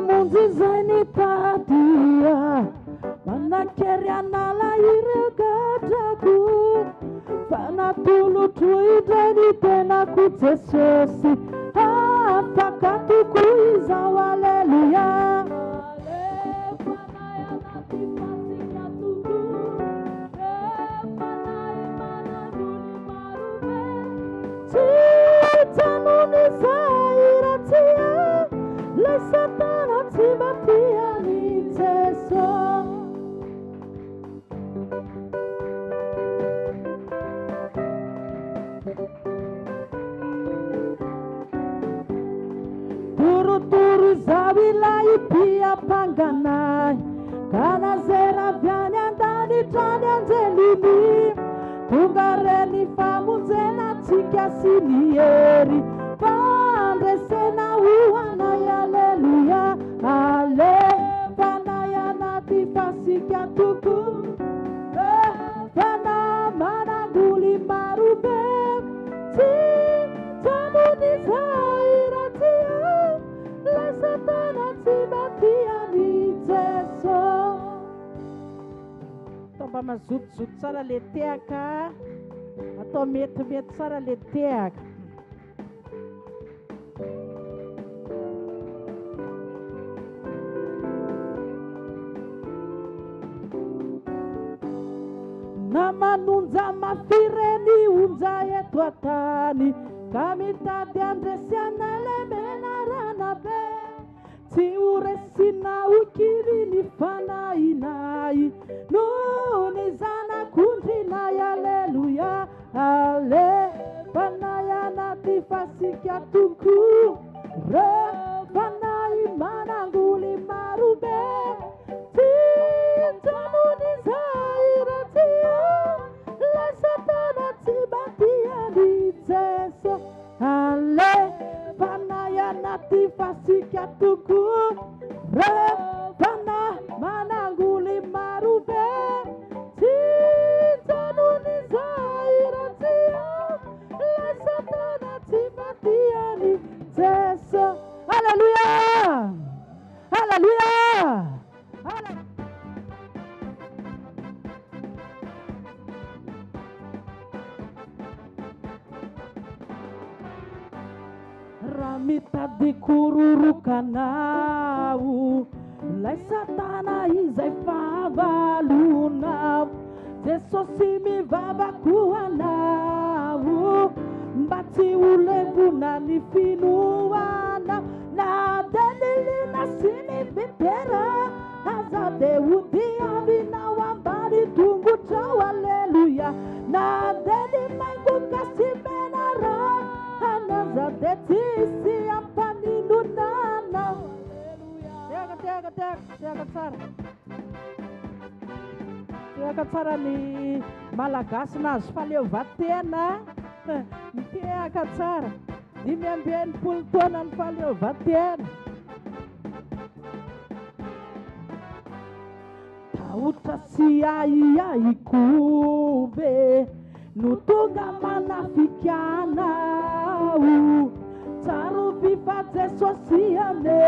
mamonjy izay ny tadia, manakery anala ireo gadrako, fa natolotro indray ny tenako Jesosy, afaka tokoa izao. Aleluia. Le Satana ti battia di Gesù. Turu zabilai pia panganai, kana zera viani andani gianni angelini, tungareni famunzena cikia sinieri, Padre sena uana. Aleluia, ale panaya nati fasikia tuku, pana mana guli marube, ti tamuni zairatia, la Satana ti batia di Gesù. Tomba mazut tsara le teaka, atao mety tsara le teaka. Namanunza mafireni unza etu atani, kamitadi andresiana lemena ranabe, ti uresina ukiri ni fana inai, nuni zana kundrinai. Aleluia, ale panaya nati fasikia tuku, re panai mananguli marube, ti tamuni zairatia, la Satana ti batia di Gesù. Ale panaya nati fasikia tuku, re pana mananguli marube, ti tamuni zairatia, la Satana ti batia di Gesù. Alleluia, alleluia, alleluia. Ramita di kururukanau, lai Satana izay favalunau, Jesosy mivavakoanau, mba tsy ulevuna ny finoana, na delilina sy ny vipera, aza de udiavinao ambany tongotrao. Aleluia, na delimaingoka sy menara, anaza de tsisy ampaninonana. Teaka tsara. Teaka tsara ny malagasy nazo faleovatena. Teaka tsara. 5 taona ny faleovatena. Taotra sy aiaikove, no tonga manafikianao, tsaro fifa Jesosy ane,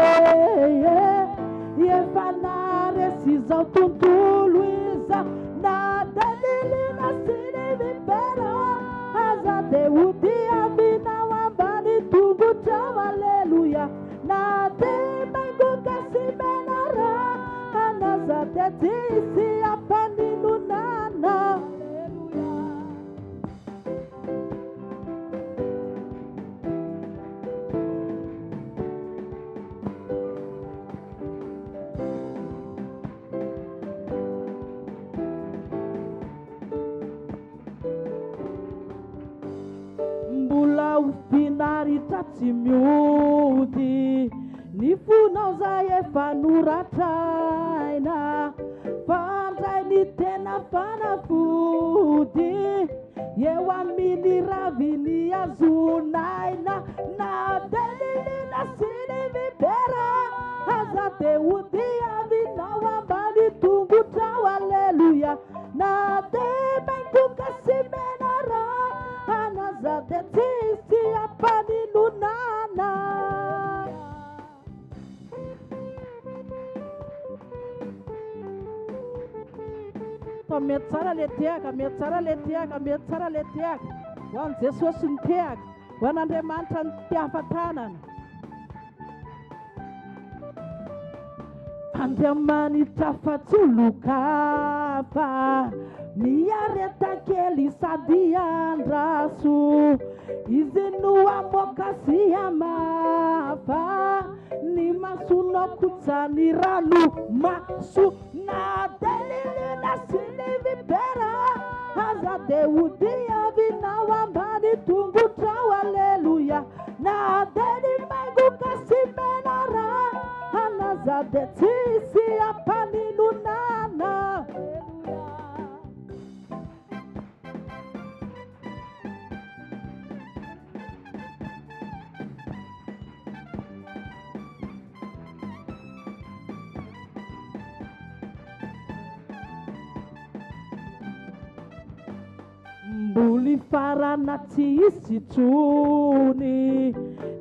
efa naresy izao tontolo izao, na delilina sy ny vipera, aza de udiavinao ambany tongotrao. Aleluia, na de maingoka sy menara, anaza de tsisy ampaninonana. Mbola ufinaritra tsy miody, ny fonao zay efa noratraina, fandray ny tena fanafody, eo amin'ny raviny azonaina, na delilina sy ny vipera, aza de udiavinao ambany tongotrao. Aleluia, na de maingoka sy menara, anaza de tsisy ampaninonana. tsara le tiaka, mety tsara le tiaka, mety tsara le tiaka. Ho an'i Jesosy ny tiaka, ho an'Andriamanitra ny tiafatanana. Andriamanitra fa tsy olokafa, miaretakely sady andraso, izy no amoaka sy amafa, ny masonako tsany rano maso, na delilina sy ny vipera, aza de odiavinao ambany tongotra, aleluia, na deli maiguka sy menara, anaza de tsisy ampaninonana. Mboli farana tsisy tsony,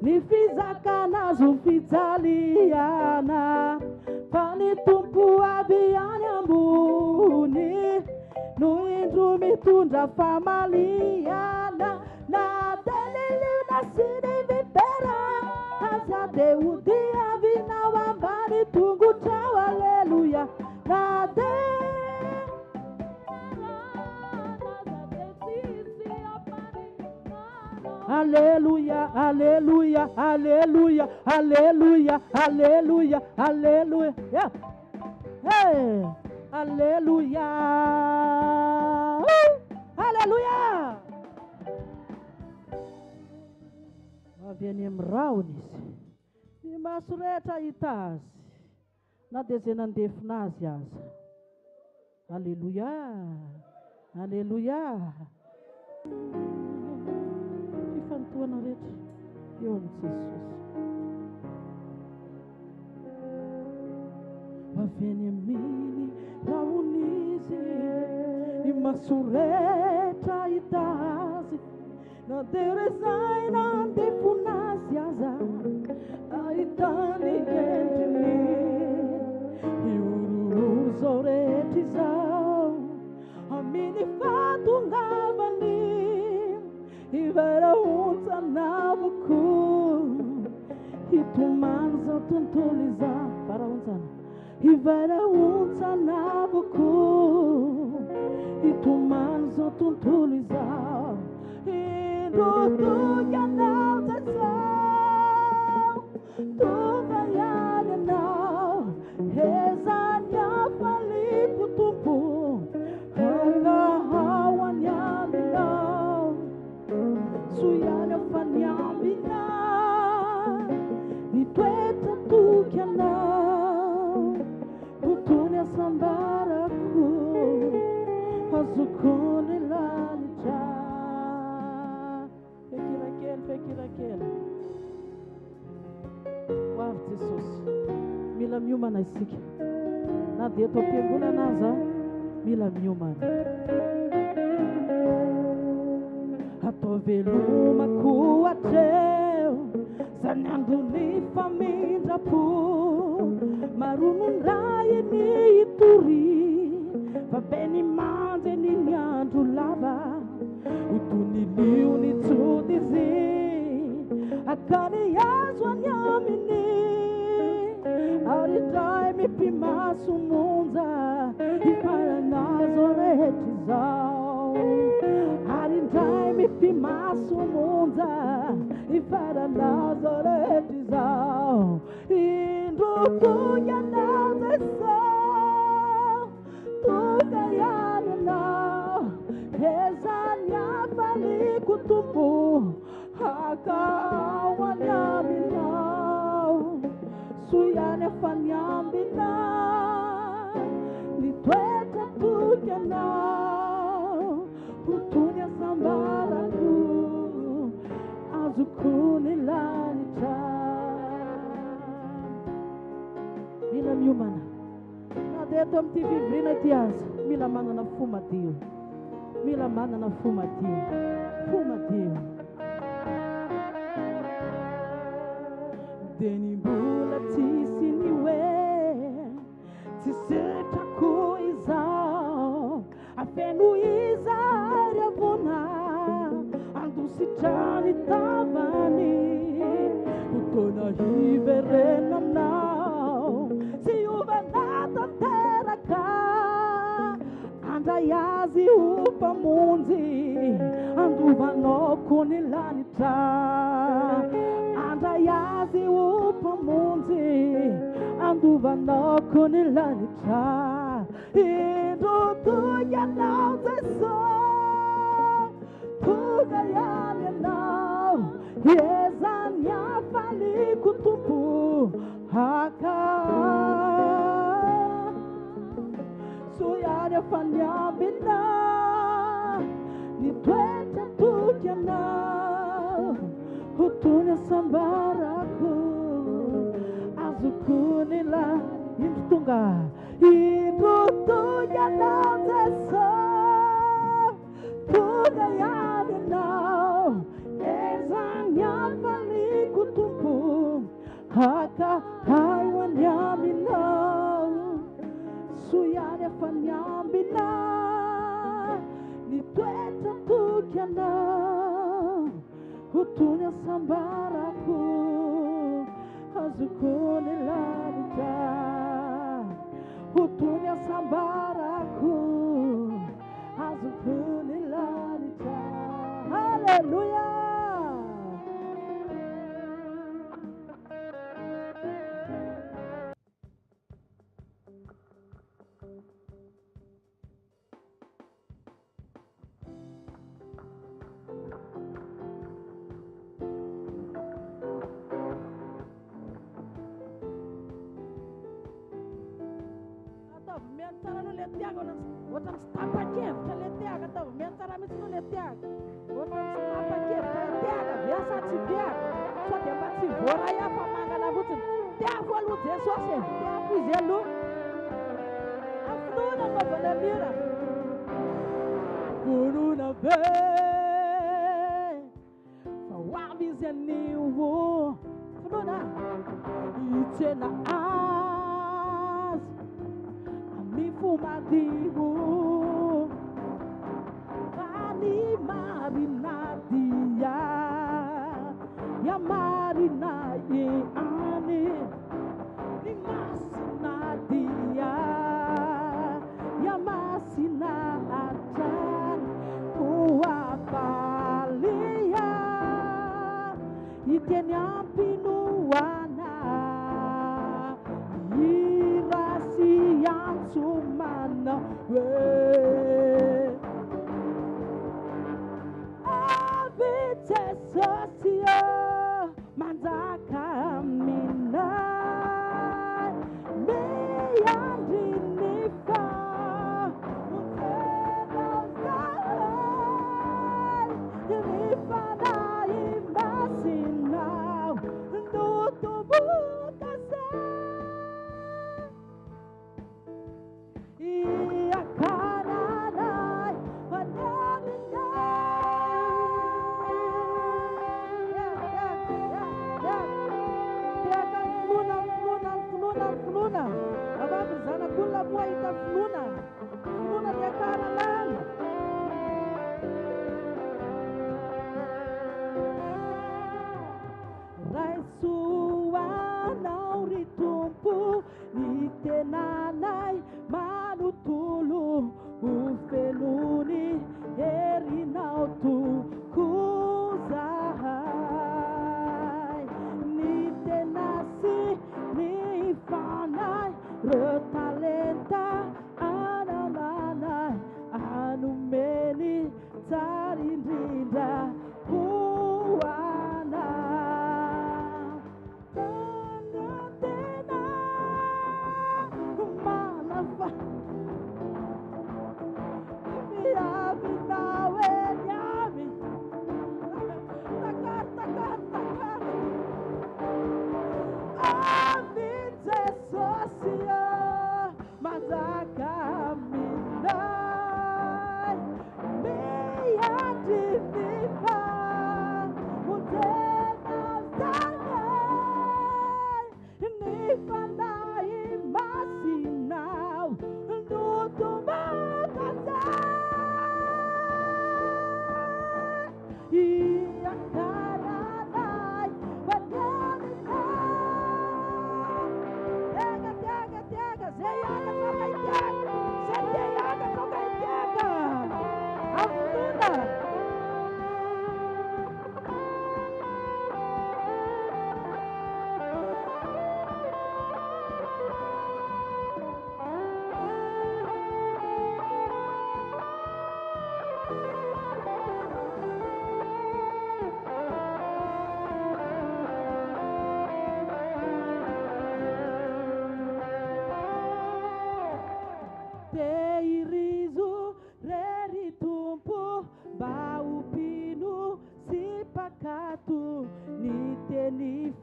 ny fizakana azo fijaliana, fa ny tompo avy any ambony, no indro mitondra famaliana, na delilina sy ny vipera, aza de odiavinao ambany tongotra, aleluia, na Alleluia, alleluia, alleluia, alleluia, alleluia, alleluia. Yeah. Hey, alleluia. Alleluia. Avy any amin'ny raony izy. Ny maso rehetra hita azy, na dia izay nandefina azy aza. Alleluia. Alleluia. Fifantohana rehetra eo amin'ny Jesosy. Avy any amin'ny raonizy, ny maso rehetra hita azy, na dia rezay nandefona azy aza, ahitany endriny, iororo zao rehetra izao, aminy fatongavany, ivara ontsanavoko, hitomany zao tontolo izao, vara ontsana, ivara ontsanavoko, hitomany zao tontolo izao, indrotoky anao zazao, tonga ihany anao, ezany afaliko tompo, hangahaoany aminao, suyana fanyambina, nitoetra toky anao, utony asambarako, azokony lanitra. Fekirakely. Hoavy Jesosy, mila miomana isika. Na dia eto am-piangonana aza, mila miomana. Atao velomako hatreo, zany androny famindrapo, maronondray ny itory, fa beny manjeny ny andro lava, utony liony tsody izy, akany azo any aminy, aritray mipimaso monja, ifaranazo rehetra izao, arindray mipimaso monja, ifaranazo rehetra izao, indrotoky anao zao, tonga ihany anao, ezany afaliko tompo, hakaoany aminao, suyany afanyambina, nitoetra toky anao, utony asambarako, azokony lanitra. Mila miomana, na dia eto amin'ity fivoriana ity aza, mila manana fo madio, mila manana fo madio, fo madio. Deny mbola tsisy ny hoe, tsy setrako izao, feno izay avona andositrany tavany fotoana hiverena aminao sy ovana tanteraka andray azy ho mpamonjy andovanao kony lanitra andray azy ho mpamonjy andovanao kony lanitra indro toganao Jesosy tonga ihany ianao ezany afaliko tompo haka so ihany afany ambina ny toetra toky anao ho tony asambarako azoko ny la indro tonga ianao Jesosy tonga ihany ianao ezany afaliko tompo haka haiwany aminao so ihany afany ambina ny toetra toky anao ho tony asambarako azoko ny lanitra ho tony asambarako azoko ny lanitra haleluya miantsara le tiago oatra mistapa-kevitra le tiago ataovy miantsara mihitsy no le tiago oatra mistapa-kevitra le tiago viasa tsy tiago sao dia mba tsy voara iafa mangana fotsiny tiafo aloha Jesosy tiafo izy aloha afinona anaovana mira vonona be fa hoavy izy anio finona itsena fumadigo vani marinadia ya marina ye ani ni masinadia ya masina atan uapalia itenya pinuana irasi yang sumana avite sosia manzaka mina meyandinifa mutena zai nifana imasina nutubukase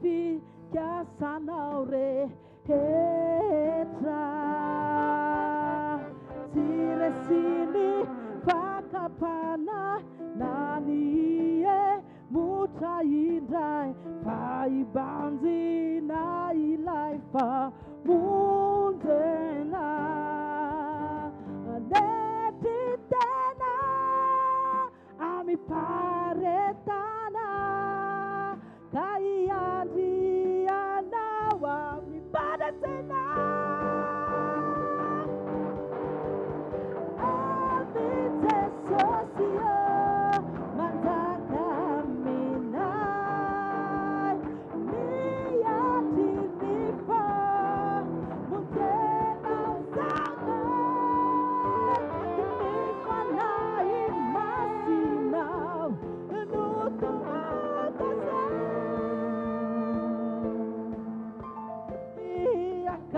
fica sanaure hetra siresini fakapana nanie mutaindai faibanzi na ilaifa mundena detitena ami paretana kaiandiana wami padasena amite sosio mandakaminai niyatinifa mutena zanga nifanai masinau nutumakasa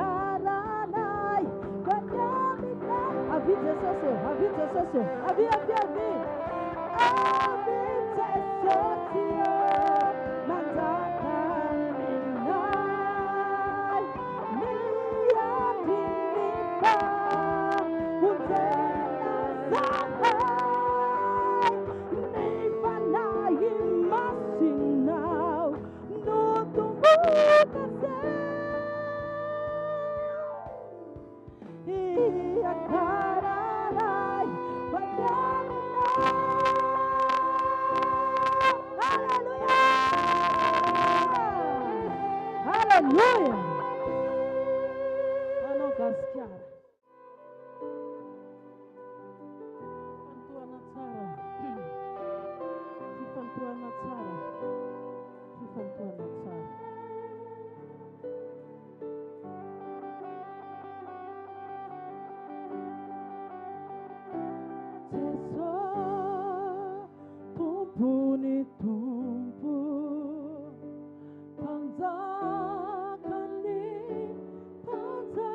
iakaranai kanyamina avite sosio avite sosio avi avite sosio mandakaminai niyatinifa mutena zanga nifanai masinau nutumakasa iakaranai kanyamina. Hallelujah. Anokasikiara. Sifantua Natsara. Sifantua Natsara. Sifantua Natsara. Teso tumpuni tumpu panzakani panza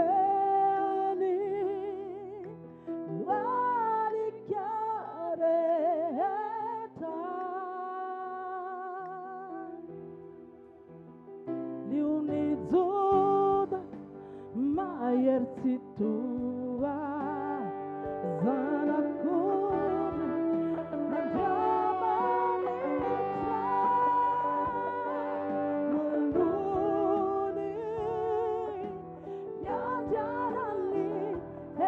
andwaleni walikyareta liunizuda mayertitua zanakuri nandramanitra muluni yanjarani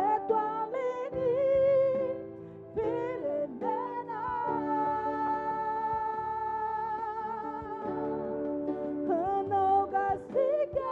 etwalini firenena anogasike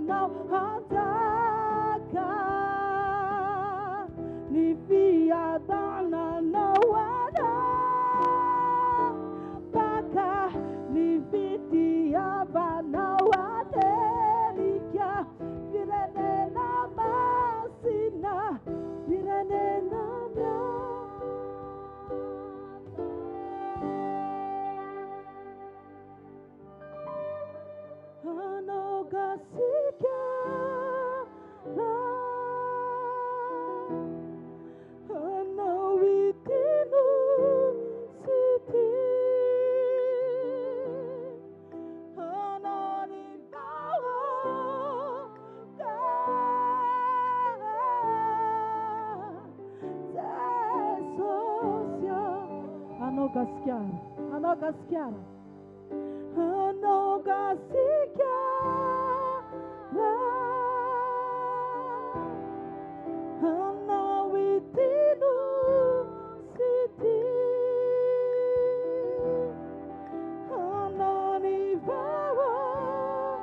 anao hanjaka ny fiadananao anao baka ny fitiavanao aterika firenena masina firenena anao gasikara anao itino siti anao ny vahoaka Jesosya anao gasikara anao gasikara anao gasikara anao itino siti anao ny vahoaka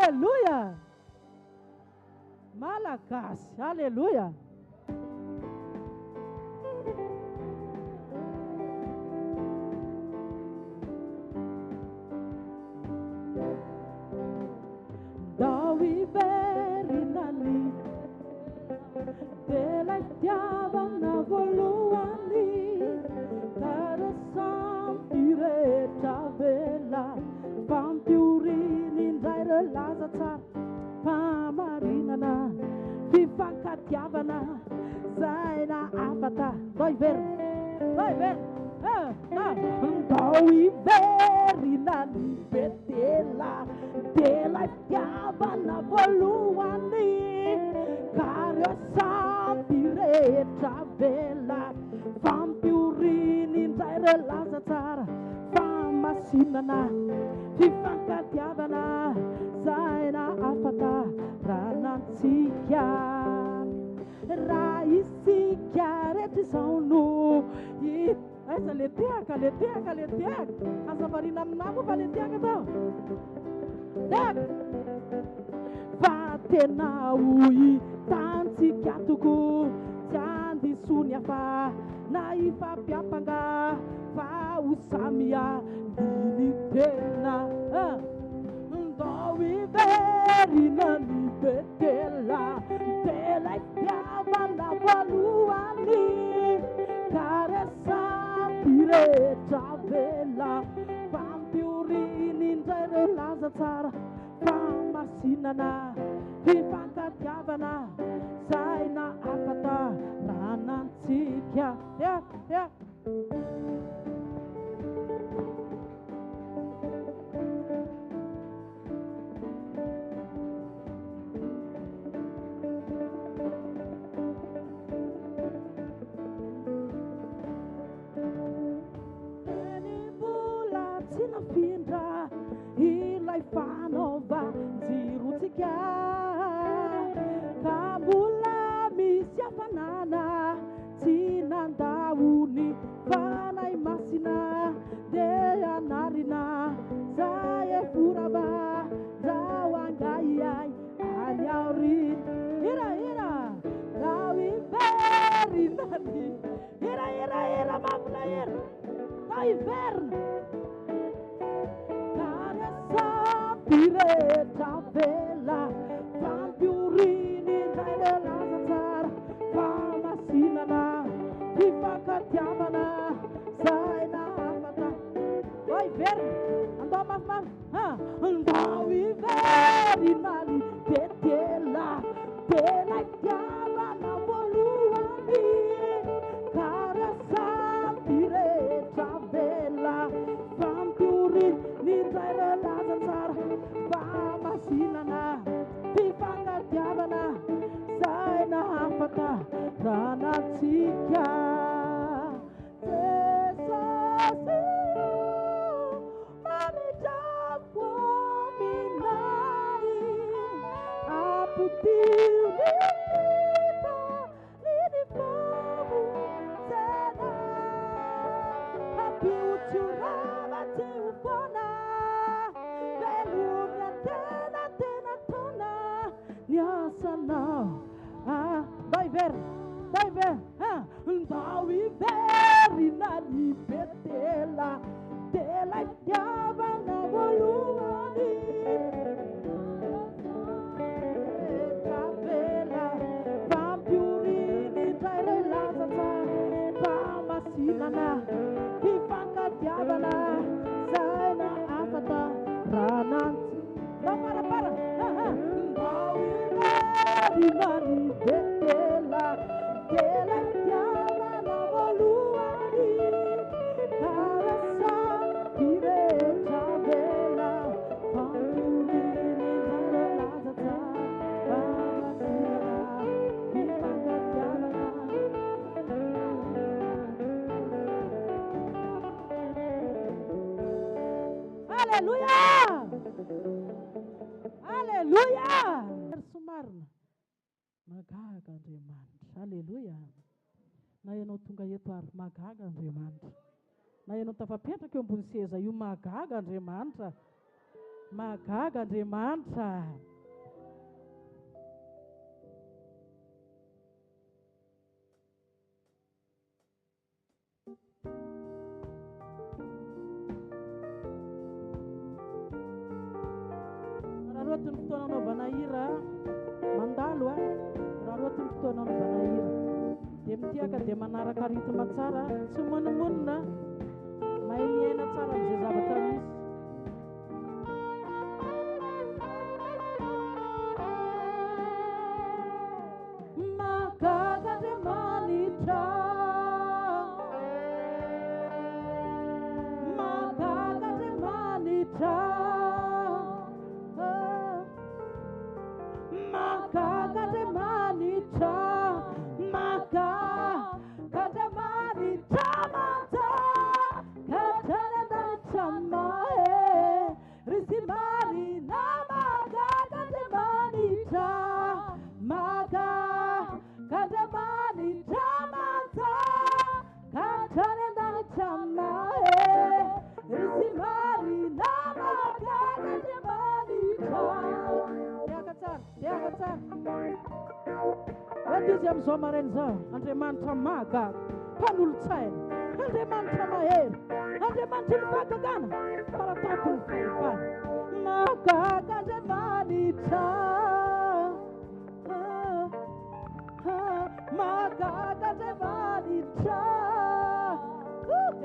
Hallelujah. Malakas. Hallelujah. Dawi verinani della chiavana voluani tarasambire tavela pampiurini indray relaza tsara pamarinana fifankatiavana zay na afata ndao iverinany betela dela tiavana voalohany kareo samby rehetra vela fampioriny indray relaza tsara famasinana fifankatiavana zay na afata ranantsika raha isika rehetra izao no aiza le teaka azavarina aminao moa fa le teaka tao teaka fa tena hitantsika toko tsy andisony afa na ifampiampanga fa ho samia liny tena ndao iverina ny betela tela itiavana voalohany karesampirehetra vela fampioriny indray relaza tsara famasinana fifankatiavana zay na afata ranantsika Findra ilay fanaova jirotsika ka mbola misy hafanana tsy nandaony fanay masina dia anarina zay efuraba rao angaiai any aorina ira rao iverinany ira mavona ira rao iverina Piretra vela fampioriny indray relaza tsara famasinana fifankatiavana zay na afata oi verina andao mafimafy andao iverinany betela tena tsara famasinana fifangadiavana zay nahafaka ranatsika Jesasy mamitafo minai aputiu lipita linifomu zena apiuturava tiufona velumia tena tena tona niasana vai ver Ndawi veri na libetela Tela chiava na voluani Capella Vampiurini Traile lasata Vamasinana Vifanga diavana Zaina afata Rananti La para Ndawi veri na libetela Tela chiama na voluani Carassa diretta bella Fampurini nella lasata Vamasina Vifanga chiamana Alleluia Alleluia Sumarna Magaga Andriamanitra Alleluia na ianao tonga eto ary magaga Andriamanitra na ianao tafapetraka eo ambony seza io magaga Andriamanitra magaga Andriamanitra raha roatiny fotoana anaovana hira mandalo raha roatiny fotoana anaovana hira dia mitiaka dia manaraka ritma tsara tsy monimonina mahay miaina tsara amin'izay zavatra misy magaga Andriamanitra magaga Andriamanitra magaga Andriamanitra Diz am'izao maraina izao Andriamanitra magaga mpanolo-tsaina Andriamanitra mahery Andriamanitra ny fahagagana faratampy ny fahefana magaga Andriamanitra magaga Andriamanitra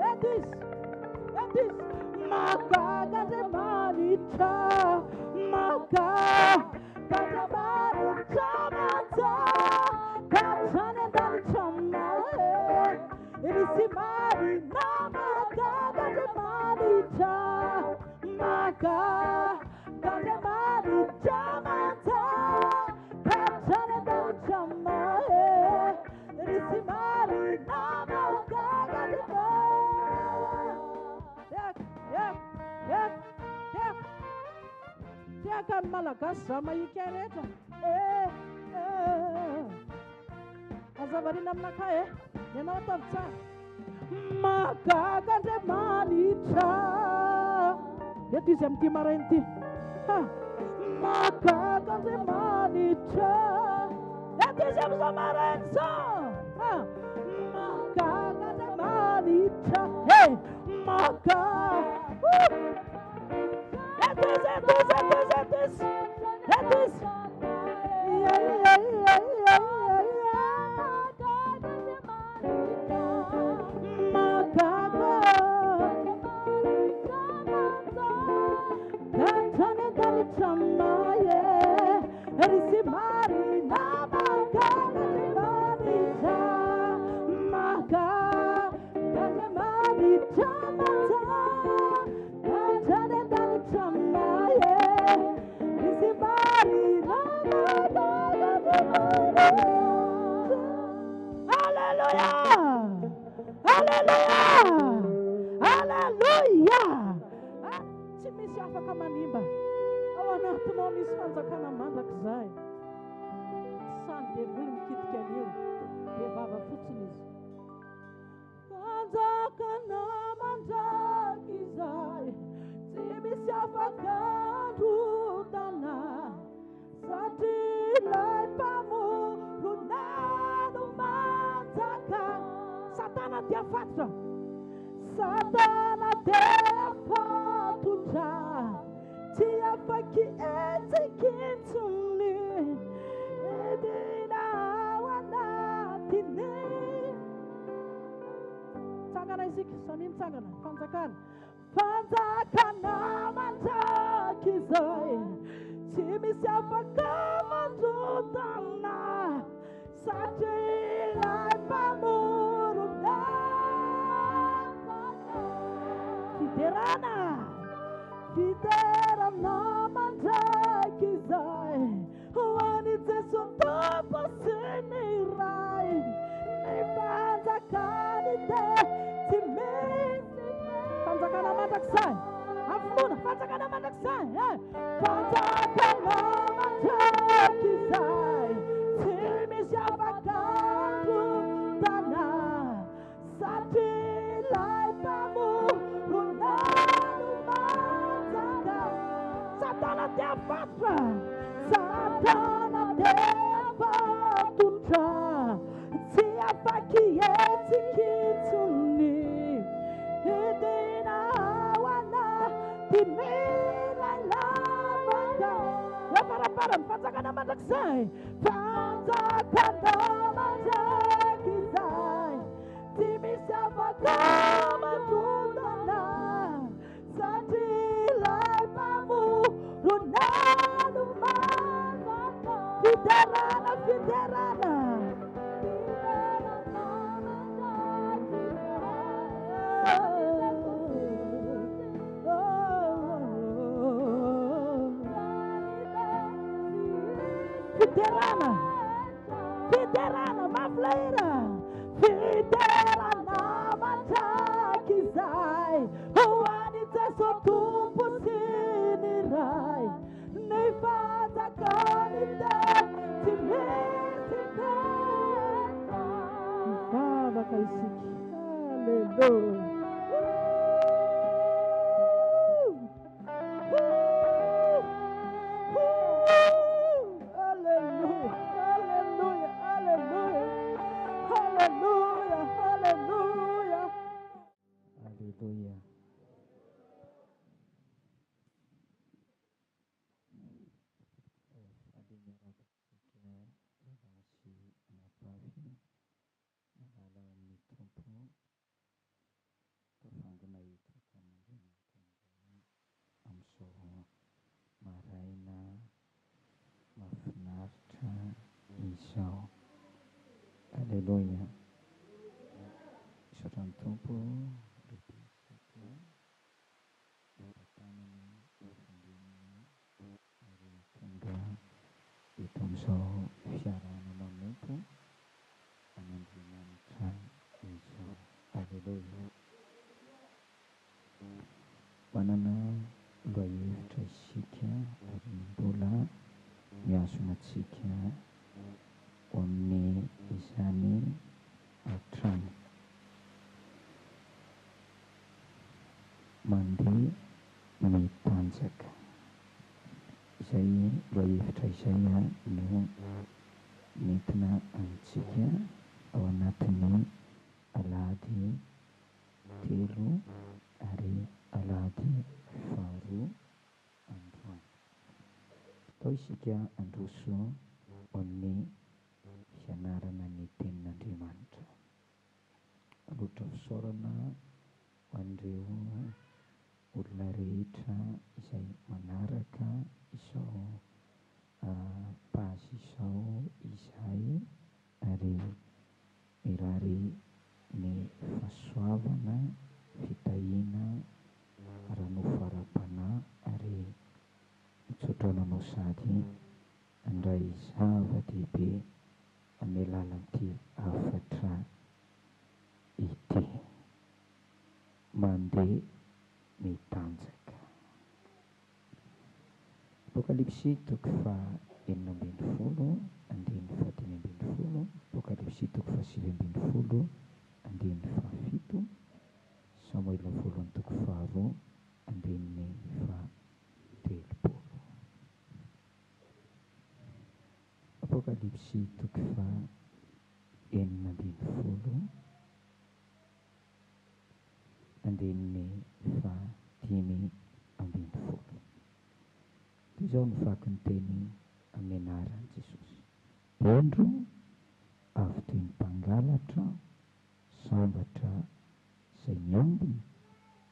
Edis magaga Andriamanitra magaga Andriamanitra manta Katrany an-danitra mahe Irisimary na magaga Andriamanitra magaga Andriamanitra manta Katrany an-danitra mahe Irisimary na magaga Andriamanitra Tiaka ny malagasy za mahika rehetra azavarina aminakay ianao ataovy tsara magaga Andriamanitra eto izy amin'ity maraina ity magaga Andriamanitra eto izy amin'izao maraina izao magaga Andriamanitra magaga Chama anatinao misy fanjakana mandrakizay. Sany devoly mikitika an'io dia vava fotsiny izy. Fanjakana mandrakizay tsy misy afaka androdana satria ilay mpamorona no manjaka. Satana dia fatotra, Satana dia fatotra, tsy afaky etsikitsony edina ao anatiny. Tsangana isika, samy mitsangana. Fanjakana, fanjakana mandrakizay tsy misy afaka mandrodana satria ilay mpamorona. Fiderana, fiderana mandrakizay ho an'i Jesu Tompo sy ny Ray. Ny fanjakany dia tsy misy. Fanjakana mandrakizay, afona, fanjakana mandrakizay, fanjakana mandrakizay tsy misy afaka androdana satria ilay mpamorona no manjaka. Satana dia fatotra, Satana dia fatotra, tsy afaky etsikitsony edina ao anatiny ilay lavaka. Aparapara fanjakana mandrakizay, fanjakana mandrakizay tsy misy afaka mandrodana satria ilay mpamorona no manjaka. Fiderana, fiderana, fiderana, fiderana, mafleira, fiderana mandrakizay ho an'i Jesu Tompo sy ny Ray. Ny fanjakany dia tsy misy kasa. Mivavaka isika. Halleluja. Maraina mahafinaritra izao. Halleluja. Isaotran'ny Tompo lehibe isika tanany fandininy ary tonga eto amin'izao fiarahana manompo an'Andriamanitra izao. Halleluja. Manana loha-hevitra isika ary mbola miazona antsika ho amin'ny izany hatrany. Mandeha mitanjaka. Izay loha-hevitra izay no nentina amintsika ao anatin'ny alahady 3 ary alahady 2 androany. Atao isika androso ho amin'ny fianarana ny tenin'Andriamanitra. Aloatra fisaorana ho an'ireo olona rehetra izay manaraka izao pazy izao izay ary mirary ny fahasoavana, fitahiana, ara-nofarapanahy ary mitsodrana sady handray zava-dehibe amin'ny alalan'ity hafatra ity. Mandeha mitanjaka. Apokalipsy toko faha enina ambin'ny folo andin'ny fahadimy ambin'ny folo. Apokalipsy toko faha sivy ambin'ny folo andin'ny fahafito. Samoela voalohany toko faharoa andin'ny fahatelopolo. Apokalipsy toko faha enina ambin'ny folo andin'ny fahadimy ambin'ny folo. Toy izao ny vaky ny teny amin'ny anaran'i Jesosy. Endro avy toy ny mpangalatra sambatra izay miambina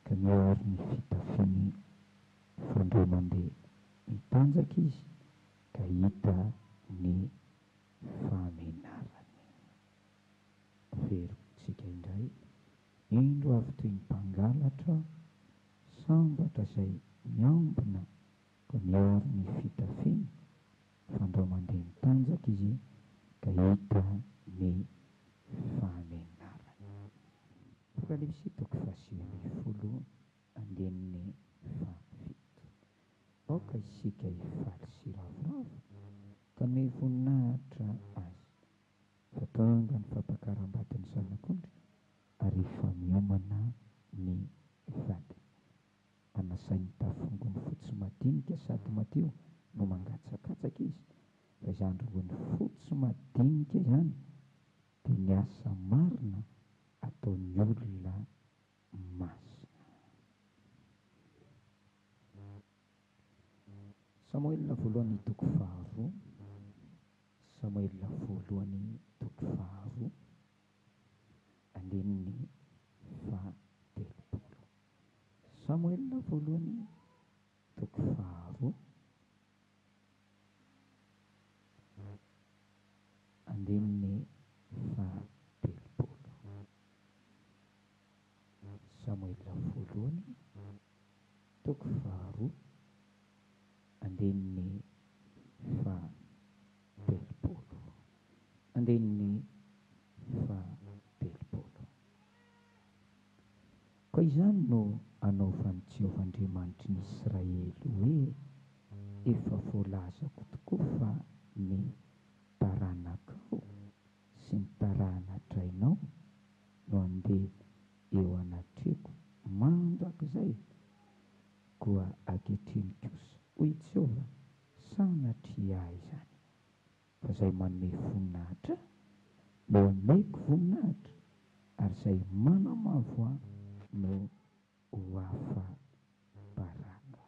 ka miaro ny fitafiny fandao mandeha mitanjaka izy ka hita ny famenarany. Verontsika indray. Endro avy toy ny mpangalatra sambatra izay miambina ka miaro ny fitafiny fandao mandeha mitanjaka izy ka hita ny famenarany. Apokalipsy toko faha sivy ambin'ny folo andin'ny fahafito. Aoka isika hifaly sy ravoravo ka ny voninahitra azy fa tonga ny fampakaram-batin'ny zanak'ondry ary famiomana ny vadiny. Anasainy tafongony fotsy madinika sady madio no mangatsakatsaka izy. Fa izany rony fotsy madinika izany dia ny asa marina ataon'ny olona masina. Samoela voalohany toko faharoa. Samoela voalohany toko faharoa andin'ny fahatelopolo. Samoela voalohany toko faharoa andin'ny fahatelopolo. Samoela voalohany toko faharoa andin'ny fahatelopolo. Andin'ny fahatelopolo. Koa izany no anaovan'i Jehovah-Andriamanitry ny Israely hoe efa voalazako tokoa fa ny taranakao sy ny taranatrainao no andeha eo anatreko mandrakizay koa ankehitriny kosa. Hoy Jehovah, sanatria izany fa izay manome voninahitra no ameko voninahitra ary izay manamavo ahy no ho afa-baraka.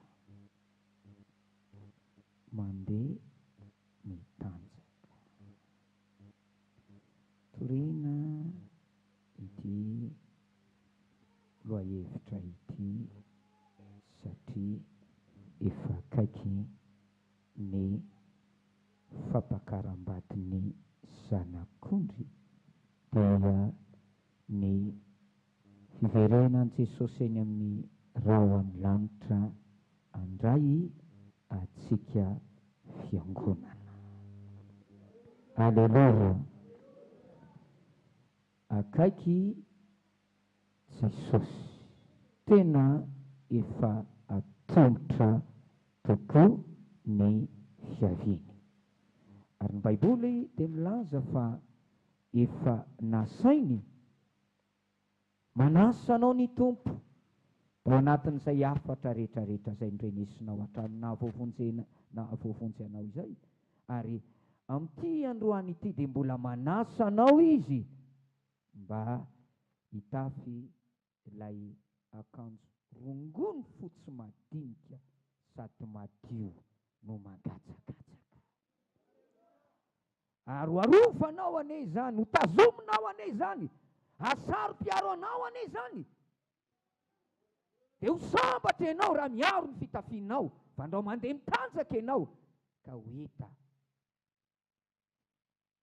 Mandeha mitanjaka. Torina ity lohahevitra ity satria efa akaiky ny fampakaram-batin'ny zanak'ondry dia ny fiverenan'i Jesosy eny amin'ny rahona lanitra andray atsika fiangonana. Aleluia. Akaiky Jesosy tena efa atongotra tokoa ny fiaviany. Ary ny Baiboly dia milaza fa efa nasainy manasa anao ny tompo ao anatin'izay afatra rehetrarehetra izay ndrenesinao hatramin'ny nahavoavonjy anao izay. Ary amin'ity androany ity dia mbola manasa anao izy mba hitafy ilay akanjo rongony fotsy madinika sady madio no mangatsakatsaka. Aroarovanao ane izany, hotazominao ane izany, asaro-piaro anao ane izany. Dia ho sambatra ianao raha miaro ny fitafianao, fa andao mandeha mitanjaka ianao ka ho hita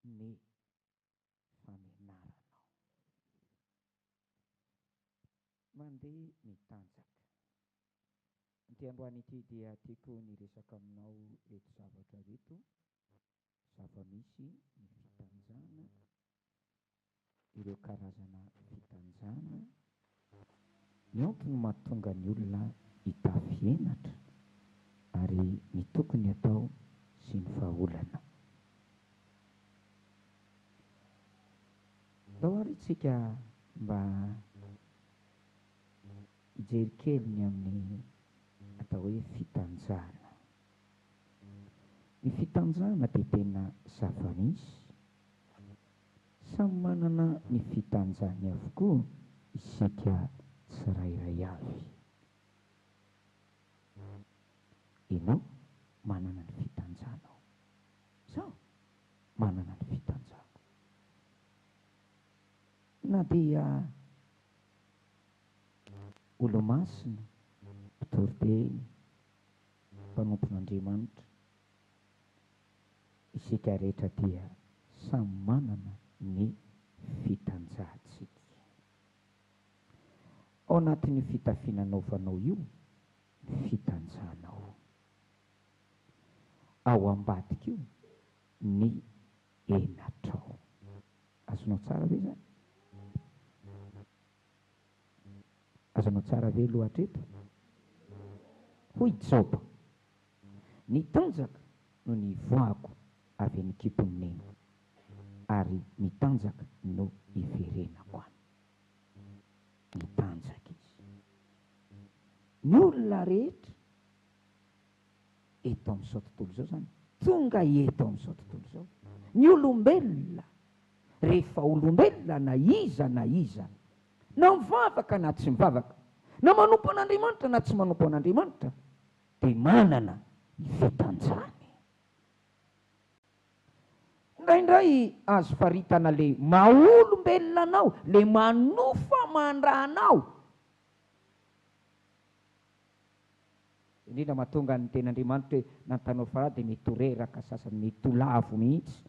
ny famenaranao. Mandeha mitanjaka. Ity androany ity dia tiako niresaka aminao reto zavatra reto. Zava-misy ny fitanjana, ireo karazana fitanjana, ny antony mahatonga ny olona hitafy henatra ary ny tokony atao sy ny vahaolana. Atao ary tsika mba hijery kely ny amin'ny atao hoe fitanjana. Ny fitanjana dia tena zava-misy, samy manana ny fitanjany avokoa isika tsirairay avy. Ianao manana ny fitanjanao, zaho manana ny fitanjako. Na dia olo-masina, mpitory-teny, mpanompon'Andriamanitra, isika rehetra dia samy manana ny fitanjantsika. Ao anatin'ny fitafiananaovanao io, fitanjanao. Ao ambadika io ny enatrao. Azonao tsara ve zany? Azonao tsara ve lohatreto? Hoy Joba, ny tanjaka no ny voako avy any kipony neny, ary ny tanjaka no iverenako any. Ny tanjaka izy. Ny olona rehetra eto amin'izao tontolo izao zany, tonga eto amin'izao tontolo izao, ny olombelona, rehefa olombelona na iza, na mivavaka na tsy mivavaka, na manompo an'Andriamanitra na tsy manompo an'Andriamanitra, dia manana ny fitanjany. Indraindray azo faritana le maha-olombelona anao, le manofa mandranao. Indrindra mahatonga ny ten'Andriamanitra hoe nantanao farah dia mety ho reraka, sasany mety ho lavo mihitsy.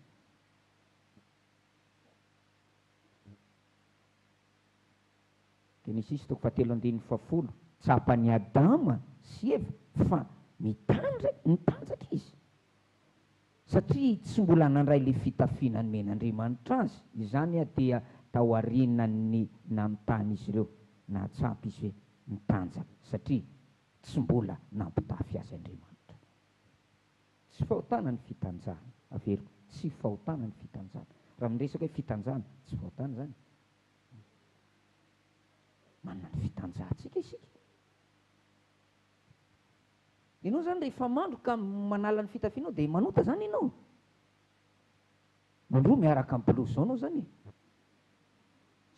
Genesis 3:7-10, tsapan'ny Adama sy Eva fa mitanjaka izy, satria tsy mbola nandray le fitafiana nomen'Andriamanitra azy. Izany dia tao aorianany nanontany izy ireo, nahatsapa izy hoe mitanjaka, satria tsy mbola nampitafy azy Andriamanitra. Tsy fahotana ny fitanjana, averiko, tsy fahotana ny fitanjana. Raha miresaka hoe fitanjana, tsy fahotana zany. Manana ny fitanjantsika isika. Ianao zany rehefa mandro ka manala ny fitafianao dia manota zany ianao. Mandro miaraka amin'ny blouse anao zany,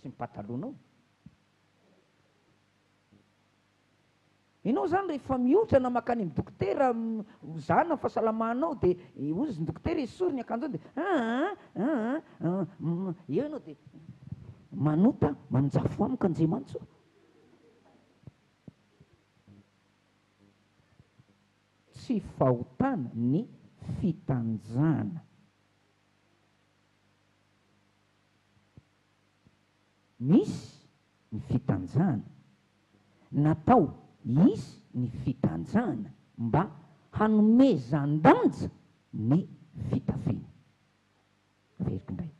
sy ny patalohanao. Ianao zany rehefa mihoatra na makany amin'ny dokotera hozahana ny fahasalamanao, dia ozy ny dokotera esory ny akanjo dia eo ianao dia manota manjafo amiko Andriamanitra. Tsy fahotana ny fitanjana. Misy ny fitanjana natao hisy ny fitanjana mba hanomezan-danja ny fitafiana. Averiko indray.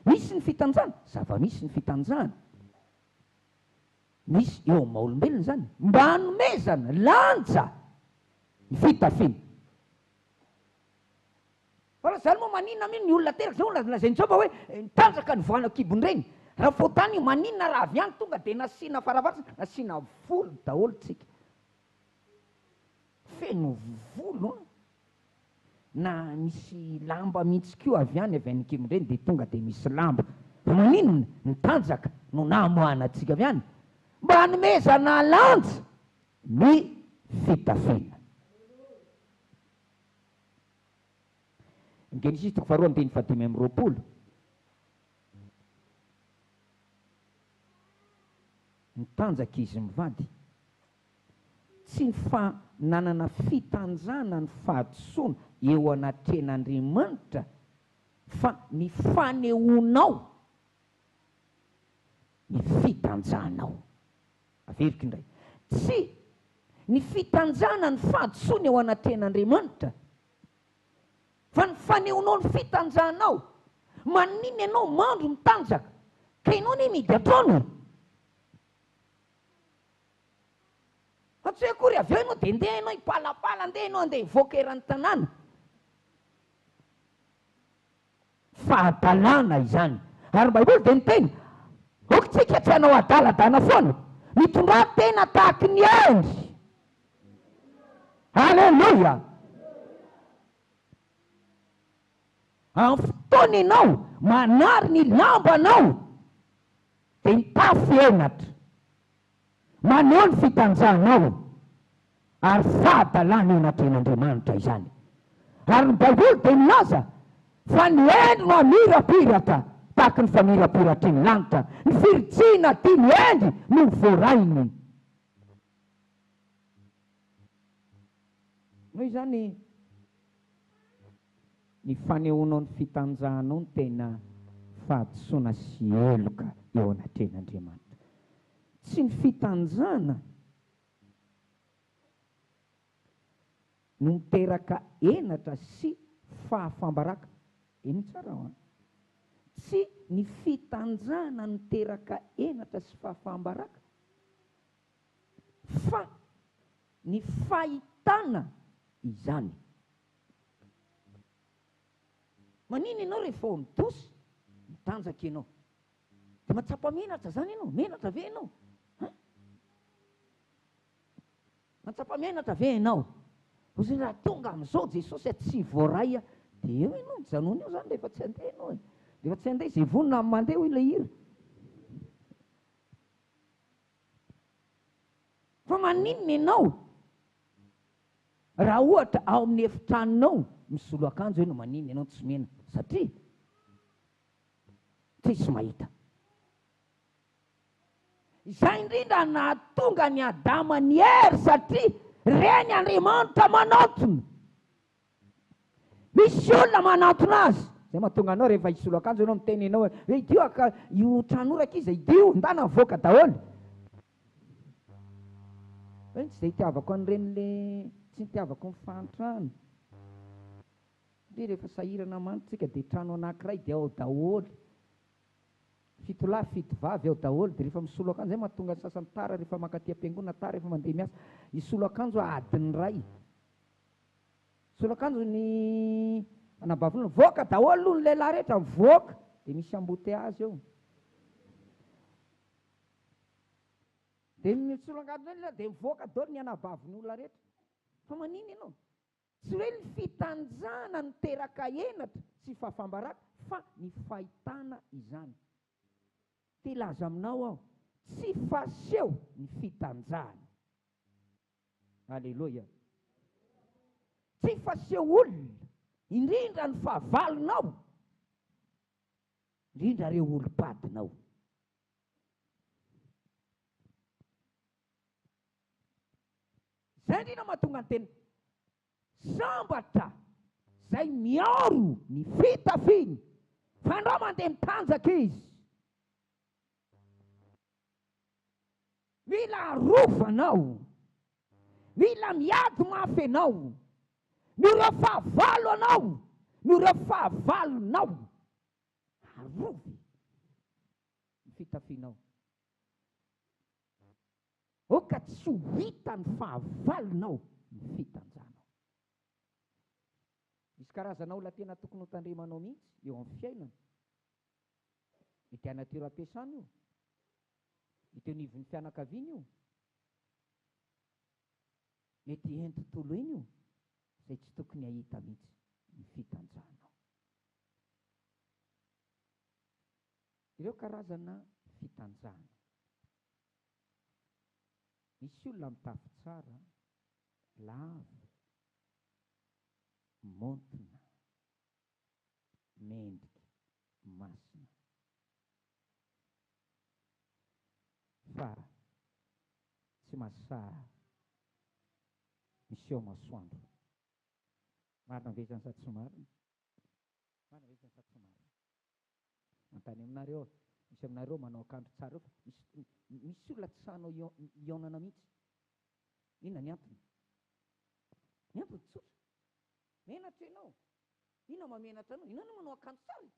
Misy ny fitanjana, zava-misy ny fitanjana. Misy eo amin'ny maha-olombelona zany, mba hanomezana lanja ny fitafiana. Fa zany moa maninona mino ny olona teraka zao lazainy Joba hoe tanjaka ny voana kibony reny. Raha fotany maninona raha avy any tonga dia nasiana faravarana, nasiana volo daholo tsika. Feno volo na misy lamba mihitsy koa avy any any kibony reny dia tonga dia misy lamba. Maninona ny tanjaka no namoahana antsika avy any? Mba hanomezana lanja ny fitafiana. Genesis 2:5-20. Nitanjaka izy mivady, tsy ny nanana fitanjana ny fahadisoana eo anatren'Andriamanitra, fa ny fanehoanao ny fitanjanao. Averiko indray. Tsy ny fitanjana ny fahadisoana eo anatren'Andriamanitra, fa ny fanehoanao ny fitanjanao. Maninona ianao mandro mitanjaka ka ianao ne midy ataona? Tsy akory avy eo ianao dia ndeha ianao hipalapala, andeha ianao andeha hivoaka eran'ny tanàna. Fahadalàna izany. Ary Baiboly dia niteny okitsika tsy hanao adaladana foana, mitondrà tena tahaky ny endry. Halleloia. Amin'ny fotoana ianao manary ny lambanao dia mitafy enatra, maneho ny fitanjahanao, ary fahadalàna eo anatrehan'Andriamanitra izany. Ary ny Baiboly dia milaza fa ny endry no hamirapiratra tahaky ny famirapiratry ny lanitra, ny firitsiana tia ny endry no voarainy. Noho izany ny fanehoanao ny fitanjahanao ny tena fahadisoana sy eloka eo anatrehan'Andriamanitra. Tsy ny fitanjahana no miteraka enatra sy fahafambaraka. Eny tsara ho any. Tsy ny fitanjahana no miteraka enatra sy fahafambaraka, fa ny fahitana izany. Manino ianao rehefa ao midosy, mitanjaka ianao, dia matsapa menatra zany ianao, menatra ve ianao? Matsapa menatra ve ianao? Ozy raha tonga amin'izao Jesosy tsy voaray, dia eo ianao mijanona eo zany rehefa tsy handeha ianao. Rehefa tsy handeha izay vonona amin'ny mandeha hoy ilay hira. Fa maninona ianao raha ohatra ao amin'ny efitranonao misolo akanjo eno, maninona ianao tsy mena? Satria tsisy mahita. Izay indrindra nahatonga ny Adama ny hery, satria reny Andriamanitra manatona. Misy olona manatona azy, zay mahatonga anao rehefa hisolo akanjo ianao miteny ianao hoe idio io tranoraka izy, idio ndana mivoaka daholo. Tsy izay itiavako an'iren'le tsy nitiavako ny fahantrano. Dia rehefa sahirana manitsika dia trano anankiray dia ao daholo, fito lahy fito vavy ao daholo. Dia rehefa misolo akanjo zay mahatonga ny sasany tara rehefa mankaty am-piangonana, tara rehefa mandeha miasa, hisolo akanjo adiny ray. Misolo akanjo ny anabavona, voaka daholo aloha ny lehilahy rehetra, mivoaka dia misy embouteillage eo. Dia misolo akanjo dia mivoaka daholo ny anabavon'olona rehetra. Fa manino ianao? Tsy hoe ny fitanjahana no teraka enatra sy fahafambaraka, fa ny fahitana izany. Tilaza aminao aho, tsy faseho ny fitanjahana. Halleloia. Tsy faseho olona, indrindra ny fahavalonao, indrindra reo olom-padinao. Izay indrindra mahatonga ny tena sambatra zay miaro ny fitafiny, fa andao mandeha mitanjaka izy, mila arovanao, mila miady mafy anao, no ireo fahavalo anao, no ireo fahavalonao, arovy ny fitafinao. Oka tsy ho hita ny fahavalonao ny fitanjahanao. Misy karazana olona tena tokony ho tandremanao mihitsy eo amin'ny fiainana. Mety anatyram-piasana io, mety anivon'ny fianakaviana io, mety enti-tolo iny io, izay tsy tokony hahita mihitsy ny fitanjahanao. Ireo karazana fitanjahana. Misy olona mitafy tsara, lava, montina, mendrika, masina. Fa tsy mahasaha miseho masoandro. Marina ve izany sa tsy marina? Marina ve izany sa tsy marina? Mantany aminareo, misy aminareo manao akanjo tsara fa misy olona tsy sahanao ionana mihitsy. Inona ny antony? Ny antony tsotra. Menatra ianao. Inona mamenatra anao? Ianao no manao akanjo tsara.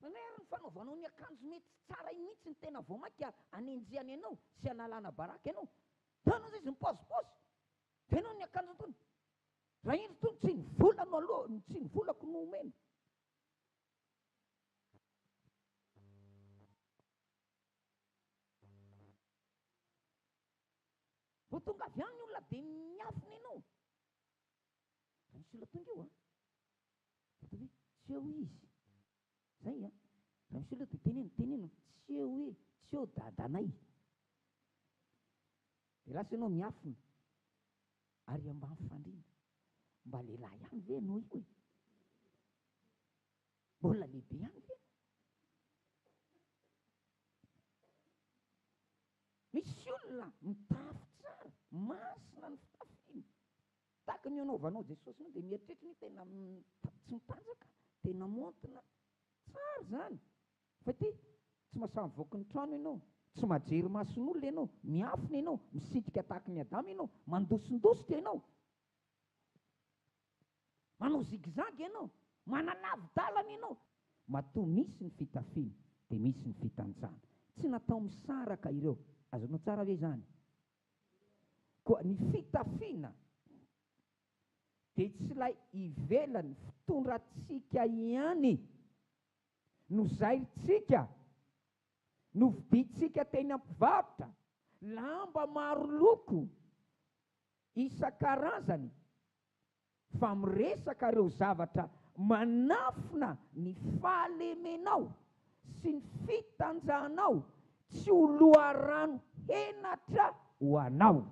Neriny fanaovanao ny akanjo mety tsara mihitsy ny tena vao maika anenjiany anao sy analana baraka ianao. Tanao zay izy mipaozipaozy. Tenao ny akanjo tony. Raha indro tony tsy nivolano aloha, tsy nivolako no omena. Vao tonga avy any olona dia miafina ianao. Raha misy olona tonga eo a, dia hoe tsy eo izy. Zay a. Raha misy olona dia teneno, tsy eo hoe, tsy eo dadanay. Dia lasa ianao miafina. Ary ambany fandriana. Mba lehilahy ihany ve ianao io e? Mbola lehibe ihany ve? Misy olona mitafy tsara, masina ny fitafiana. Tahaka ny anaovanao Jesosy dia mieritreritra ny tena tsy mitanjaka, tena montina. Tsara zany. Fa ty tsy mahasahy mivoaka ny trano ianao, tsy majery mason'olona ianao, miafina ianao, misitrika tahaka ny Adama ianao, mandosindositra ianao, manao zigzag ianao, manalavi-dalana ianao. Matoa misy ny fitafiana dia misy ny fitanjana. Tsy natao misaraka ireo. Azonao tsara ve zany? Koa ny fitafiana dia tsy ilay ivelany fitondratsika ihany no zairitsika, no viditsika teny am-pivarotra, lamba maro loko isan-karazany, fa miresaka ireo zavatra manafina ny fahalemenao sy ny fitanjahanao, tsy ho loharano henatra ho anao.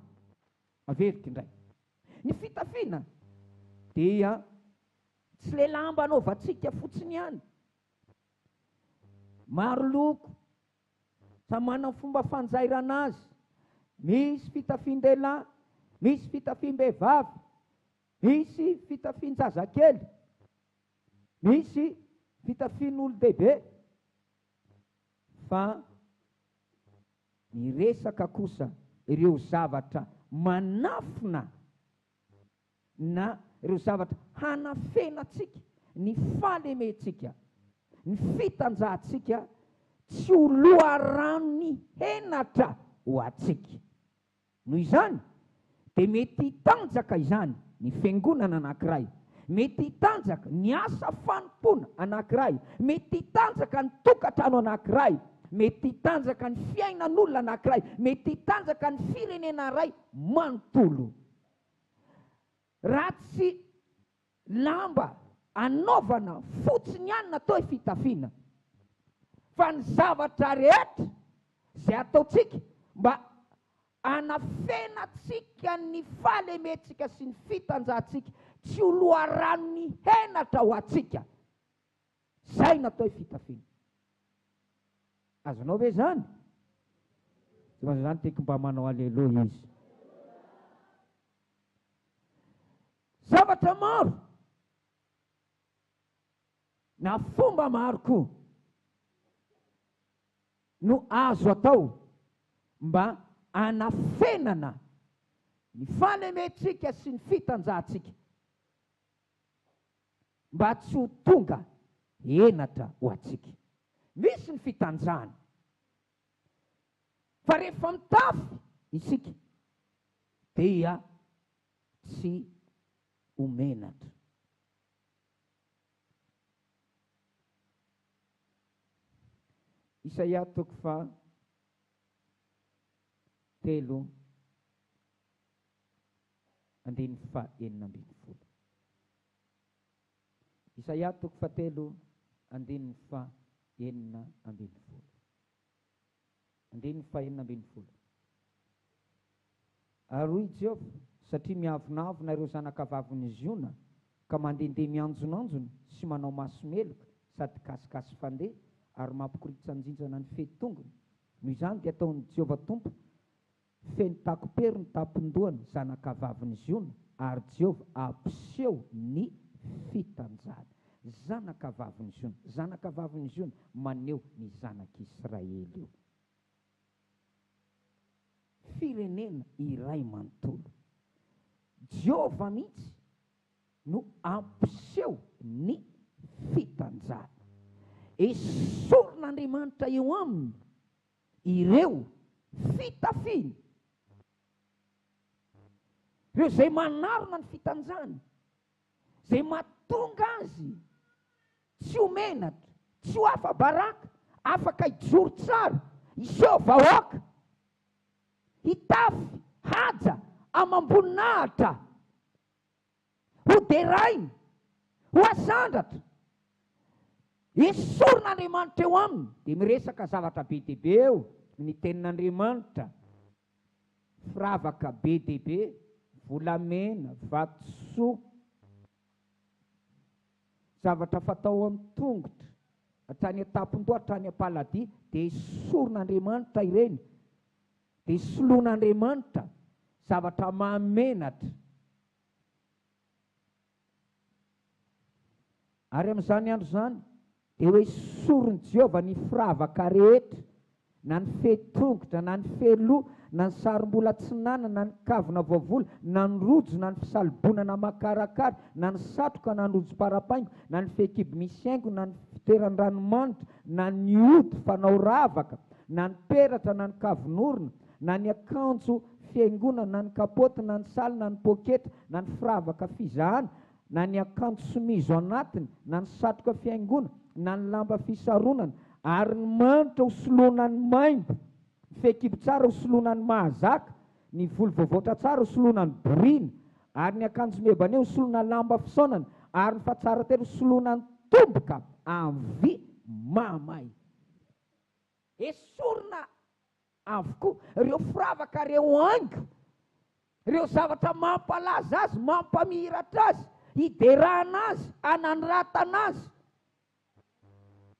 Averika indray. Ny fitafiana dia tsy le lamba anaovantsika fotsiny ihany. Maro loko, samy manana ny fomba fanjairana azy. Misy fitafian-dehilahy, misy fitafiam-behivavy, misy fitafian-jazakely, misy fitafian'olon-dehibe. Fa ny resaka kosa ireo zavatra manafina na ireo zavatra hanafenantsika ny fahalementsika, ny fitanjahantsika, tsy ho loharano henatra ho atsika. Noho izany dia mety hitanjaka izany ny fiangonana anankiray, mety hitanjaka ny asa fanompona anankiray, mety hitanjaka ny tokantrano anankiray, mety hitanjaka ny fiainan'olona anankiray, mety hitanjaka ny firenena iray manontolo. Raha tsy lamba anaovana fotsiny ihany natao fitafiana, fa ny zavatra rehetra izay ataontsika mba hanafenatsika ny fahalementsika sy ny fitanjahantsika, tsy ho loharano ny henatra ho atsika, zay natao fitafiana. Azonao ve zany? Zany tiako mba manao aleloha izy. Zavatra maro na fomba maro koa no azo atao mba hanafenana ny fahalementsika sy ny fitanjahantsika, mba tsy ho tonga henatra ho atsika. Misy ny fitanjahana, fa rehefa mitafy isika dia tsy homenatra. Isaia 3:3. Isaia 3:3. Ary hoy Jehova, satria miavonavona ireo zanakavaviny Ziona, ka mandehandeha mianjonanjona sy manao masomeloka sady kasikasy fandeha ary mampikorotsanjinjana ny fehi-tongony. Noho izany dia ataon'ny Jehova Tompo feno takopery ny tampon-dohany zanakavaviny Ziona, ary Jehova ampiseho ny fitanjahana. Zanakavaviny Ziona, zanakavaviny Ziona maneho ny zanak'Israely io. Firenena iray manontolo. Jehova mihitsy no ampiseho ny fitanjahana. esorin'Andriamanitra eo aminy ireo fitafiny, ireo zay manarona ny fitanjana, zay mahatonga azy tsy ho menatra, tsy ho afa-baraka, afaka hijoro tsara, hiseho vahoaka, hitafy haja amam-boninahitra, ho derainy, ho asandratra. Esorin'Andriamanitra eo aminy dia miresaka zavatra be dia be eo. Ny tenin'Andriamanitra, firavaka be dia be, volamena, vatosoa, zavatra fatao amin'ny tongotra, hatrany an-tampon-doha, hatrany am-paladia, dia esorin'Andriamanitra ireny. Dia soloan'Andriamanitra zavatra mahamenatra. Ary amin'izany andro izany dia hoe esorin'i Jehova ny firavaka rehetra, na ny fehi-tongotra, na ny fehi-loha, na ny sarom-bola tsinana, na ny kavina voavola, na ny rojo, na ny fisalibonana makarakara, na ny satroka, na ny rojo-parapaingo, na ny fehikibo misy haingo, na ny fitoeran-dranomanitra, na ny ody fanao ravaka, na ny peratra, na ny kavinorona, na ny akanjo fiaingona, na ny kapoty, na ny saly, na ny poketra, na ny firavaka fizahana, na ny akanjo somizo anatiny, na ny satroka fiaingona, na ny lamba fisaronana, ary ny manitra ho soloana ny maimbo, ny fehikibo tsara ho soloana ny mahazaka, ny volo voavoatra tsara ho soloana ny borina, ary ny akanjo mebane ho soloana lamba fisaonana, ary ny fahatsara telo ho soloana ny tomboka amin'ny vy mamay. Esorina avokoa ireo firavaka, ireo haingo, ireo zavatra mampalaza azy, mampamiratra azy, hiderahana azy, hanandratana azy,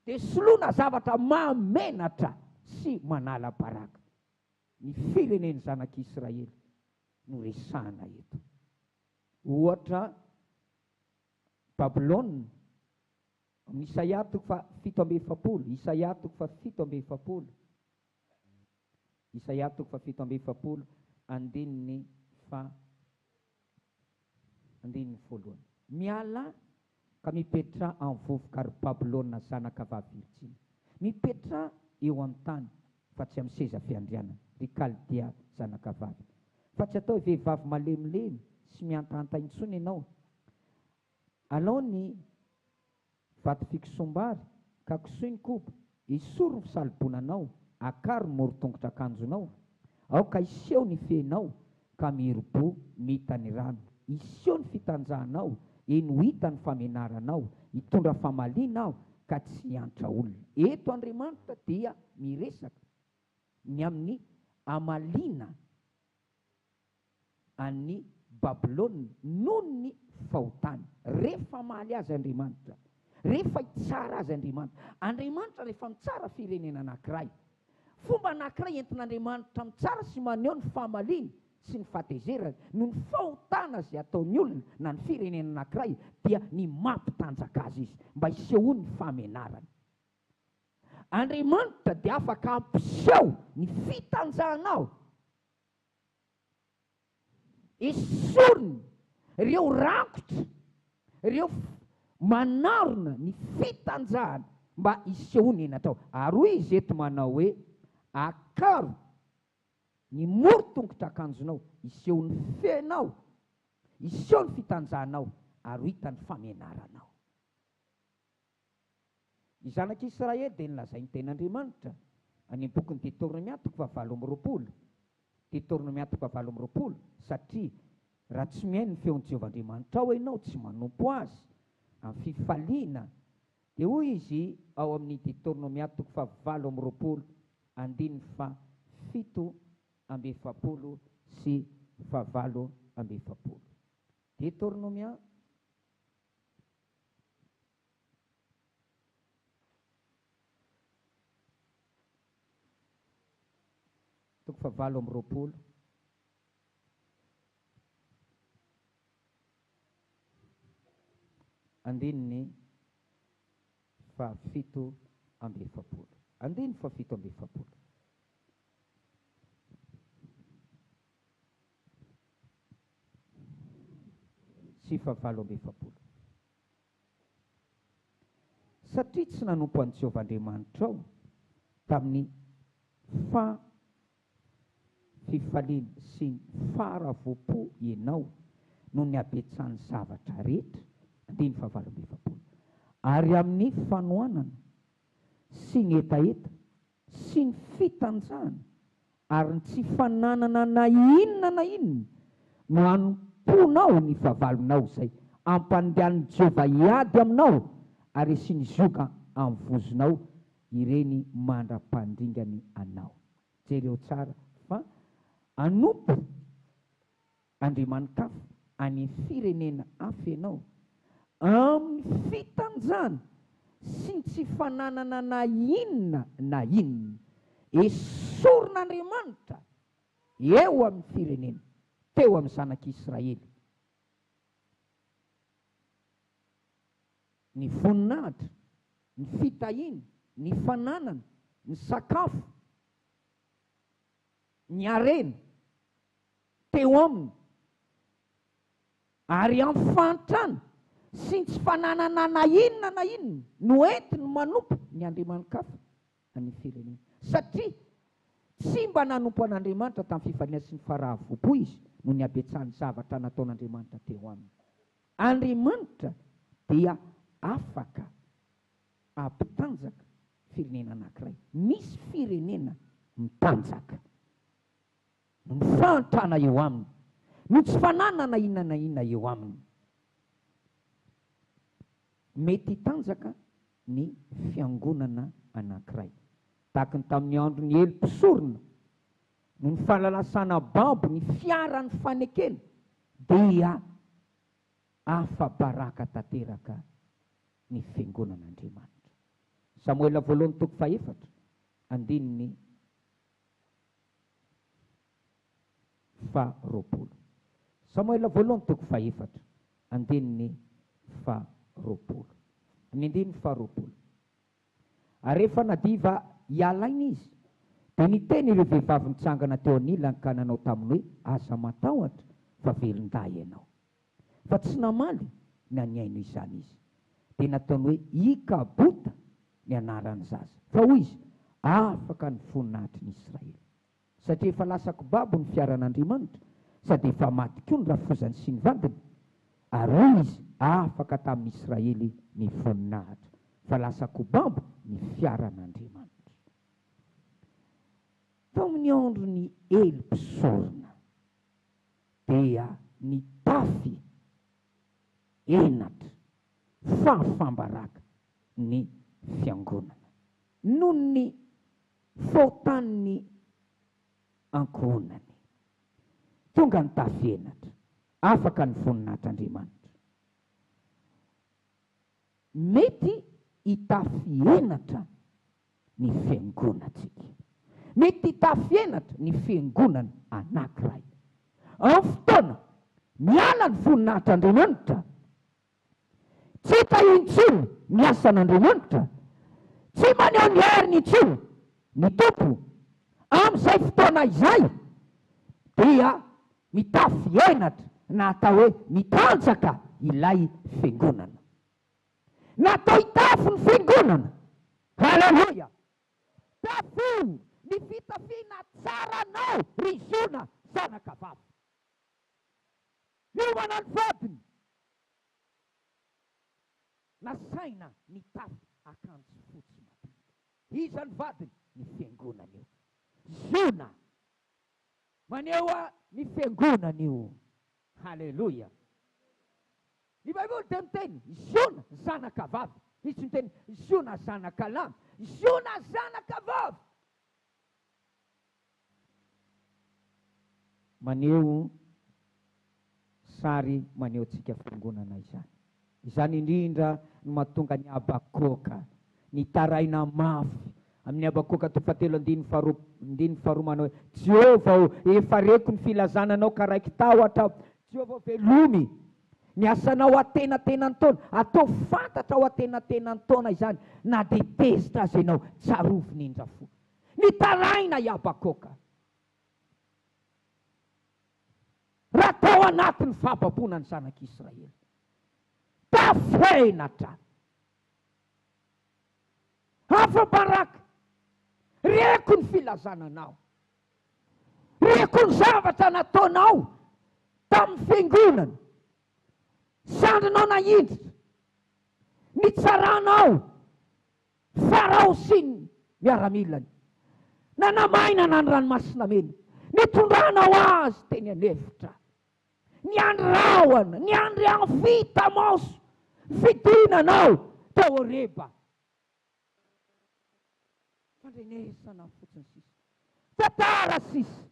dia soloana zavatra mahamenatra sy manala baraka. Ny fireneny zanak'Israely no resahana eto. Ohatra Babilôna, amin'ny Isaia toko fito amby efapolo, Isaia toko fito amby efapolo, Isaia toko fito amby efapolo, andininy voalohany. Miala ka mipetra amin'ny vovoka ary Babilôna zanaka vaviritsiny. Mipetra eo amin'ny tany fa tsy amin'ny seza fiandrianana, ry Kaldea zanaka vavy. Fa tsy atao vehivavy malemilemy sy miantanta intsony ianao. Alao ny vato fikisombary, ka kisoy ny koba, isoro ny fisalibonanao, akaro ny morotongotra akanjonao. Ao ka iseho ny fenao, ka mirobo mita ny rano. Iseho ny fitanjahanao, eny ho hita ny famenaranao, hitondra famaliana aho ka tsy antra olona. Eto Andriamanitra dia miresaka ny amin'ny amaliana an'ny Babilôna noho ny fahotany. Rehefa maly azy Andriamanitra, rehefa hitsara azy Andriamanitra, Andriamanitra rehefa mitsara firenena anankiray, fomba anankiray entin'Andriamanitra mitsara sy maneho ny famaliana sy ny fahatezerana no ny fahotana izay ataony olona na ny firenena anankiray, dia ny mampitanjaka azy izy mba hisehoany ny famenarany. Andriamanitra dia afaka ampiseho ny fitanjahanao, esoriny ireo rakotra, ireo manarona ny fitanjahana mba hisehoany enatao. Ary hoy izy eto manao hoe akaro ny morotongotra akanjonao, iseho ny fenao, iseho ny fitanjahanao, ary hita ny famenaranao. Ny zanak'Israely dia nilazainy ten'Andriamanitra any bokin'ny Deutéronomia toko fahavalo amby roapolo, Deutéronomia toko fahavalo amby roapolo, satria raha tsy mihaino ny feon'i Jehovahandriamanitra ao ianao, tsy manompo azy amin'ny fifaliana, dia hoy izy ao amin'ny Deutéronomia toko fahavalo amby roapolo, andininy fito amby efapolo sy fahavalo amby efapolo. Deutéronomia toko fahavalo amby roapolo, andininy fafito amby efapolo, andininy fafito amby efapolo. Sy fahavalo amby efapolo. satria tsy nanompo an'i Jehovahandriamanitra ao tamin'ny fifaliana sy ny faravopo ianao no ny abetsahany zavatra rehetra. 1:7. Ary amin'ny fanohanana sy ny etaeta sy ny fitanjahana ary ny tsy fananana na inona no anomponao ny vavalonao zay ampandehan'ny Jehova hiady aminao ary sy ny zoka amin'ny vozonao ireny mandra-pandingany anao. Jereo tsara fa anompo Andriamanikafo any firenena hafa ianao amin'ny fitanjahana sy ny tsy fananana na inona esorin'Andriamanitra eo amin'ny firenena teo amin'ny zanak'Israely. Ny voninahitra, ny fitahiana, ny fananana, ny sakafo, ny arena teo aminy ary amin'ny fantrana sy ny tsy fananana na inona no entiny manompo ny Andriamanikafo any firenena. Satria tsy mba nanompo an'Andriamanitra tamin'ny fifaliana sy ny faravopo izy no ny abetsahany zavatra nataon'Andriamanitra teo aminy. Andriamanitra dia afaka ampitanjaka firenena anankiray. Misy firenena mitanjaka no mifantrana eo aminy, no tsy fananana inona eo aminy. Mety hitanjaka ny fiangonana anankiray tahaka ny tamin'ny andron'ny Elim-pisorona no ny falalasana babo ny fiaran'ny fanekena dia afa-baraka tanteraka ny fiangonan'Andriamanitra. Samuela 2:4 andininy 20. Samuela 2:4 andininy 20. Ny andininy 20. Ary rehefa nadiva hialaina izy dia niteny ireo vehivavy nitsangana teo anilany ka nanao taminy hoe aza matahotra fa velon-dahy ianao. Fa tsy namaly ny aniaino izany izy. Dia nataony hoe Ikabota ny anaran'ny zaza. Fa hoy izy afaka ny voninahitry ny Israely. Satria efa lasako babo ny fiaran'Andriamanitra sady efa maty koa ny rafozany sy ny vadiny. Ary hoy izy afaka tamin'ny Israely ny voninahitra. Fa lasako babo ny fiaran'Andriamanitra. Tamin'ny andron'ny Elim-pisorona dia nitafy enatra fahafambaraka ny fiangonana noho ny faotan'ny ankohonany. Tonga nitafy enatra afaka ny voninahitr'Andriamanitra. Mety hitafy enatra ny fiangonantsika. Mety hitafy enatra ny fiangonana anankiray. Amin'ny fotoana miala ny voninahitr'Andriamanitra, tsy tahintsony ny asan'Andriamanitra, tsy maneho ny heriny intsony ny tompo amin'izay fotoana izay, dia mitafy enatra na atao hoe mitanjaka ilay fiangonana. Natao hitafy ny fiangonana. Haleluya! Tafo ny fitafiana tsaranao ry zona zanakavavy. Hiomana ny vadiny. Nasaina nitafy akanjo fotsy madio. Iza ny vadiny? Ny fiangonana io. Zona maneho ny fiangonana io. Haleluya! Ny Baiboly dia miteny zona zanakavavy. Izy tsy miteny zona zanakalamy. Zona zanakavavy. Maneho sary maneho tsika fiangonana izany. Izany indrindra no mahatonga ny Abakoka ny taraina mafy amin'ny Abakoka 3:2 manao hoe Jehova efa reko ny filazananao ka raiky tahotra. Jehova velomy ny asanao atenatenany taona, atao fantatra ao atenatenany taona izany, na dia tezitra azy ianao tsarovo nindra fo. Ny taraina i Abakoka raha tao anatin'ny fahababona ny zanak'Israely. Tafenatra afa-baraka. Reko ny filazananao. Reko ny zavatra nataonao tamin'ny fiangonana. Sandrinao nahindritra. Nitsaranao Farao sy ny miaramilany. Nanamainana ny ranomasina mena. Nitondranao azy teny anefitra. Niandry rahona, niandry any vita maso. Fidinanao tao Horeba. Fandrenesana fotsiny sisa. Tantara sisa.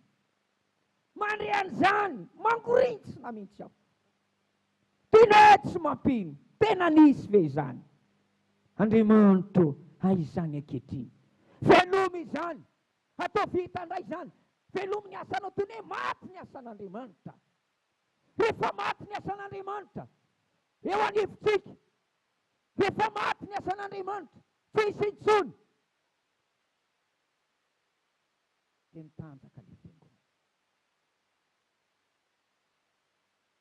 Mandre an'izany, mangorintsina mihitsy aho. Tena tsy mampino. Tena nisy ve izany? Andriamanitro, izany ankehitriny. Veloma izany. Atao vita indray izany. Veloma ny asanao toy ny hoe maty ny asan'Andriamanitra. Rehefa maty ny asan'Andriamanitra, eo anivontsika. Rehefa maty ny asan'Andriamanitra, tsisy intsony. Dia mitanjaka ilay fiangonana.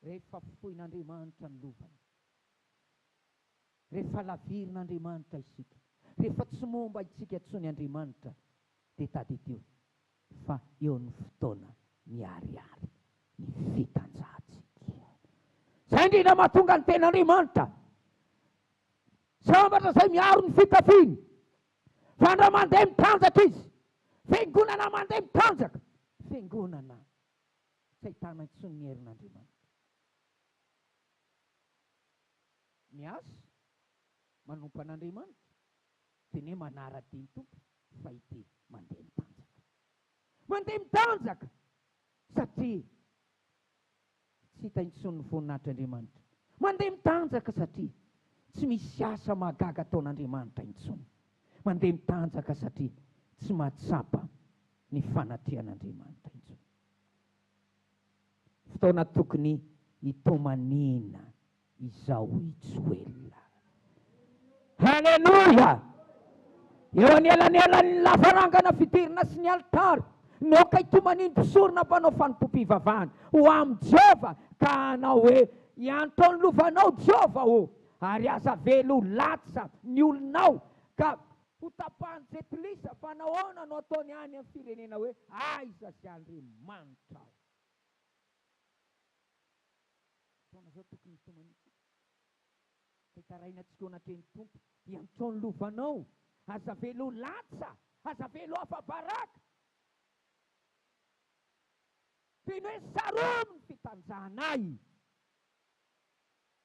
Rehefa foin'Andriamanitra ny lovany. Rehefa lavirin'Andriamanitra isika. Rehefa tsy momba isika intsony Andriamanitra, dia tadidio. Fa eo ny fotoana miariary, ny fitanjahantsika. Izay indrindra mahatonga ny ten'Andriamanitra. Sambatra izay miaro ny fitafiany. Fa andra mandeha mitanjaka izy. Fiangonana mandeha mitanjaka. Fiangonana tsy ahitana intsony ny herin'Andriamanitra. Miasa manompo an'Andriamanitra. Teny hoe manara-diny tompo fa ity mandeha mitanjaka. Mandeha mitanjaka satria tsy hita intsony ny voninahitran'Andriamanitra. Mandeha mitanjaka satria tsy misy asa mahagaga ataon'Andriamanitra intsony. Mandeha mitanjaka satria tsy mahatsapa ny fanatrehan'Andriamanitra intsony. Fotoana tokony hitomanina izao Joel. Haleluya! Eo anelanelan'ny lavarangana fidirina sy ny altara. Naoka hitomaniny mpisorona mpanao fanompoam-pivavahana ho amin'ny Jehova, ka anao hoe hiantao ny lovanao Jehova o. Ary aza velo ho latsa ny olonao ka ho tapahany jetilisa, fa nahoana no ataony any amin'ny firenena hoe aiza sy Andriamanitra. Taona zao tokony hitomanitsika. Hitarainantsika anatreny tompo, hiantao ny lovanao. Aza velo ho latsa, aza velo afa-baraka. Teny hoe saromy ny fitanjahanay.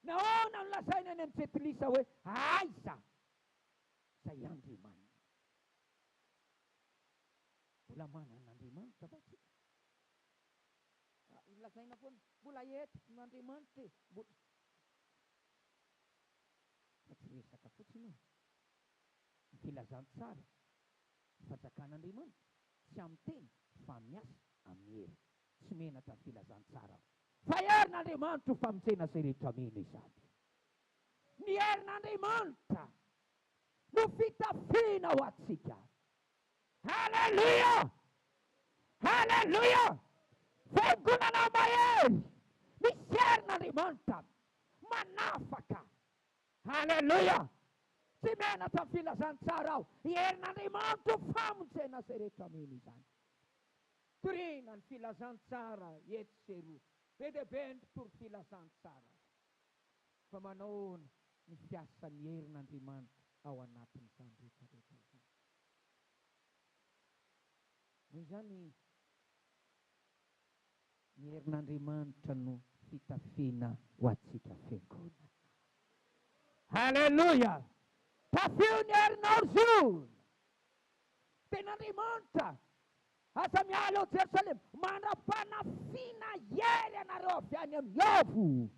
Nahoana no lazaina any amin'ny jetilisa hoe aiza izay Andriamanitra. Mbola manan'Andriamanitra va tsika? Lazaina foana mbola etiky n'Andriamanitra e. Fa tsy resaka fotsiny io. Ny filazantsara, ny fanjakan'Andriamanitra tsy amin'ny teny fa miasa amin'ny hery. Tsy menatra ny filazantsara. Fa herin'Andriamanitra ho famonjena izay rehetra mino izany. Ny herin'Andriamanitra no fitafiana ho atsika. Haleluya! Haleluya! Fiangonana mahery misy herin'Andriamanitra manafaka. Haleluya! Tsy menatra ny filazantsara aho. Herin'Andriamanitra ho famonjena izay rehetra mino izany. Torina ny filazantsara eto sy eroa. Be dia be ny mpitoro filazantsara. Fa manao ny fiasan'ny herin'Andriamanitra ao anatin'izany rehetrarehetra izany. Noho izany ny herin'Andriamanitra no fitafiana ho atsika fiangonana. Haleluya! Tafio ny herin'Arzona. Ten'Andriamanitra. Aza miala ao Jerusalema, mandrapanafina hery anareo avy any amin'ny avo.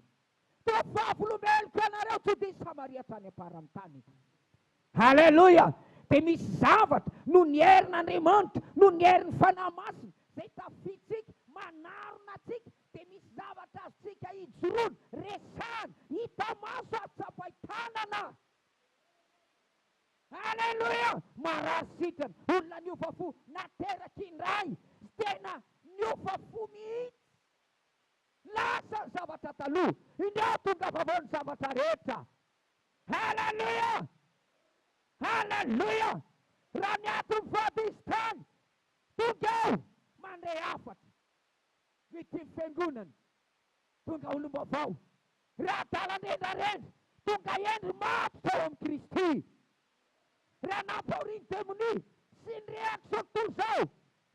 Tofavolombeloko anareo tsy dia Samaria tany am-paramintany. Haleluya! Dia misy zavatra no ny herin'Andriamanitra, no ny herin'ny fanahy masina, izay tafitsika, manarona atsika, dia misy zavatra azontsika hijoroana, resahana, hita maso atsapaitanana. Haleluya! Marasitrana, olona niofafo nateraky indray, tena niofafo mihitsy. Lasa ny zavatra taloha, indreo tonga vavaon'ny zavatra rehetra. Haleluya! Haleluya! raha ny ato mivady izy tany tonga eo mandray afatra vity fiangonana tonga olombavao raha dalan'endrarendra tonga endry maty tao amin'ny Kristy raha nampaoriny demoni sy ny rehako zao tontolo zao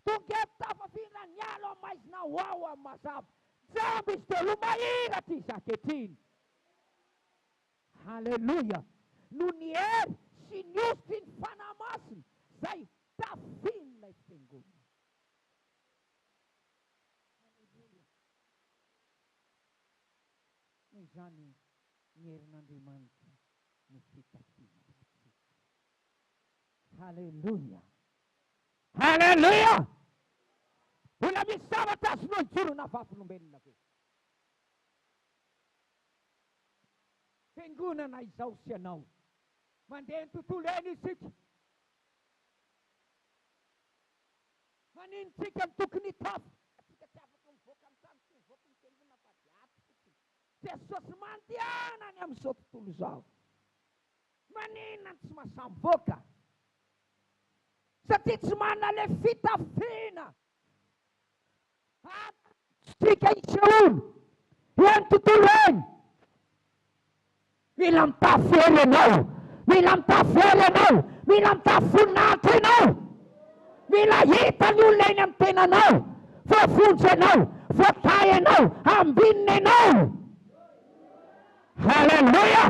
tonga eto tafafindra nialo amin'ny maizina ho ao amin'ny mazava jamby izy telo mahiratra izy ankehitriny. Halleluja. No ny hery sy ny ositry ny fanahy masina zay tafiny ilay fiangonana. Halleluja. Noho izany ny herin'Andriamanitra no fitafiana antsika. Halleluja. Halleluja. Mbola misy zavatra azonao ijorona vavolom-belona ve? Fiangonana izao sy anao mandeha ny tontolo eny isika. Maninontsika ny tokony hitafy? Atsika tsy afaka mivoaka amin'ny tany sy mivoaka ny fiangonana fa diaty fotsiny. Jesosy mandehanany amin'izao tontolo izao. Maninona tsy mahasahy mivoaka? Satria tsy manana le fitafiana. Atsika isehono eny tontolo eny. Mila mitafy ely ianao, mila mitafy ely ianao, mila mitafy voninahitra ianao, mila hita ny olona eny amin'ny tenanao, voafonjy ianao, voatay ianao, ambinina ianao. Halleluja.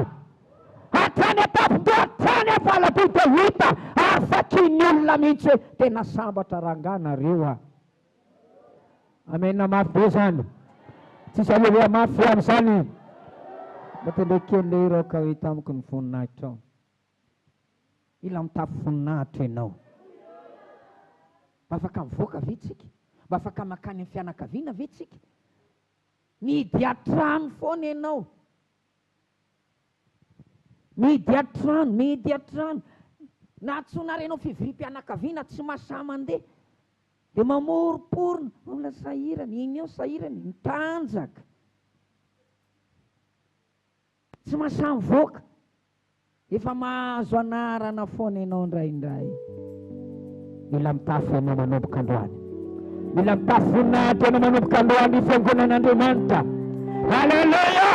Hatrany an-tampon-doha, hatrany am-palaboly dia hita ary fakin'ny olona mihitsy hoe tena sambatra ranganareo. Amena mafy be zany. Tsisy aleluia mafy amin'izany. Batendekele ireo ka hita amiko ny voninahitra ao. Ila mitafy voninahitra ianao. Mba afaka mivoaka ve tsika? Mba afaka makany amin'ny fianakaviana ve tsika? Mihidy atrano foana ianao. Mihidy atrano, mihidy atrano. Na tsonarenao fivirim-pianakaviana tsy mahasahy mandeha. Dia mamoroporona, olona sahirana, iny eo sahirana, mitanjaka. Tsy mahasahy mivoaka. Efa mahazo anarana foana ianao indraindray. Mila mitafy ianao manomboka androany. Mila mitafy voninahitra ianao manomboka androany ny fiangonan'Andriamanitra. Halleluja.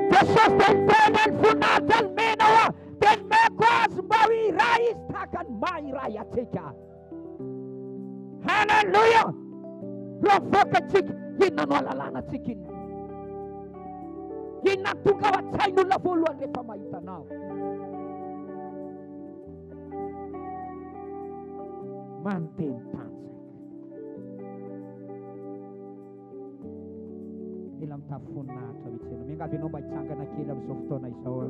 Jesosy dia niteny ny voninahitra ny menao dia nomeko azy mba ho iray izy tahaka ny maha iray atsika. Halleluja. Raha mivoaka antsika, inona no ahalalana antsika inona? Inona tonga ao an-tsain'olona voalohany rehefa mahita anao? Manteny tanjaka. Mila mitafy voninahitra mihitsy ianao. Miangavy ianao mba hitsangana kely amin'izao fotoana izao.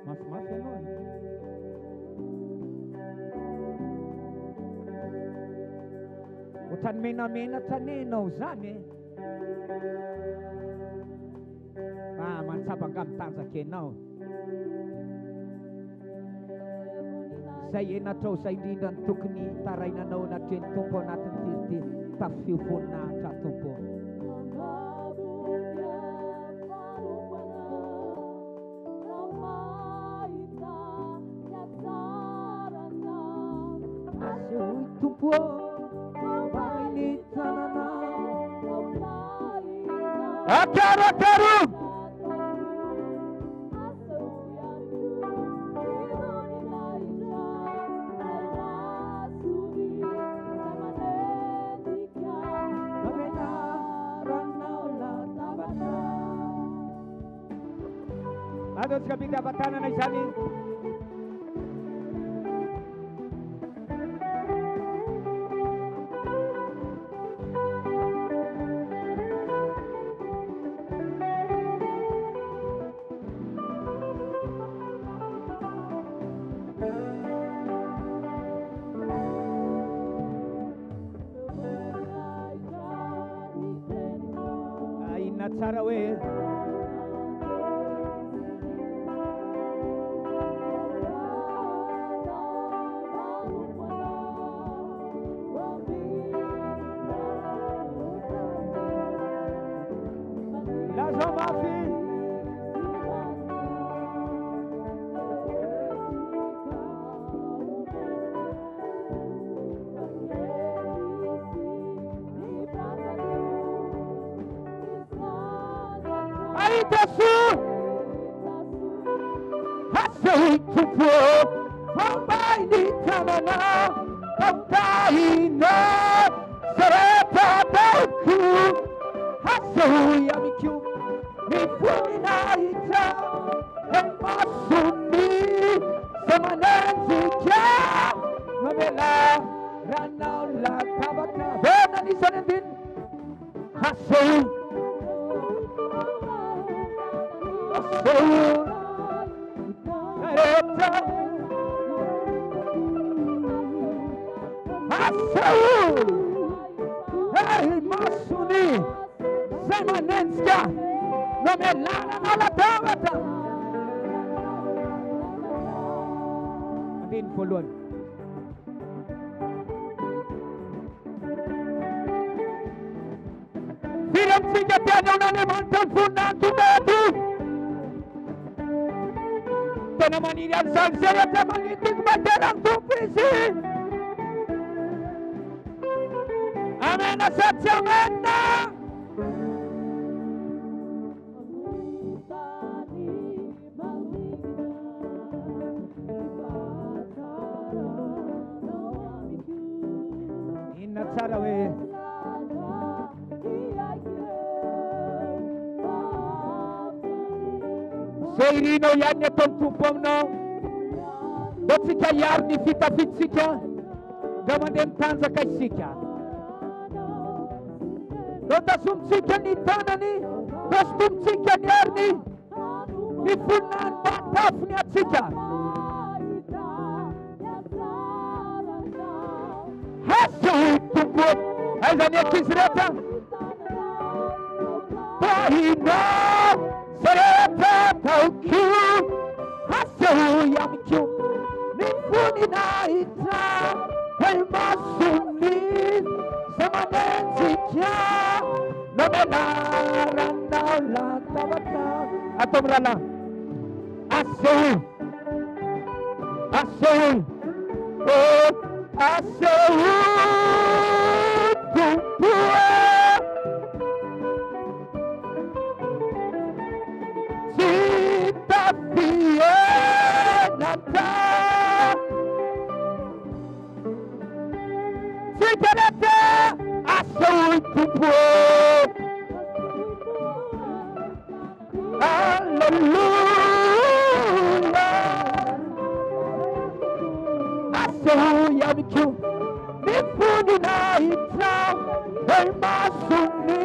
Mafimafy ianao. Ohatrany menamenatra nenao zany. Mantsabanga mitanjaka ianao. Izay enatrao izay indrindra ny tokony tarainanao anatreny tompo anatin'ity tafio voninahitra tompo. Tompo bainy tananao akaro Ados kami dapatan na isani. Ay natsarawe. Yesus Hasoi tupo Fambaini tanana Kamtaina Sereta tauku Hasoi amiku Mifuna ita Emasuni Semanenzikia Mabela Ranaula Tabata Bena Nisanendin Hasoi Hasoi Sereta Hasoi Emasuni Semanenzikia Mabela Ranaula Tabata Andin follow Siram siya tiyan yung nanimantan funan tumatu Tanamaniran sagsaya tamanitig materang tupisi Amen asat siya mena Inat sarawe Seirino yanya tontupong no Botsika yarni fita fitsika Gamadem tanza kaisika Dota sumsika ni tanani Dos tumsika ni arni Ni funan bataf ni atsika Hasu tumpuk Aizanya kisreta Pahina Sereta tauku Hasu yamiku Nifuni na ita Helmasuni Semanenzikia Nomelara naula tabata Atau merana Asu Asu Oh Asu Tumpua Cita Vienata Citarata Asal Tumpua Hallelujah Asal Yamiku Nifuni na ita Helmasuni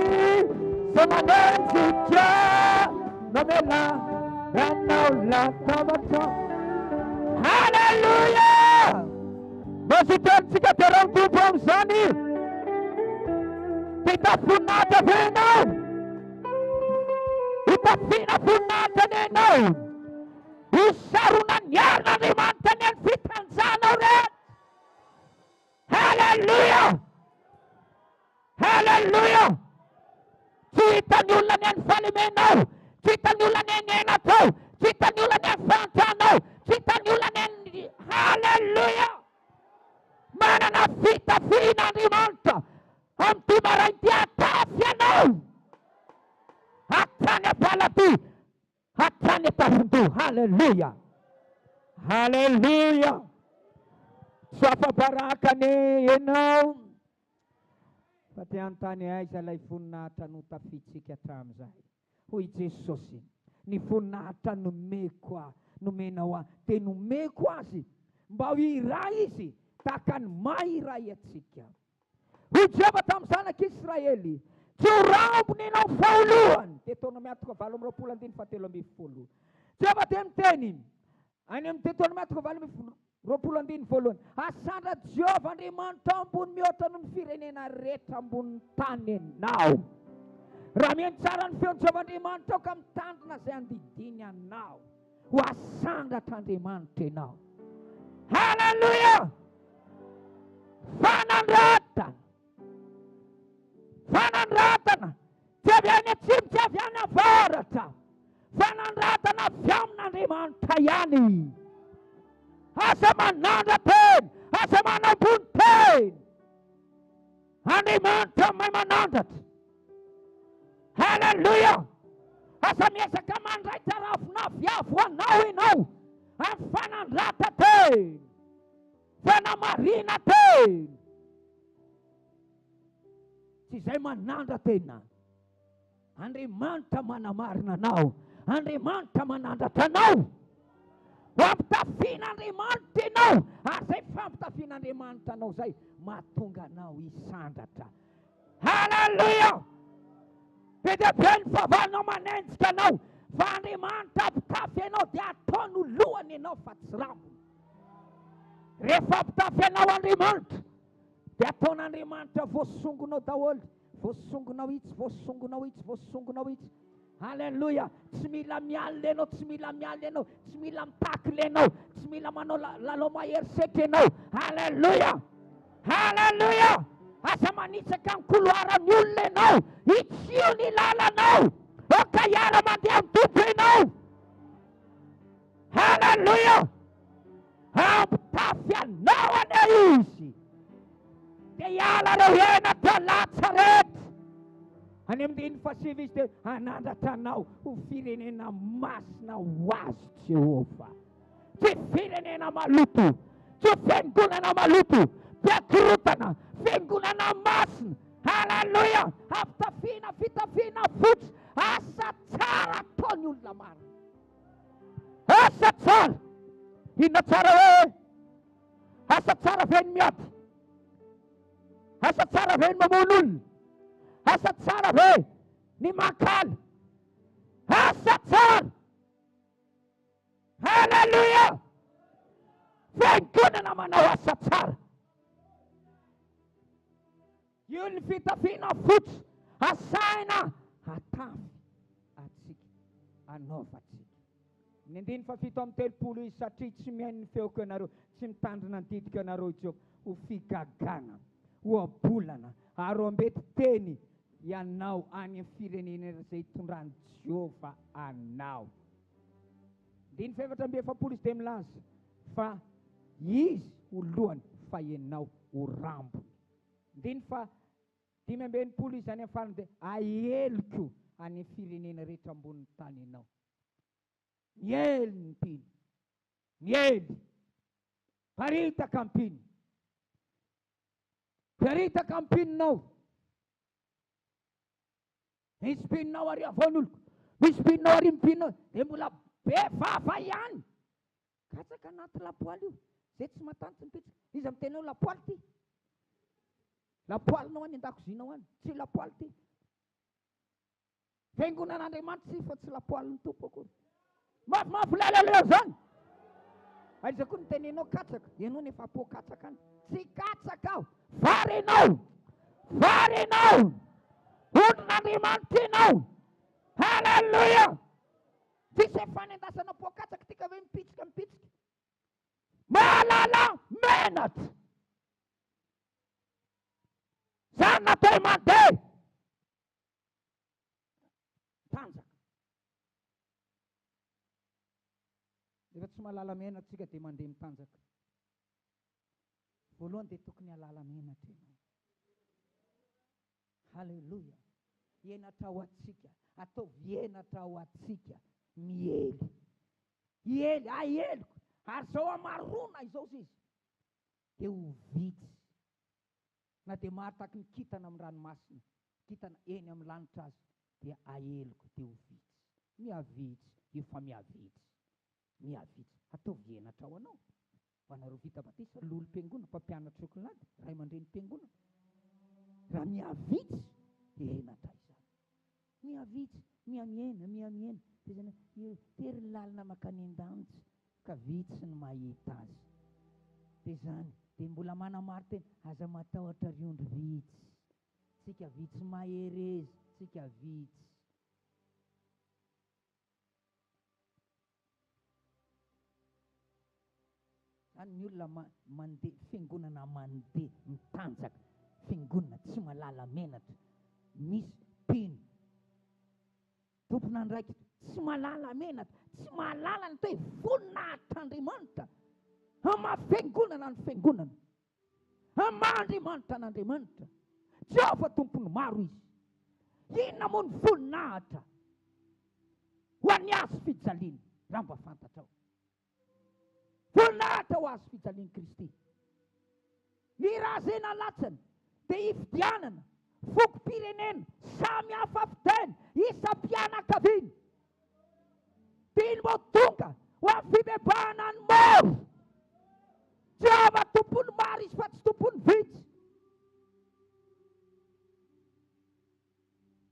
Semanenzikia Namela Ranaula Tabata Hallelujah Masutan sika terang tupang sani Kita punata venau Kita fina punata nenau Usarunan yarna rimantan yang fitan sana red Hallelujah Hallelujah Kita nyulan yang falimenau Kita nyulan yang nenatau Kita nyulan yang fantanau Kita nyulan yang Hallelujah Mana na fita fina rimanta Amti marantia tafianau Hatane palatu Hatane tahuntu Hallelujah Hallelujah Sapa baraka ni yenau Pati antani ay salay funata nuta fitsika tamzay Hui Jesusi Ni funata numekwa Numenawa Te numekwa si Mbawi raisi Takkan mairai atsika Hujaba tamsana Kisraeli Curau nino fauluan Teto na meato ka valom ropulan din fatelo mi fulu Jaba temtenin Anem teto na meato ka valom ropulan din fulun Asada Jova ni mantampun miotanun firene na retambun tanin now Ramien saran fion Jova ni manto kam tantna sean di dinya now Wasanda tante mante now Hallelujah Fananratan Jabianya cim jabianya varata Fananratan afyamna rimantayani Asamana ten Asamana punten Animanta memanandat Hallelujah Aza miezaka mandray tarafina viavo anao ianao amin'ny fanandrata teny, fanamarina teny. Tsy izay manandra tena. Andriamanitra manamarina anao, Andriamanitra manandratra anao. Fampitafian'Andriamanitra ianao, ary zay fampitafian'Andriamanitra anao zay mahatonga anao hisandratra. Haleluya! Be dia be ny fahavalonao manenjika anao, fa Andriamanitra ampitafy anao dia ataony ho lohany ianao fa tsy rambony. Rehefa ampitafy anao Andriamanitra dia ataon'Andriamanitra voasongonao daholo, voasongonao itsy, voasongonao itsy, voasongonao itsy. Haleluya! Tsy mila mialina ianao, tsy mila mialina ianao, tsy mila mitakila ianao, tsy mila manao lalao maherisetra ianao. Haleluya! Haleluya! Asa manitsaka ny koloaran'ny olona ianao, itsio ny lalanao, oka hiara mandeha amin'ny tompo ianao. Haleluya! Ampitafy anao ane izy dia hiala reo hena talatsa rehetra. Any amin'ny 1:7 izy dia hanandratra anao ho firenena masina ho azy Jehova. Tsy firenena maloto, tsy fiangonana maloto, mpiakorotana, fiangonana masina. Haleluya! Ampitafiana fitafiana fotsy, asa tsara ataony olona maro. Asa tsara. Inona tsara hoe? Asa tsara ve ny miady? Asa tsara ve ny mamono olona? Asa tsara ve ny makaly? Asa tsara. Haleluya! Fiangonana manao asa tsara. Io ny fitafiana fotsy, asaina atafy atsika, anaovatsika. Ny 9:7 izy satria tsy mihaino ny feoko ianareo, tsy mitandrina ny didika ianareo Jehova, ho figagana, ho abolana, ary ho ambety teny ianao any amin'ny firenena izay tondrany Jehova anao. 9:7 izy dia milaza fa izy ho lohany fa ianao ho rambony. 9:5 izy any amin'ny farany dia aheliko any amin'ny firenena rehetra ambonin'ny tany ianao. Miely ny mpino, miely, paritaka ampino, paritaka ampinonao. Misy mpinonao ary avon'oloko, misy mpinonao ary mpinonao, dia mbola be vava ihany. Katsaka anaty lapoaly io, zay tsy matanjy mipitsika. Izy amin'ny tenao lapoaly ty, lapoalinao any an-dakozinao any, tsy lapoaly ty. Fiangonan'Andriamanitra tsy fa tsy lapoalin'ny tompo akory. Mafimafy leleleo zany. Aiza koa ny tenenao katsaka, ianao nefa po katsaka any. Tsy katsaka aho, varinao, varinao, ondrin'Andriamanitra ianao. Haleluya! Tsisy fanendasana po katsaka tika ve mipitsika mipitsika. Mahalala menatra. Zany natao mandeha tanjaka. Efa tsy mahalala menatra tsika dia mandeha mitanjaka. Voalohany dia tokony halala menatra ianao. Haleluya! Henatra ho atsika, ataovy henatra ho atsika, miely. Iely, aheliko, ary zao amarona izao izy, dia ho vitsy. Na dia mahataky ny kitana amin'ny ranomasina, kitana eny amin'ny lanitra azy, dia aheliko dia ho vitsy. Miavitsy, efa miavitsy, miavitsy. Ataovy henatra ao anao. Ho anareo vita batisa, lolo-piangonana, mpampianatra sokolady, ray aman-dreny-piangonana. Raha miavitsy, dia henatra izany. Miavitsy, miamiena, miamiena. Tery lalina makany an-danitra, ka vitsy ny mahita azy. Dia zany, dia mbola manamary tena, aza matahotra riondro vitsy. Tsika vitsy maherezy, tsika vitsy. Zany ny olona mandeha, fiangonana mandeha, mitanjaka, fiangonana tsy malala menatra. Misy mpino, tompon'andraikitra, tsy malala menatra, tsy malala ny toe voninahitr'Andriamanitra. Ama-fiangonana ny fiangonana, ama-Andriamanitra n'Andriamanitra. Jehova tompony maro izy. Inona moa ny voninahitra? ho an'ny azy fijaliana. Raha mba fantatrao, voninahitra ho azy fijalian'i Kristy. Ny raha zay nalatsany dia hifidianana fokom-pirenena samy hafa fiteny isam-pianakaviana. Tiany moa tonga ho amin'ny fibebahana ny maro. Jehova tompony maro izy fa tsy tompony vitsy.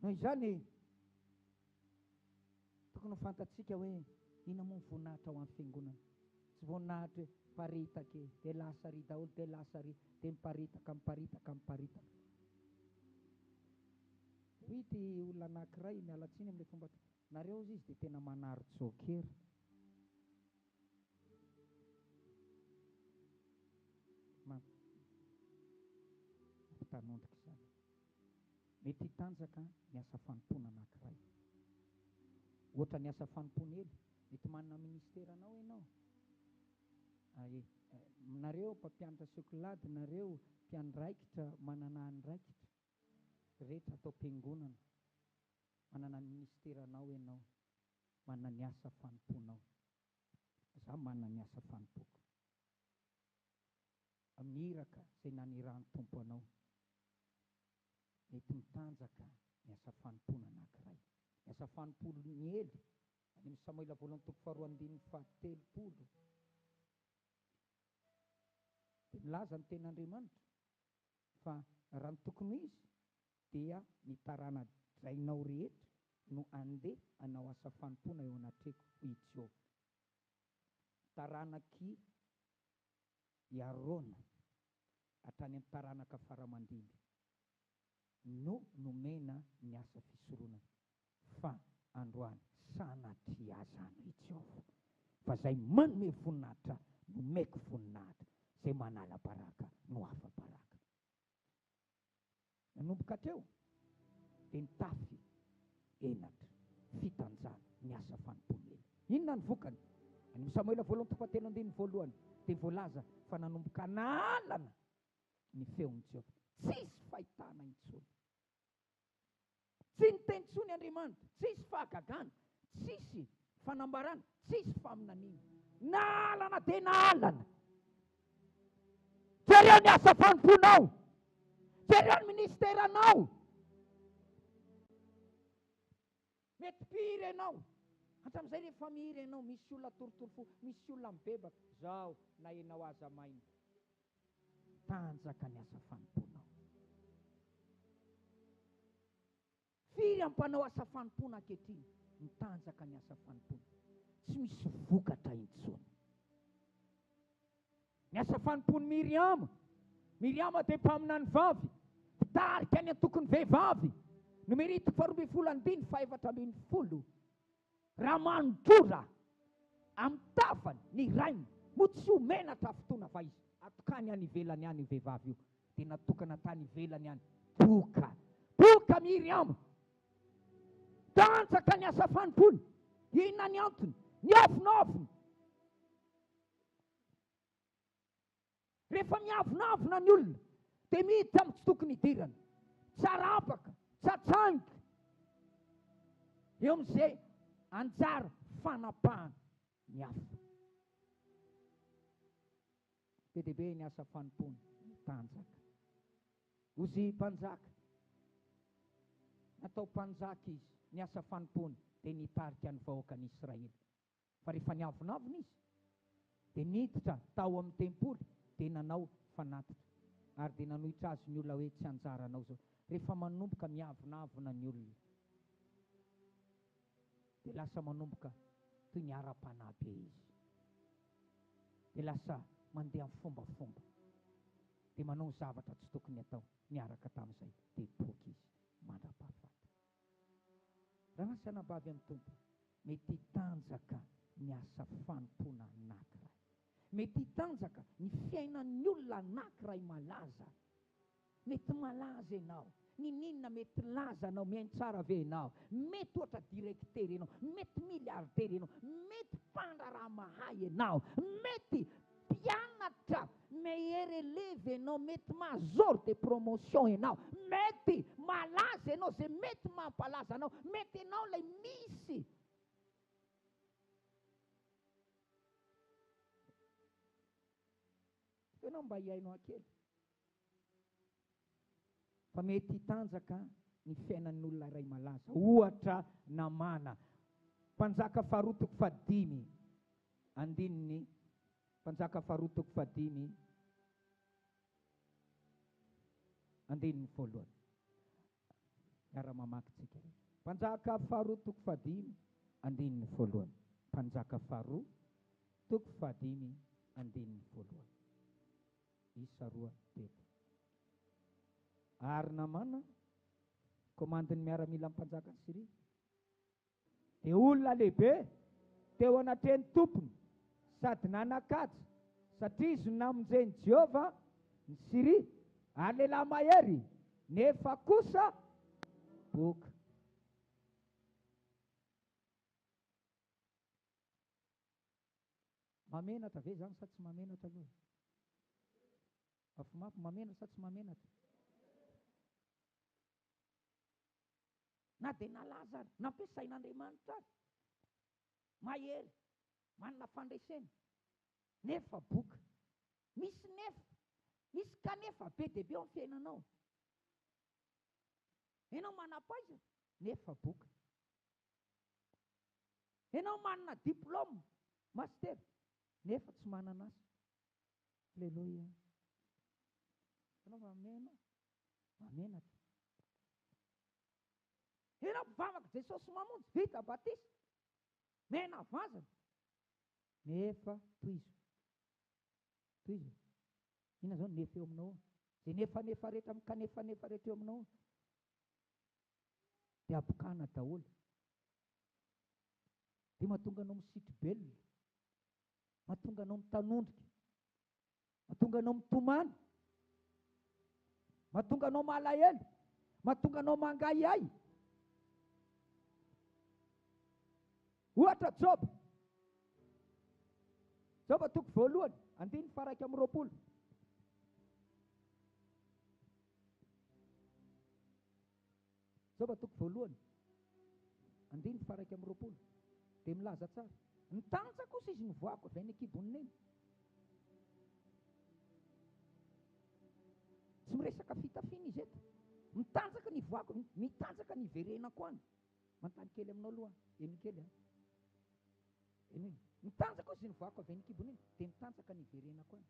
Noho izany tokony ho fantatsika hoe ina moa ny voninahitra ao amin'ny fiangonana. Tsy voninahitra paritaka dia lasa ry daholo, dia lasa ry, dia miparitaka. Ity olona anankiray mialatsiny amin'ilay fomba nareo izy dia tena manary jokera. Tanondrika izany. Mety hitanjaka ny asa fanompona anankiray. Ohatra ny asa fanompona hely, mety manana ministeranao ianao. Nareo mpampianatra sokolady, nareo mpiandraikitra manana andraikitra. Rehetra atao am-piangonana. Manana ny ministeranao ianao. Manana ny asa fanomponao. Za manana ny asa fanompoko. Amin'iraka izay nanirahan'ny tompo anao. Mety mitanjaka ny asa fanompona anankiray. Ny asa fanompona ny hely, any Samoela voalohany toko 2:7. Dia milaza ny ten'Andriamanitra fa raha ny tokony izy dia ny tarana drainao rehetra no andeha hanao asa fanompona eo anatreko hoy Jehova. Taranaki Arona hatrany amin'ny taranaka faramandimby no nomena ny asa fisoronana. Fa androany sanatriazana i Jehova. Fa zay manome voninahitra nomeko voninahitra. Zay manala baraka no hafa baraka. Nanomboka hatreo dia nitafy enatra fitanjana ny asa fanompona. Inona ny vokany? Any Samoela voalohany toko 7:1 dia voalaza fa nanomboka naalana ny feon'ny Jehova. Tsisy fahitana intsony. Tsy niteny intsony Andriamanitra. Tsisy fahagagana, tsisy fanambarana, tsisy faminaniana. Naalana dia naalana. Jereo ny asa fanomponao. Jereo ny ministeranao. Mety mpiry ianao. Hatramin'izay rehefa mihiry ianao, misy olona torotoro, misy olona mibebaka. Zao na ianao aza maina. Tanjaka ny asa fanomponao. Firy ampanao asa fanompona ankehitriny, mitanjaka ny asa fanompona. Tsy misy vokatra intsony. Ny asa fanompony Miriama dia mpamina ny vavy, tarika ny antokony vehivavy. Nomerito 12:4. Raha manodora amin'ny tafany ny rainy, mo tsy homenatra fotoana fa izy. Atokany any ivelany any vehivavy io, dia natokana tany ivelany any. Boka Miriama. Tanjaka ny asa fanompony. Inona ny antony? Ny avinavina. Rehefa miavinavina ny olona dia mihita amin'ny tsy tokony hidirana. Tsarapaka, tsatsanika. Eo amin'izay anjara fanapahana ny hafa. Be dia be ny asa fanompony tanjaka. Ozy mpanjaka. Natao mpanjaka izy. Ny asa fanompony dia nitarika ny vahoakan'i Israely. Fa rehefa niavinavina izy dia niditra tao amin'ny tempoly dia nanao fanatitra. Ary dia nanohitra azy ny olona hoe tsy anjaranao zao. Rehefa manomboka miavinavina ny olona dia lasa manomboka toy ny ara-panahy be izy. Dia lasa mandeha amin'ny fombafomba. Dia manao zavatra tsy tokony atao. Niaraka tamin'izay dia boky izy mandra-pahafatana. Raha sy anabavy amin'ny tompo, mety hitanjaka ny asa fanompona anankiray. Mety hitanjaka ny fiainan'ny olona anankiray malaza. Mety malaza ianao. Ninona mety laza anao, miainy tsara ve ianao? Mety ohatra direktery ianao, mety miliardera ianao, mety mpandraraha mahay ianao, mety mpianatra meilleur élève ianao, mety major de promotion ianao, mety malaza ianao, zay mety mampalaza anao, mety ianao lay misy ianao mba hiainao kely. Fa mety hitanjaka ny fiainan'ny olona iray malaza. Ohatra Namana, mpanjaka faharoa toko fahadimy, andininy mpanjaka faharoa toko fahadimy, andininy voalohany. Miara-mamaky tsika. Mpanjaka faharoa toko fahadimy, andininy voalohany. Mpanjaka faharoa toko fahadimy, andininy voalohany. Isa roa telo. Ary Namana komandiny miaramila mpanjaka ny Siria. Dia olona lehibe teo anatreny tompony sady nanakaja, satria izy namonjeny Jehova ny Siria ary lehilahy mahery, nefa kosa boka. Mamenatra ve zany sa tsy mamenatra aloha? Afomafy mamenatra sa tsy mamenatra? Na dia nalaza ary nampiasain'Andriamanitra ary mahery, manana fandraisana, nefa boka. Misy kanefa be dia be ao amin'ny fiainanao. Ianao manam-pahaizana, nefa boka. Ianao manana diplôma, master, nefa tsy manana asa. Alleluia. Ianao mamenatra. Ianao mpivavaka Jesosy mamonjy, vita batisa, mena vazana, nefa toizo. Ina zao nefa eo aminao? Zay nefa rehetra kanefa rehetra eo aminao dia abokana daholo. Dia mahatonga anao misitry belona, mahatonga anao mitanondrika, mahatonga anao mitomany, mahatonga anao malahelo, mahatonga anao mangaiay. Ohatra Job toko voalohany, andiny faraka amin'ny roapolo. Job toko voalohany, andiny faraka amin'ny roapolo. Dia milaza tsara. Nitanja kosa izy nivoako avy any an-kiboniny eny. Tsy miresaka fitafiana izy eto. Mitanjaka ny voako, mitanjaka ny verenako any. Mantany kely aminao aloha, eny kely. Mitanjaka izy nivoako avy any an-kiboniny, dia mitanjaka ny verenako any.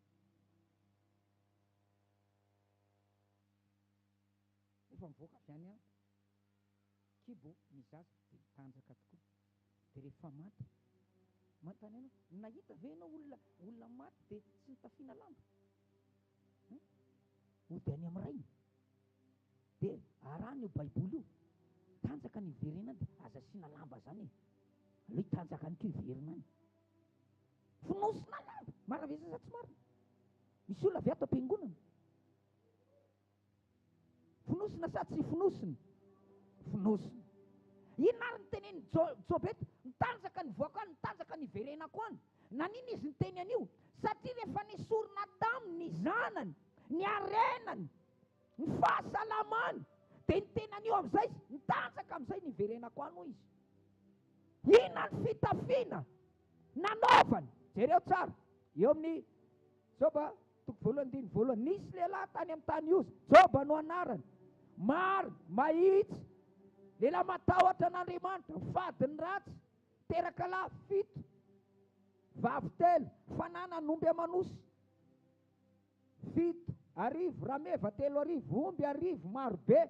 Efa mivoaka avy any kibo mizaza dia mitanjaka tokoa. Dia rehefa maty, mantany ianao, nahita ve ianao olona maty dia tsy nitafiana lamba? Ody any amin'ny rainy. Dia arahany io baiboly io, tanjaka ny verenany dia aza asiana lamba zany. Aloha hitanjaka ny verinany. Finosina lamba, maravesa sa tsy marina? Misy olona avy ato am-piangonana. Finosina sa tsy finosina? Finosina. Inona ny teneny Job eto? Nitanjaka ny voako any, nitanjaka ny verenako any. Nanino izy ny teny an'io? Satria rehefa nisorona taminy ny zanany, ny arenany, ny fahasalamany, dia ny teny an'io amin'izay, nitanjaka amin'izay ny verenako any hoy izy. Inona ny fitafiana nanaovany? Jereo tsara, eo amin'ny Joba toko voalohany andiny voalohany. Nisy lehilahy tany amin'ny tany Ioza, Joba no anarany, maro, mahitsy, lehilahy matahotra an'Andriamanitra, fadiny ratsy, teraka lahy 7, vavy 3, fanana nomby amanosy 7, arivo, rameva 3 arivo, omby arivo, maro be,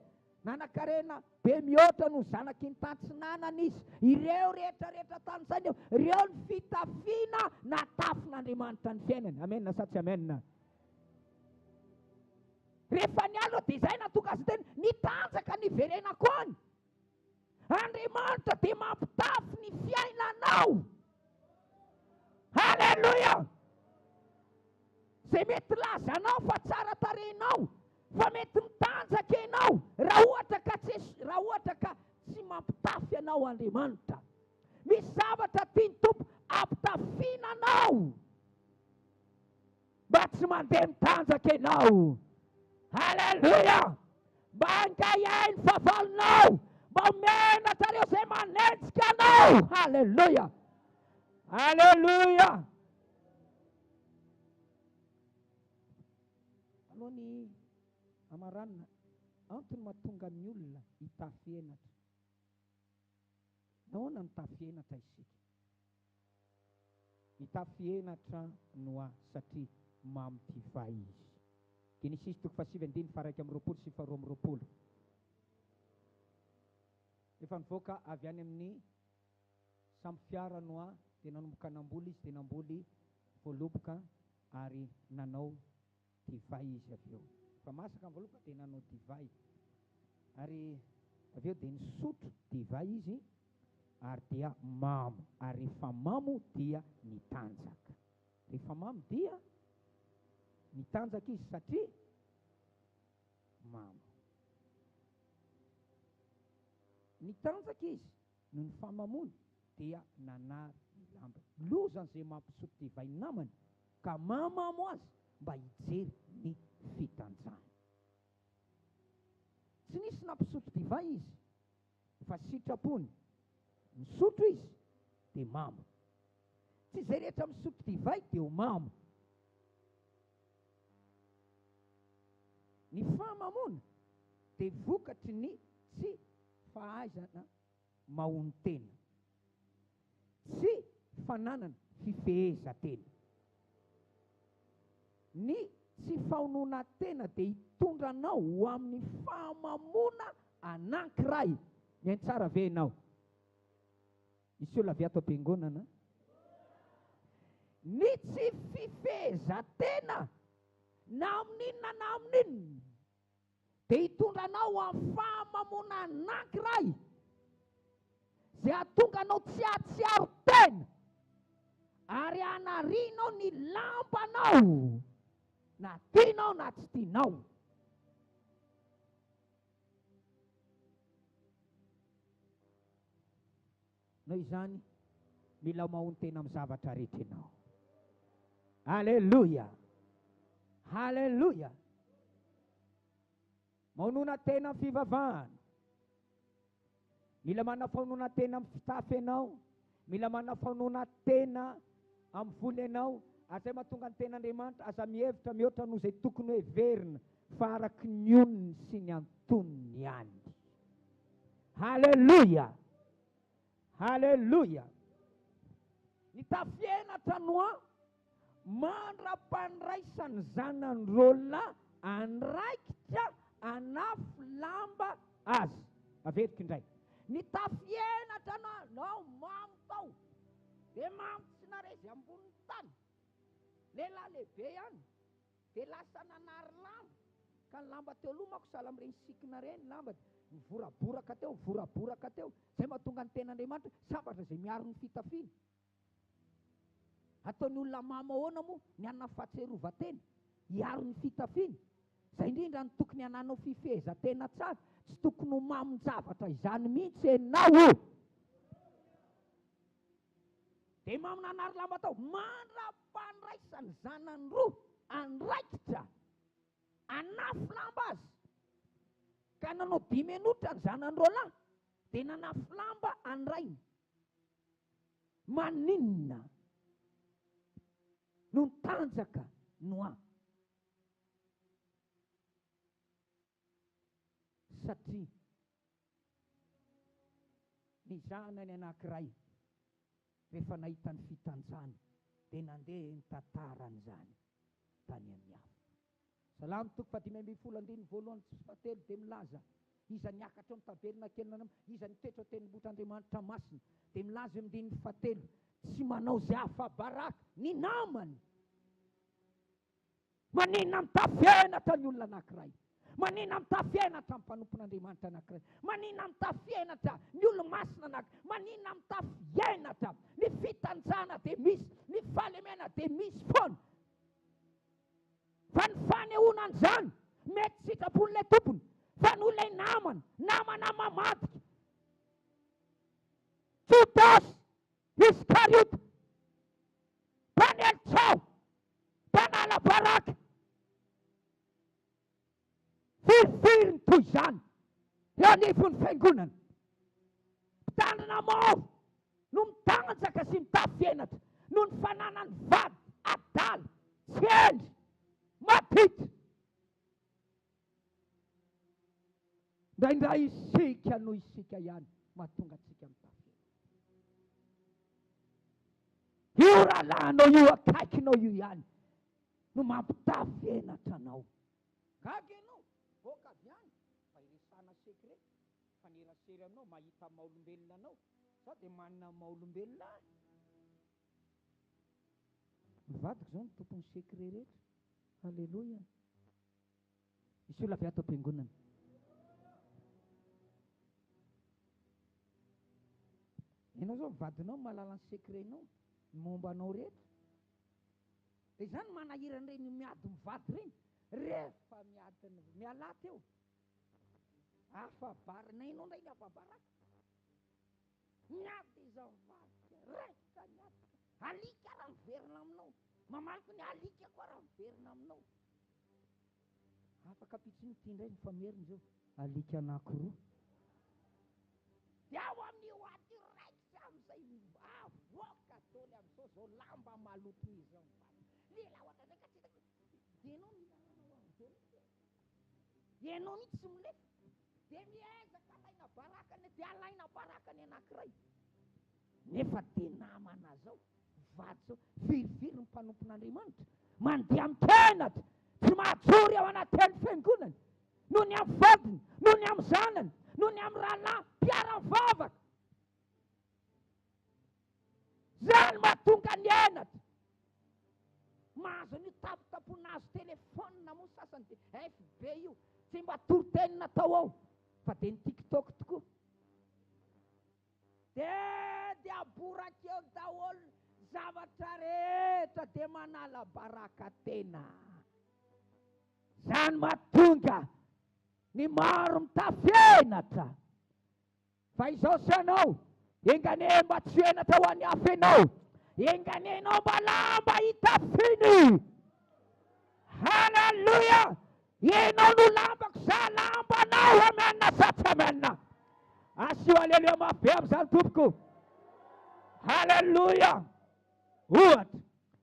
nanan-karena be mihoatra no zanaky ny tantsinanana izy. Ireo rehetra tany izany eo, ireo ny fitafiana natafin'Andriamanitra ny fiainany. Amen sa tsy amen? Rehefa nialo dia izay natonga azy teny, nitanjaka ny verenako any. Andriamanitra dia mampitafy ny fiainanao. Halleluja! Zay mety lazanao fa tsara tarehinao, fa mety mitanjaka ianao raha ohatra ka tsy mampitafy anao Andriamanitra. Misy zavatra tiany Tompo ampitafiana anao mba tsy mandeha mitanjaka ianao. Halleluja! Mba hangahiahy ny fahavalonao, mba menatra ireo izay manenjika anao. Halleluja! Halleluja! aloha ny amaranina, antony mahatonga ny olona hitafienatra. Nahoana ny tafienatra isika? Hitafienatra noa satria mamy divay izy. Genesis 7:1-2 efa nivoaka avy any amin'ny samby fiara noa dia nanomboka namboly izy, dia namboly voaloboka ary nanao divay izy avy eo. Fa masaka ny voaloboka dia nanao divay, ary avy eo dia nisotro divay izy ary dia mamo, ary rehefa mamo dia nitanjaka. Rehefa mamo dia nitanjaka izy satria mamo. Nitanjaka izy noho ny famamony dia nanary ny lamba. Lozan'izay mampisotro divay namany ka mamamo azy mba hijery ny fitanjahana. Tsy nisy nampisotro divay izy, fa sitrapony misotro izy dia mamo. Tsy izay rehetra misotro divay dia ho mamo. Ny famamona dia vokatry ny tsy fahaizana mahony tena, tsy fananana fifehezan-tena. Ny tsy fahonoana tena dia hitondranao ho amin'ny famamona anankiray. Mihaino tsara ve ianao? Misy olona avy ato am-piangonana. Ny tsy fifehezan-tena na amin'inona na amin'inona dia hitondranao amin'ny famamona anankiray izay hahatonga anao tsy hahatsiaro tena ary hanarianao ny lampanao na tianao na tsy tianao. Noho izany mila mahony tena amin'ny zavatra rehetra ianao. Halleluja, halleluja. Mahonona tena amin'ny fivavahana, mila manana fahonona tena amin'ny fitafy ianao, mila manana fahonona tena amin'ny voly ianao. Azay mahatonga ny ten'Andriamanitra aza mihevitra mihoatra noho izay tokony hoe verina fa araky ny onony sy ny antoniny ihany. Halleluja, halleluja. Ny tafienatra noa mandra-pandraisany zanan'olona andraikitra anafy lamba azy. Avetika indray. Ny tafienatra nao mamy tao dia mamy tsy narezy ambony tany. Lehilahy lehibe ihany dia lasa nanary lamba, ka ny lamba teo aloha manko sahala amin'ireny sikina ireny lamba, mivoraboraka teo, mivoraboraka teo. Izay mahatonga ny ten'Andriamanitra sambatra izay miaro ny fitafiana. Ataony olona mamy ahoana moa ny anana fahatserovan-tena, hiaro ny fitafiana. Izay indrindra ny tokony hananao fifehezan-tena tsara, tsy tokony ho mamin-javatra izany mihitsy ianao. Dia mamy nanary lamba tao, mandra-pandraisany zanany roa andraikitra anafy lamba azy, ka nanao 5 minotra ny zanany roalahy dia nanafy lamba andrainy. Maninona no nitanjaka Noa? Satria ny zanany anankiray rehefa nahita ny fitanjana dia nandeha nitantaran'izany tany amin'ny hafa. Salamo 119:1 dia milaza, iza niakatra amin'ny tabernakelina, iza nitoetra tendrombohitran'Andriamanitra masina, dia milaza amin'ny 7, tsy manao izay hafa baraka ny namany. Maninona mitafienatra ny olona anankiray? Maninona mitafienatra amin'ny mpanompon'Andriamanitra anankiray? Maninona mitafienatra ny olo-masina anankiray? Maninona mitafienatra ny fitanjana dia misy, ny fahalemena dia misy foana. Fa ny fanehoanan'izany mety sitrapon'ilay tompony, fa ny olona namana mamadika. Judas Iskariota, mpanely tsao, mpanala baraka, firifiry toy izany eo anivon'ny fiangonana. Mpitandrina mavo no mitanjaka sy mitafienatra noho ny fananany vady adala, tsy endry, maditra. Indraindray isika no isika ihany mahatonga antsika mitafy. Io rahalanao io akaikinao io ihany no mampitavenatra anao. Gaga ianao, boaka avy any, fa iresana sekret, fanerasery aminao, mahita maha-olombelona anao, sa dia manana maha-olombelona any. Mivadiko zao ny tompon'ny sekret rehetra. Halleloja. Misy olona avy ato am-piangonana. Ianao zao vadinao mahalala ny sekrenao, ny mombanao rehetra. Dia izany manahirana ireny miady mivady ireny. Rehefa miady mialaty eo, afabarina ianao indray ny afabaraka. Miady izao mivady, raika miady. Alika raha miverina aminao. Mamaliko ny alika koa raha miverina aminao. Afaka pitsiny ity indray ny fameriny zao. Alika anankiroa. Dia ao amin'io aty raika amin'izay avoaka daholo amin'izao zao lamba maloto izao mivady. Lela ohatra ndraika tsy hitako. Ianao milalana amin'izao. Ianao mihitsy tsy milefa. Dia miezaka alaina barakany, dia alaina barakany anankiray. Nefa dia namana zao, vady zao, firifiry ny mpanompon'Andriamanitra, mandeha am-kenatra, tsy mahajory ao anatin'ny fiangonana, noho ny amin'ny vadiny, noho ny amin'ny zanany, noho ny amin'ny rahalahy, mpiara-mivavaka. Zany mahatonga ny enatra. Mahazo ny tapotaponazo telefônina moa sasany dia FB io, tsy mba toro-tenina tao ao, fa dia ny TikTok tokoa. Dia aboraka eo daholo zavatra rehetra dia manala baraka tena. Zany mahatonga ny maro mitafenatra. Fa izao sanao, engane mba tsy enatra ho an'ny hafa ianao, enganenao mba lamba hitafiny. Halleluja! Ianao no lambako, za lambanao, amenna sa tsy amenna. Asio aleluja mafy amin'izany tompoko. Halleluja! Ohatra,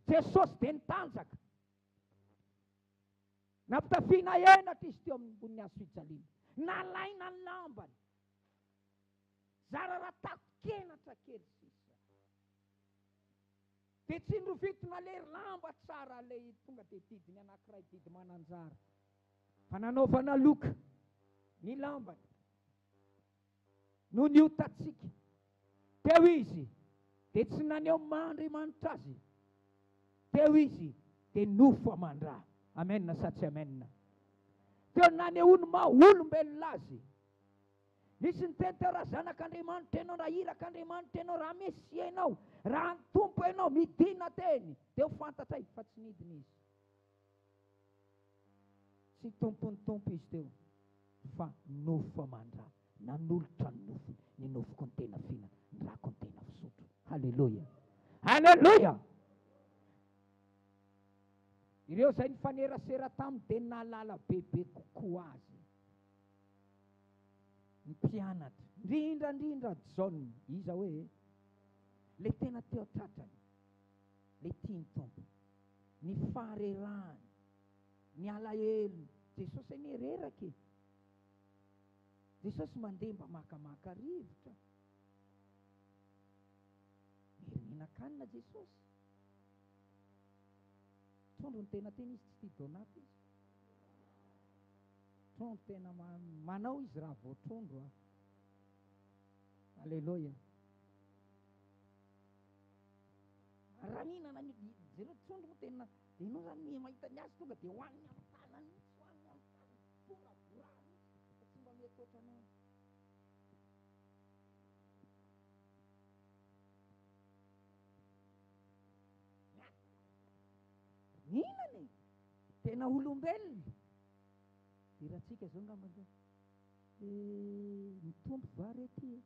Jesosy dia nitanjaka. Nampitafiana enatra izy teo ambony hazo fijaliana. Nalaina ny lambany. Zara raha tako-kenatra kely sisa. Dia tsy nirofitona le lamba tsara le tonga dia didiny anankiray didy mananjara. Fa nanaovana loka ny lambany. No niotatsika. Teo izy dia tsy naneo Andriamanitra azy. Teo izy dia nofo aman-drà. Amen sa tsy amen. Teo nanehoany maha-olombelona azy. Nisy niteny teo raha zanak'Andriamanitra ianao, raha irak'Andriamanitra ianao, raha Mesia ianao, raha ny tompo ianao, midina teny. Dia ho fantatray fa tsy nidiny izy. Tsy tompony tompo izy teo, fa nofo aman-drà. Nanolotra ny nofo, ny nofoko ny tena fihinana, ny rako ny tena fisotro. Halleluja! Halleluja! Ireo zay nifanerasera taminy dia nalala bebe kokoa azy. Ny mpianatra, indrindra John, iza hoe le tena teo tratrany, le tiany tompo, ny farerahany, ny alahelo. Jesosy ny reraka. Jesosy mandeha mba makamaka rivotra. Mihinan-kanina Jesosy. Trondro ny tena tena izy tsy tia donaty izy. Trondro tena manao izy raha vao trondro. Alleluia. Raha mihinana zero trondro moa tena, ianao zany mahita ny azy tonga dia hoaniny amin'ny tanany mihitsy, hoaniny amin'ny tanany, boraborany mihitsy, tsy mba mety ohatranao. Mihinana tena olombelona. Iratsika zao ngamba zao. Mitombo vary ety.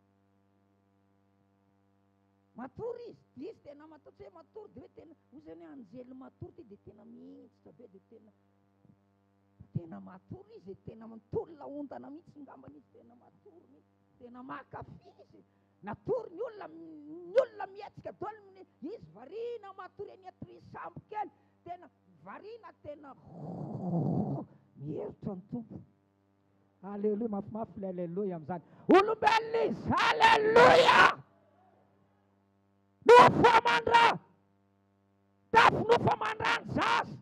Matory izy tena matory, tsy hoe matory dia hoe tena, ozy hoe anjely matory ty dia tena mihitsy be dia tena matory izy, tena mitolona ondana mihitsy ngambany izy, tena matory mihitsy, tena makafy izy. Natory ny olona mietsika daholo izy variana matory eny atrisambo kely, tena variana tena mieritra ny tompo. Aleloia, mafimafy le aleloia amin'izany. Olombelona izy, aleloia. Nofamandra, tafy nofamandrany zaza,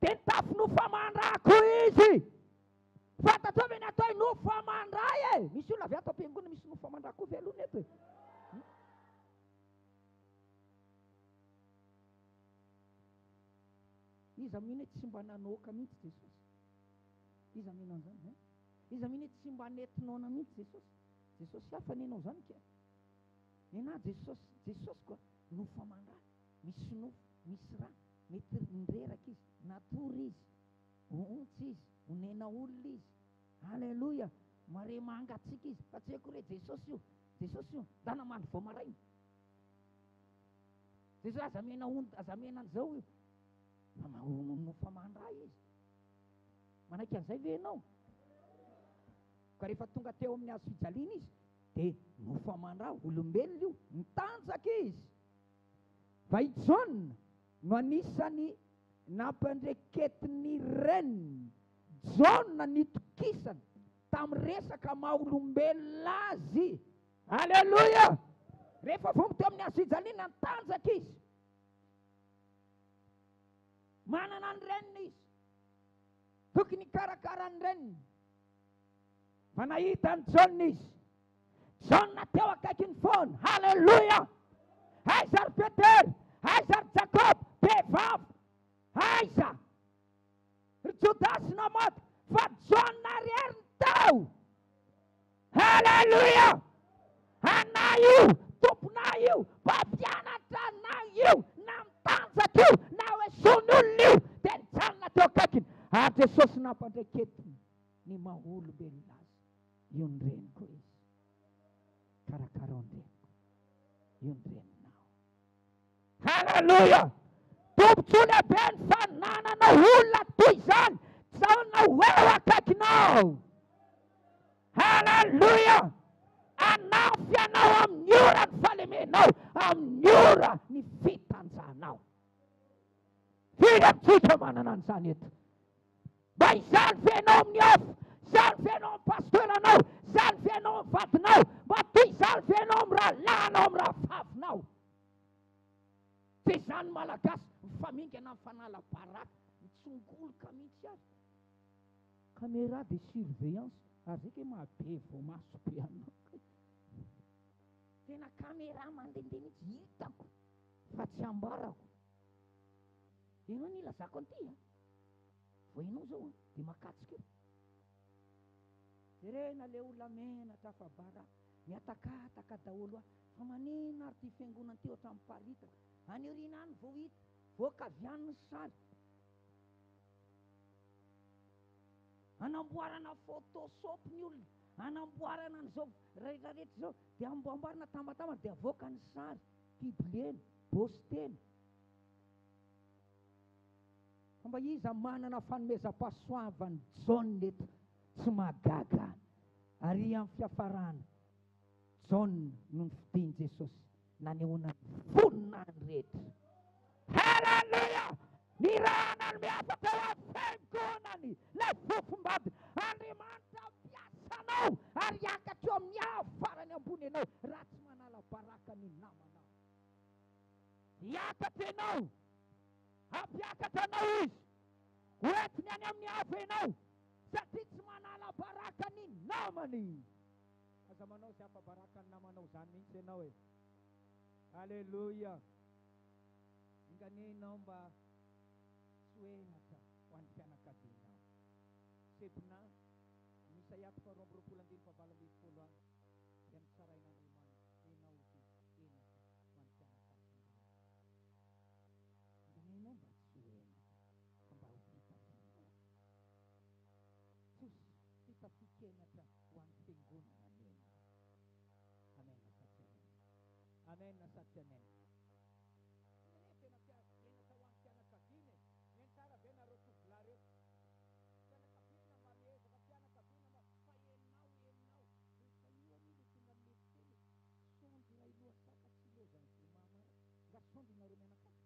dia ny tafy nofamandrako izy. Fantatrao ve ny atao nofamandray e? Misy olona avy ato am-piangonana misy nofamandrako velona eto e. Iza mihitsy tsy mba nanoka mihitsy Jesosy. Iza mihitsy an'izany. Iza mihitsy tsy mba netinona mihitsy Jesosy. Jesosy hafa nenao zany ka. Nenahy Jesosy koa nofamandray. Misy nofo, misy rano, mety nireraka izy, natory izy, ontsy izy, onena olona izy. Aleloia, mare mangatsika izy. Fa tsy haiko hoe Jesosy io, da namandry vao maraina. Jesosy aza mena an'izao io. Nofamandray izy. Manaiky an'izay ve ianao? Ka rehefa tonga teo amin'ny hazo fijaliana izy, dia nofamandray, olombelona io, nitanjaka izy. Fa i Jaona no anisany nampandreketiny reniny. Jaona nitokisana tamin'ny resaka maha olombelona azy. Aleloia! Rehefa vao teo amin'ny hazo fijaliana nitanjaka izy. Manana ny reniny izy. Tokony karakara ny reniny. Fa nahita ny Jaona izy. Jaona teo akaiky ny foana. Haleluia! Aiza ry Petera, aiza ry Jakob, mpivavy, aiza ry Jodasy namoty, fa Jaona reriny tao. Haleluia! Anahy io, tomponay io, mpampianatra anay io, na mitanjaka io, na hoe son'olona io, dia nijanona teo akaikiny. Ary Jesosy nampandreketiny ny maha olombelona azy. Io ny reniko izy. Karakara ny reniko. Io ny reninao. Haleluia! Tombotsoa lehibe ny fananana olona toy izany. Zaona ho eo akaikinao. Haleluia! Anafy anao amin'ny ora ny falemenao, amin'ny ora ny fitanjahanao. Firy amintsika manana an'izany eto. Mba izany fenao amin'ny afo, izany fenao amin'ny pastoranao, izany fenao amin'ny vadinao, mba toy izany fenao amin'ny rahalahinao, amin'ny rahafafinao. Tsy izany malagasy mifamingana amin'ny fanala-baraka, mitsongoloka mihitsy azy. Caméra de surveillance, ary zay ke mahabe vao maso be anao. Tena caméra mandehandeha mihitsy hitako, fa tsy ambarako. Ianao ny ilazako an'ity, vao ianao zao dia makatsika eo. Jerena le olona menatra fa bara, miatakataka daholo fa manina ary ty fiangonana ty ohatran'ny miparitaka. Any aoriana any vao hita, vao kavian'ny sary. Anamboarana photoshope ny olona, anamboarana an'izao rehetrarehetra izao, dia amboarana tambatambana, dia avoaka ny sary, piblieny, bosteny. Fa mba iza manana fanomezam-pahasoavany Jaona eto, tsy magaga, ary amin'ny fiafarana. Jaona no nifidiany Jesosy, nanehoana voninahiny rehetra. Haleluia! Nirahana ny miafaka eo am-fiangonany, ilay fofombady. Andriamanitra ampiasanao, ary hiakatra eo amin'ny hafarany ambony ianao, raha tsy manala baraka ny namanao. Hiakatra ianao, ampiakatra anao izy, hoentiny any amin'ny hafa ianao, satria tsy manala baraka ny namany. Aza manao sy hafa baraka ny namanao zany mihitsy ianao e. Aleluia! Inganenao mba soenatra ho an'ny fianakavianao. Sebona Isaia 4:20-20 any, dia nitsarain'Andriamanitra enao ty enatra ho an'ny fianakavianao. Inganenao mba soenatra, fa mba ho fitafiana. Tos fitafikenatra ho an'ny fiangonana nena. Amen na satria amen. Amen na satria amen. Sondinareo mianakavy.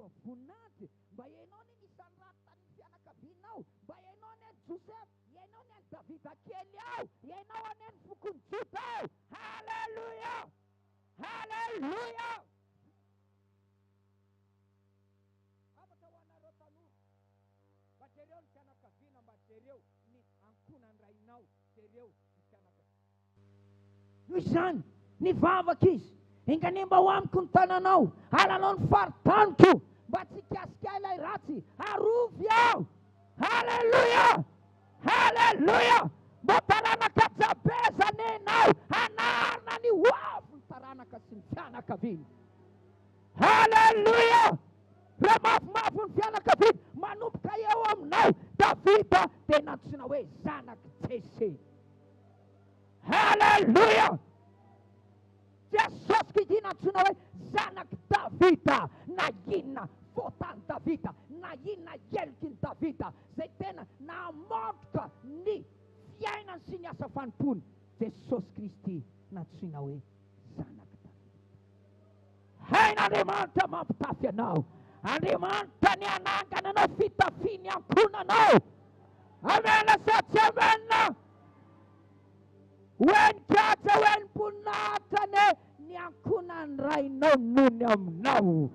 mba voninahitra, mba hainao ny isan'ny raha tamin'ny fianakavianao, mba hainao ny Joseph, hainao ny Davida kely ao, hainao any ny fokony Juda ao. Haleluya, haleluya. Afaka ho anareo tanora, mba jereo ny fianakaviana, mba jereo ny ankonany rainao, jereo ny fianakaviana. Noho izany ny vavaka izy engane mba ho amiko ny tananao, halanao ny faritaniko, mba tsy kasika ilay ratsy, arovy aho. Haleluya, haleluya. Mba taranaka jabeza nenao, anarina ny hoavy ny taranaka sy ny fianakaviana. Haleluya. Raha mafimafy ny fianakaviana manomboka eo aminao, Davida dia nantsina hoe zanaky Jese. Haleluya. Jesosy kity nantsina hoe zanaky Davida, na inona fotany Davida, na inona helikiny Davida, zay tena namotroka ny fiainany sy ny asa fanimpony. Jesosy Kristy nantsina hoe zanaky Davida. Hain'Andriamanitra mampitafy anao, Andriamanitra ny anangana anao, fitafiny ankonanao. Amena sa tsy amena? Hoeny kaja, hoeny boninahitra ny ankonany rainao nony aminao.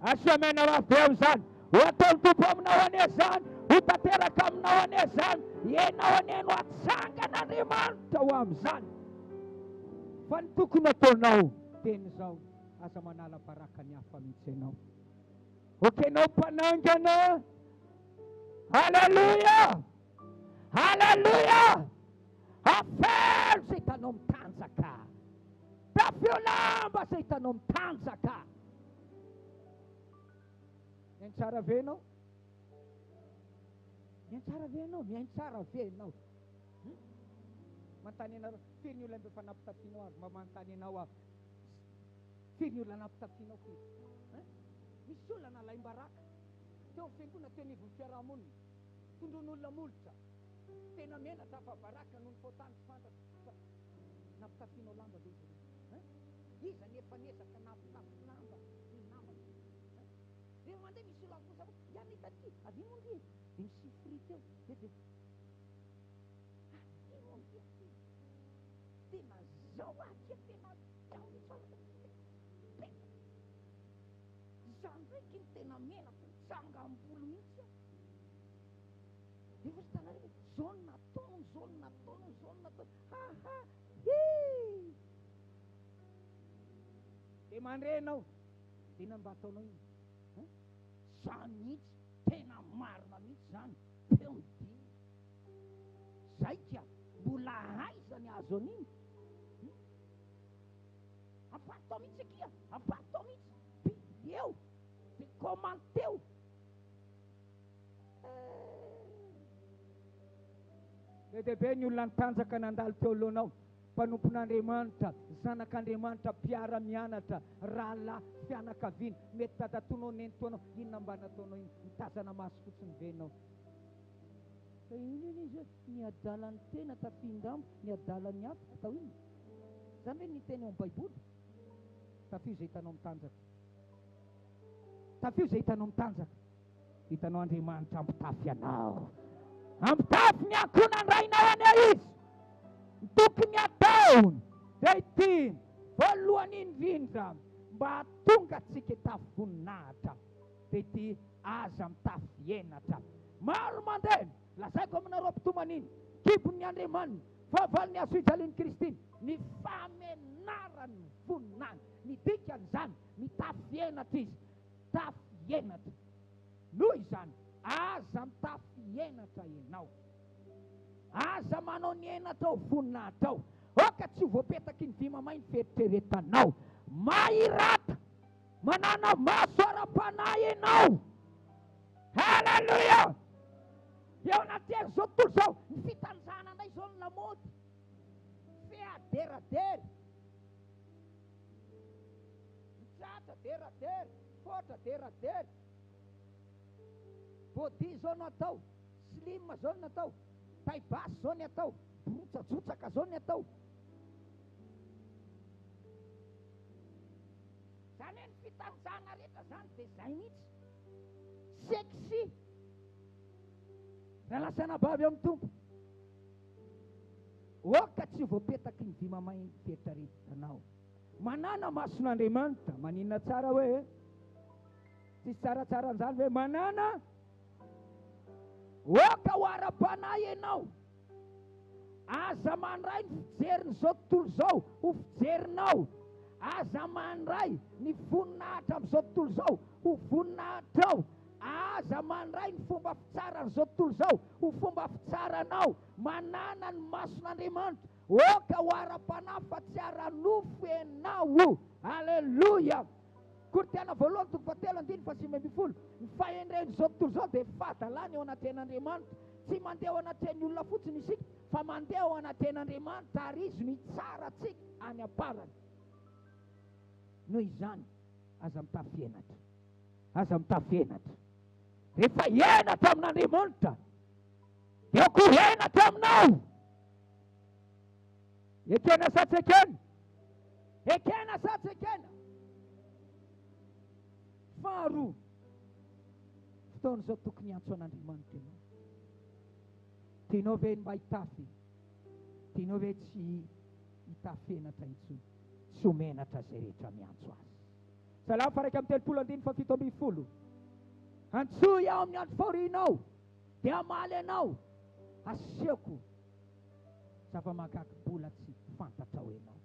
Asamena rafeo zany, ho ataony tompo aminao ane zany, ho tanteraka aminao ane zany, ianao ane no atsangan'Andriamanitra ho amin'izany. Fa ny tokony ataonao teny zao, aza manala baraka ny hafa mihitsy ianao. Okenao mpanangana. Haleluya, haleluya. Afelo zay hitanao mitanjaka, tafio lamba zay hitanao mitanjaka. Miainy tsara venao, miainy tsara venao, miainy tsara venao. Mantany anareo, firy ny olona mbe fanapitafinao ary mba mantany anao avy. Firy ny olona napitafinao firy. Misy olona nalaim-baraka teo fiangonana, teo nivon'ny fiarahamonina, tondron'olona molotra, tena menatra fa baraka noho ny fotany tsy fantatra, napitafinao lamba be izy ireo. Iza nefa nesaka napitafy lamba ny namany. Rehefa mandeha misy olona kosa iany hitaty, avimondry dia misifrika eo, dia avimondry aty, tena zao aty, tena zao zany raiky ny tena menatra, tsanga ambolo mihitsy aho. Efa sy tanareo zao nataony, zao nataony, zao nataony. Dia mandrenao, tena mba ataonao iny. Zany mihitsy, tena marina mihitsy zany, peo dimy. Zay ka, mbola aiza ny azo an'iny. Ampatao mihitsy akia, ampatao mihitsy, eo, dia komanteo. Be ny olona nitanjaka nandalo teo alohanao, mpanompon'Andriamanitra, zanak'Andriamanitra, mpiara-mianatra, rahalahy, fianakaviana, mety tatatonao nentoanao, inona mba nataonao iny, mitazana maso fotsiny venao. Fa iny izy ny adalan'ny tena tafindambo, ny adalan'ny hafa atao iny. Zany hoe ny teny ao amin'ny Baiboly. Tafio zay hitanao mitanjaka, tafio zay hitanao mitanjaka, hitanao Andriamanitra ampitafy anao, ampitafy ny ankonany rainao ane izy. Tokony ataony dia ity, voalohany indrindra, mba hatonga antsika hitafy voninahitra, dia ity aza mitafy henatra. Maro mandeha, lazaiko aminareo mpitomaniny, kibon'ny Andriamanina, fahavalon'ny azo hijalin'ny Kristy, ny famenarany voninahitra, ny dikan'izany mitafy henatra izy, tafy henatra. Noho izany, aza mitafy henatra ianao, aza manao ny henatra ao voninahitra ao, oka tsy ho voapetaky ny vimamainy fieritreretanao, mahirata, manana maso ara-panahy ianao. Haleluya. Eo anatin'izao tontolo izao, ny fitanjahana anay izao ny lamody, feaderadery, mitratra deradery, fotra deradery, body zao no atao, slim zao no atao, taibasy zao no atao, brotsajotsaka zao no atao. Zany Zany ny fitanjana rehetra zany dia zay mihitsy. Seksy. Raha lasana bavy amin'ny tompo. Oka tsy voapetaky ny vy mamay fetraretanao. Manana mason'Andriamanitra, maninona tsara hoe tsisy tsaratsara an'izany hoe manana. Oka ho ara-panahy ianao. Aza mandray ny fijerin'izao tontolo izao ho fijerinao. Aza mandray ny voninahitra amin'izao tontolo izao ho voninahitrao. Aza mandray ny fomba fitsaran'izao tontolo izao ho fomba fitsaranao. Manana ny mason'Andriamanitra. Oka ho ara-panahy fa tsy ara-nofo ianao. Aleluia. Korintena 2:7-8. Ny fahendren'izao tontolo izao dia fahadalana eo anaten'Andriamanitra. Tsy mandeha ao anaten'ny olona fotsiny isika, fa mandeha ao anaten'Andriamanitra ary izy no hitsara antsika any am-parany. Noho izany, aza mitafienatra. Aza mitafienatra. Rehefa hienatra amin'Andriamanitra, dia ko hienatra aminao. Ekena sa tsy ekena? Ekena sa tsy ekena? Faharoa, fotoan'izao tokony antso an'Andriamanitra ianao. Tianao ve mba hitafy? Tianao ve tsy hitafienatra intsony? Tsy homenatra izay rehetra miantso azy. Salamo 1:7-7. Antsoy aho amin'ny andro fahorianao, dia hamaly anao. Asiako zava-mahagaga mbola tsy fantatrao ianao.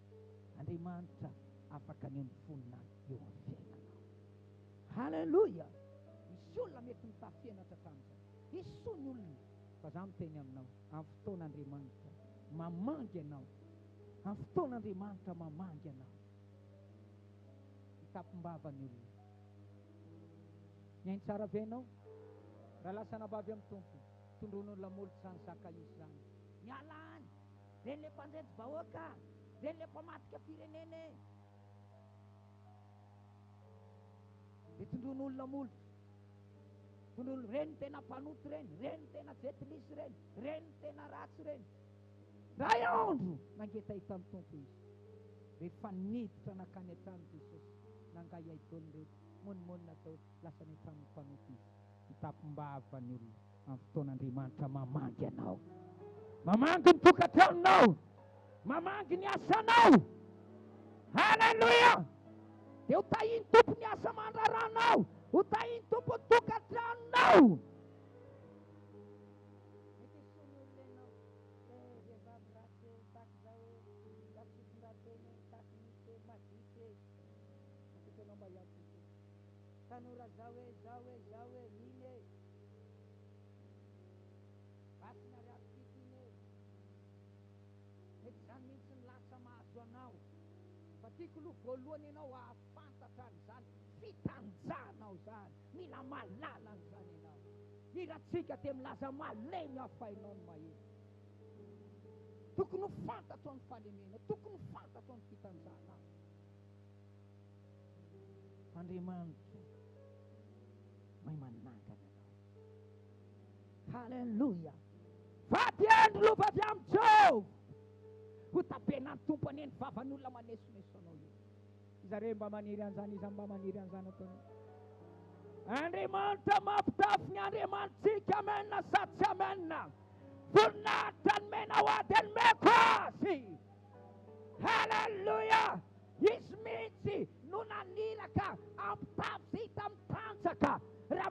Andriamanitra afaka ny vonina eo amin'ny fiainanao. Halleluja. Misy olona mety mitafienatra tamin'izay. Isy ny olona. Fa za miteny aminao, amin'ny fotoan'Andriamanitra mamangy ianao. Amin'ny fotoan'Andriamanitra mamangy ianao. Hitapimbava ny olona. Miainy tsara ve ianao? Raha lasana bavy amin'ny tompo, tondrono ny lamolitra izany Zakaisy izany. Miala any, reny le mpanjety vahoaka, reny le mpamatika firenene. Dia tondrono olona molitra. Reny tena mpanoty reny, reny tena jetylisy reny, reny tena ratsy reny. Ray andro nangeta hita amin'ny tompo izy. Rehefa niditra nakany an-trano Jesosy, nangay aidony rehetra, monimonina tao, lasa ny an-trano mpanoty izy. Hitapimbava ny olona amin'ny fotoan'Andriamanitra mamangy anao. Mamangy ny tokantranonao, mamangy ny asanao. Halleluja. Dia ho tahiny tompo ny asa mandraranao, ho tahiny tompo ny tokantranonao. Tanora zao e, mine. Basina rapitine. Mety zany mihitsy ny lasa mahazo anao. Fa tiako aloha voalohany ianao ahafantatra an'izany, fitanjanao zany, mila malala an'izany ianao. Iratsika dia milaza malemy hafainao ny mahery. Tokony ho fantatro ny fahalemena, tokony ho fantatro ny fitanjana. Andriamanitra may manangana anao. Halleluja. Faty andro lova avy amin'ny Jehova. Ho tapenany tompo any ny vavan'olona manesoneso anao io. Izare mba maniry an'izany, iza mba maniry an'izany ataonao. Andriamanitra mampitafy ny Andriamanitsika amenna sa tsy amenna. Voninahitra ny mena ho ady ny meko azy. Halleluja. Izy mihitsy no naniraka ampitafy sy hita mitanjaka. Raha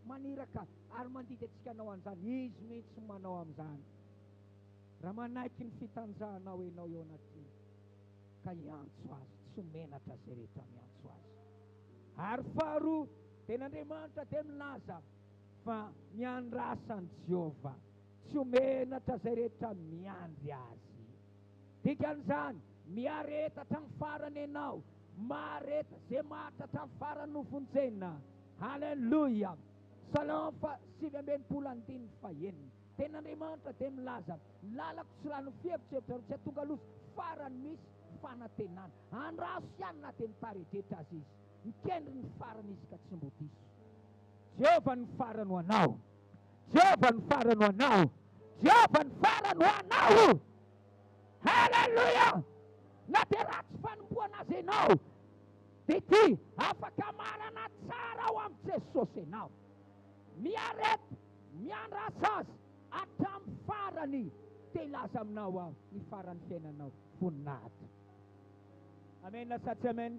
maniraka ary mandidy antsika anao an'izany, izy mihitsy manao amin'izany. Raha manaiky ny fitanjahanao ianao eo anatiny, ka hiantso azy, tsy homenatra izay rehetra miantso azy. Ary faharoa, ten'Andriamanitra dia milaza fa miandrasan'i Jehova, tsy homenatra izay rehetra miandry azy. Dikan'izany, miaretatra ny farany ianao, mareta izay mahatratra ny farany no vonjena. Halleluja. Salamo 7:5. Ten'Andriamanitra dia milaza, lalako sy rano fihevitrevitra tsy hatonga aloha farany misy fanantenana. Andraso ihany na dia mitarejetra azy izy. Mikendry ny farany izy ka tsy mbo diso. Jehova ny farany ho anao. Jehova ny farany ho anao. Jehova ny farany ho anao. Halleluja. Na dia ratsy fanomboana azy ianao, dia ty afaka marana tsara ao amin'ny Jesosy ianao. Miarety, miandrasa azy hatramin'ny farany dia ilaza aminao aho ny faran'ny fiainanao voninahitra. Amen sa tsy amen?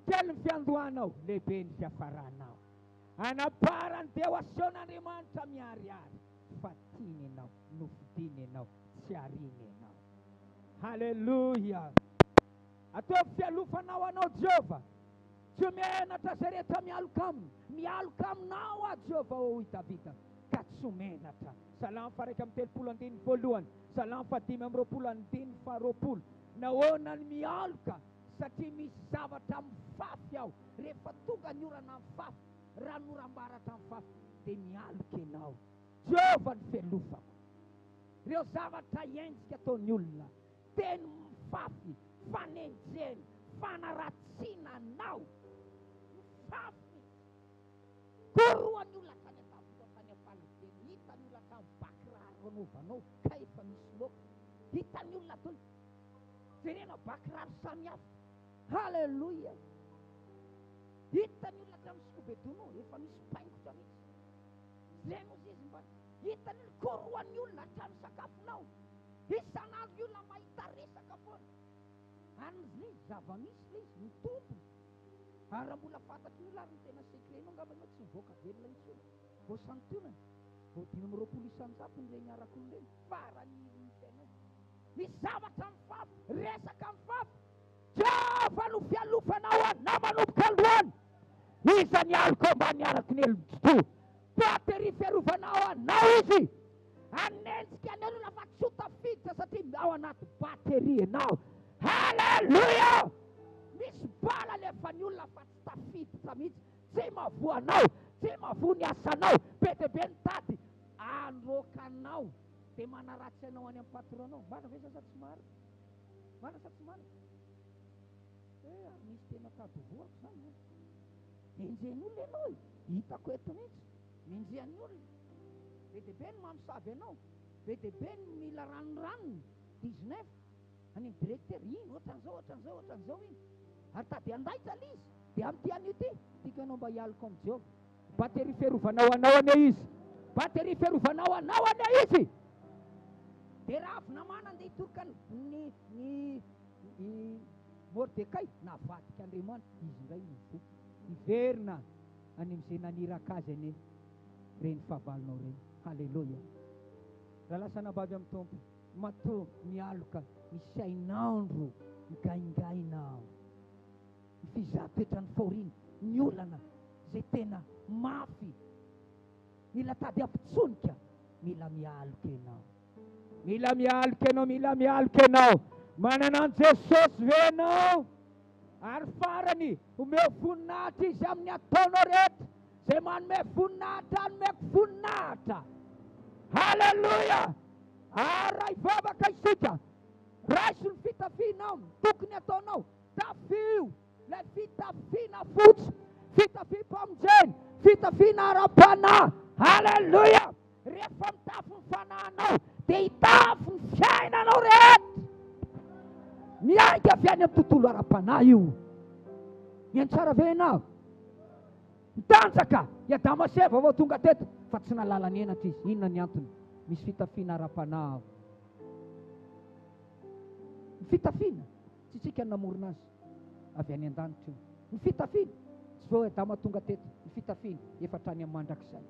Kely ny fiandohanao, lehibe ny fiafaranao. Anaparany Deo asehoan'Andriamanitra miharihary fa tiany ianao, nofidiny ianao, tsy ariana ianao. Halleluja! Ataovy fialofanao anao Jehova, tsy menatra zay rehetra mialoka aminy, mialoka aminao a Jehova hoy Davida, ka tsy menatra. Salamo 1:22, Salamo 5:20, nahoana ny mialoka satria misy zavatra mifafy aho. Rehefa tonga ny orana mifafy, raha norambaratra mifafy dia mialoka ianao. Jehova ny fialofako. Ireo zavatra hensika ataon'ny olona, teny mifafy, fanenjeny, fanaratsiana anao, mifafy. Koroan'ny olona tany an-davitra tany am-paloteny, hitan'ny olona tany bakiraro anaovanao, ka efa misy loka. Hitan'ny olona tony, jerena bakiraro samihafa. Halleluja! Hitan'ny olona tany sikobedonao, efa misy paingotra mihitsy. Zay moa izy mba hitan'ny koroan'ny olona hatrany sakafonao. Isan'andro olona mahita resaka foana. An'izay zava-misy ilay izy, ny tompony. Ary raha mbola fantatry ny olona ary ny tena sekrenao, angamba ianao tsy mivoaka velona intsony. Vao santionany, vao 520 isan-japony ilay niarako n'ireny, farany ny fiainao. Ny zavatra mifafy, resaka mifafy. Jehova no fialofanao na manomboka androany. Iza ny aliko ambany araky ny elonjito. Batery fiarovanao anao izy. Anenjika ny olona fa tsy ho tafiditra satria ao anaty batery ianao. Halleluja! Misy bala lefa ny olona fa tsy tafiditra mihitsy. Tsy mavoanao, tsy mavo ny asanao. Be dia be ny tady. Androkanao dia manaratsy anao any amin'ny patronao. Marina ve sa tsy marina? Marina sa tsy marina? Misy tena tady voako zany. Enjen'ny olona ianao, hitako eto mihitsy. Enjen'ny olona. Be dia be ny mamosavy anao. Be dia be ny mila ranoranony. 19 any amin'ny directeur, ino ohatran'izao iny. Ary tady andaitra izy. Dia amin'ny tian'io ty, tika anao mba hialoko amin'ny Jehova. Batery fiarovanao anao ane izy. Batery fiarovanao anao ane izy. Dia raha avy namana andeha hitoroka ny Mordekay, navadika Andriamanitra, izy indray mivoky. Iverina any amin'izay naniraka azy ane reny fahavalonao reny. Halleluja! Raha lasa nabavy amin'ny tompo, matoa mialoka, misy ainandro migaingainao. Ny fizahan-toetrany faoriny, ny olana zay tena mafy, mila tady ampitsonika, mila mialoka ianao. Mila mialoka ianao, mila mialoka ianao. Manana an Jesosy venao. Ary farany omeo voninahitra izy amin'ny ataonao rehetra. Zay manome voninahitra, anomeko voninahitra. Halleluja! Raha ivavaka isika, raiso ny fitafianao, tokony ataonao, tafio, le fitafiana fotsy, fitafiam-pamonjeny, fitafiana ara-panahy. Halleluja! Rehefa mitafy ny fanahinao, dia hitafy ny fiainanao rehetra. Miainga avy any amin'ny tontolo ara-panahy io. Miantsara ve ianao? Mitanjaka, Adama sy Eva vao tonga teto, fa tsy nalala ny henatra izy. Inona ny antony? Misy fitafiana ara-panahy. Ny fitafiana, tsy tsika namorona azy avy any an-danitra io. Ny fitafiana, tsy vao Adama tonga teto. Ny fitafiana, efa trany amin'ny mandrakizay.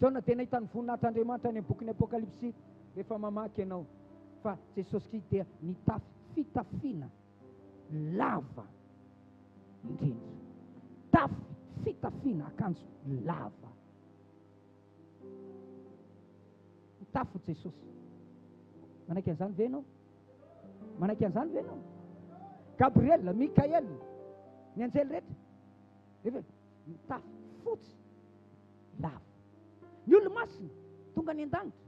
Jona dia nahita ny voninahitr'Andriamanitra any amin'ny bokin'ny Apokalipsy, rehefa mamaky ianao, fa Jesosy Kristy dia nitafy fitafiana lava indrindra. Tafy fitafiana akanjo lava. Nitafy Jesosy. Manaiky an'izany ve ianao? Manaiky an'izany ve ianao? Gabriel, Mikael, ny anjely rehetra, nitafy fotsy lava. Ny olo-masina tonga any an-danitra,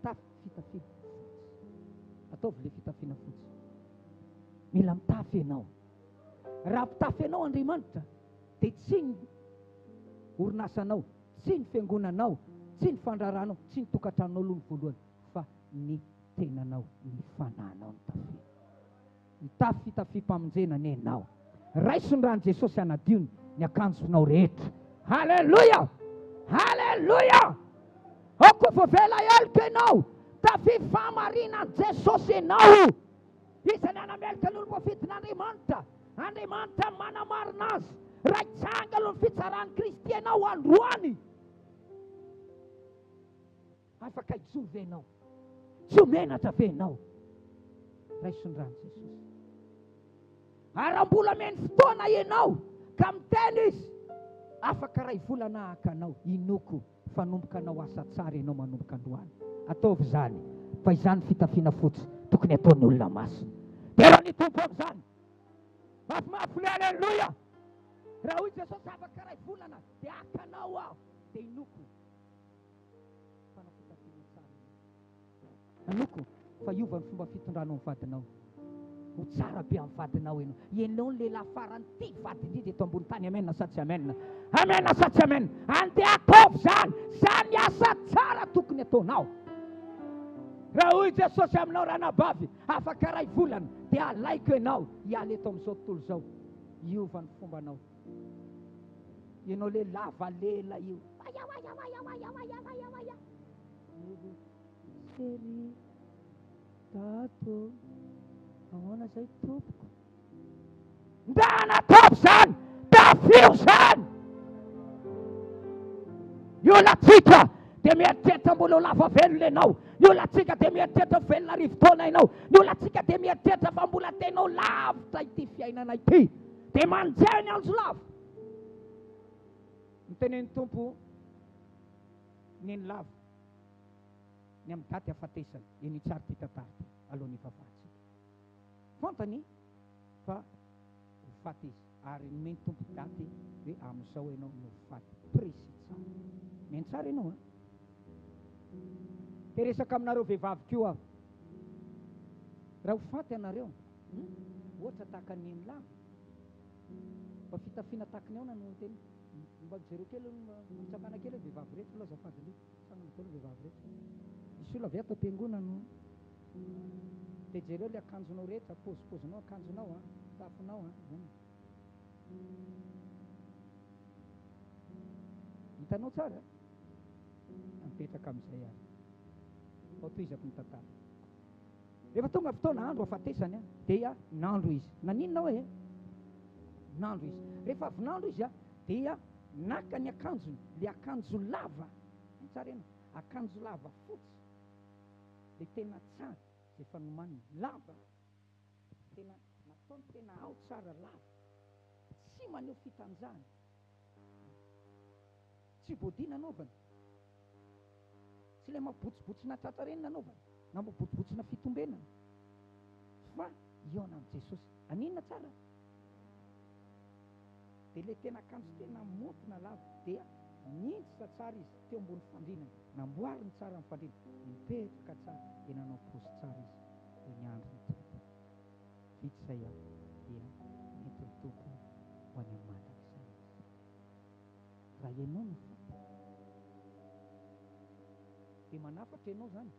tafy fitafiana fotsy. Ataovy le fitafiana fotsy. Mila mitafy ianao. Raha mitafy ianao Andriamanitra, dia tsy ny orinasanao, tsy ny fiangonanao, tsy ny fandraranao, tsy ny tokantranonao ny voalohany, fa ny tenanao, ny fanahinao ny tafy. Ny tafy fitafiam-pamonjena ny ianao. raisondrany Jesosy anadiony ny akanjonao rehetra. Halleloia, halleloia. Ako voavela elika ianao tafifamarinan Jesosy ianao. Isany anamelika aloha voafidin'Andriamanitra. Andriamanitra manamarina azy. Raitsanga aloha ny fitsarany Kristy ianao androany. Afaka ijoro ve ianao? Tsy omenatra ve ianao? Raisondrany Jesosy. Aram-bola meny fotoana ianao ka miteny izy, afaka ray volana hakanao, inoko fanomboka anao asa tsara ianao manomboka androany. Ataovy zany, fa izany fitafiana fotsy tokony ataon'ny olona masina. Tera ny tompo amin'izany. Mafimafy, halleloia. Raha hoy Jesosy afaka ray volana dia hakanao aho, dia inoko fanao fitafiana tsara. Inoko fa iova ny fomba fitondranao ny vadinao. Ho tsara be amin'ny vadinao ianao. Ianao ny lehilahy farany ty vady indrindra eto ambony tany. Amen sa tsy amen? Amen sa tsy amen? Andeha ataovy zany. Zany asa tsara tokony ataonao. Raha hoy Jesosy aminao ranabavy afaka ray volana dia alaiko ianao hiala eto amin'izao tontolo izao. Iova ny fombanao. Ianao le lava lela io. Sery tato ahoana zay tompoko. Ndana ataovy zany, tafio zany. Iolatsika dia mieritreritra mbola ho lava velona ianao. Iolatsika dia mieritreritra velona rivotaona ianao. Iolatsika dia mieritreritra fa mbola tenao lavitra ity fiainana ity. Dia manjay ny andro lava. Mitenen'ny tompo ny lava ny amin'ny daty hafatesana eny tsara ty tantarity alohan'ny fahafatsika. Fantany fa ho faty izy ary nomeny tompo daty hoe amin'izao ianao no faty presy tsara. Meny tsara ianao. Te resaka aminareo vehivavy koa aho. Raha ho faty ianareo ohatra tahaka ny lava fa fitafiana tahaka ny aona no teny. Mba jereo kely mitsangana kely vehivavy rehetra loha azafady aloha. Tsangana kely vehivavy rehetra. Misy olona avy ato am-piangonana no dia jereo le akanjonao rehetra, pôzipôzinao akanjonao, tafinao. Hitanao tsara? Mipetraka amin'izay ary. Ao toizako ny tantara. Rehefa tonga fotoana andro hafatesany dia nandro izy. Naninona hoe? Nandro izy. Rehefa avy nandro izy dia naka ny akanjony, le akanjo lava. Tsara ianao, akanjo lava fotsy. Dia tena tsara izay fanomanina lava. Tena nataony tena ao tsara lava. Tsy maneho fitanjahana. Tsy bodina anaovana. Tsy ilay mabotsibotsina tratra reny nanaovana. Na mabotsibotsina fitombenana. Fa iona amin'ny Jesosy. Aninona tsara? Dia ilay tena akanjo tena motina lava dia niditra tsara izy teo ambony fandrinana. Namboariny tsara amin'ny fandrinana. Mipetraka tsara dia nanao pozy tsara izy. Dia ny andro nytonta. Vitsy izay aho dia mety ny tompo ho any amin'ny mandrakizay izy. Raha ianao no faty dia manafatra ianao zany.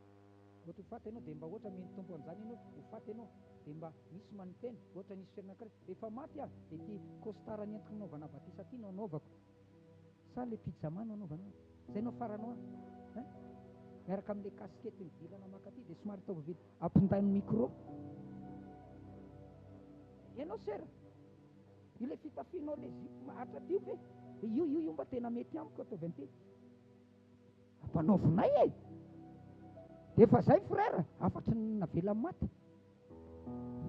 Ohatra ho faty ianao dia mba ohatra meny tompo an'izany ianao ho faty ianao dia mba misy manonteny ohatra nisy fiainana rehefa maty dia ity kostara ny entiko naovana batisa ty no anaovako sa le pijama no anaovana zay no faranao miaraka amin'ilay kaskety nivilana makaty dia somary tao vavily ampindain'ny micro ianao sera ilay fitafianao le zipo mahatra tio ve io mba tena mety amiko ataovy an'ity ampanaovinay dia efa zay frère afatry navela maty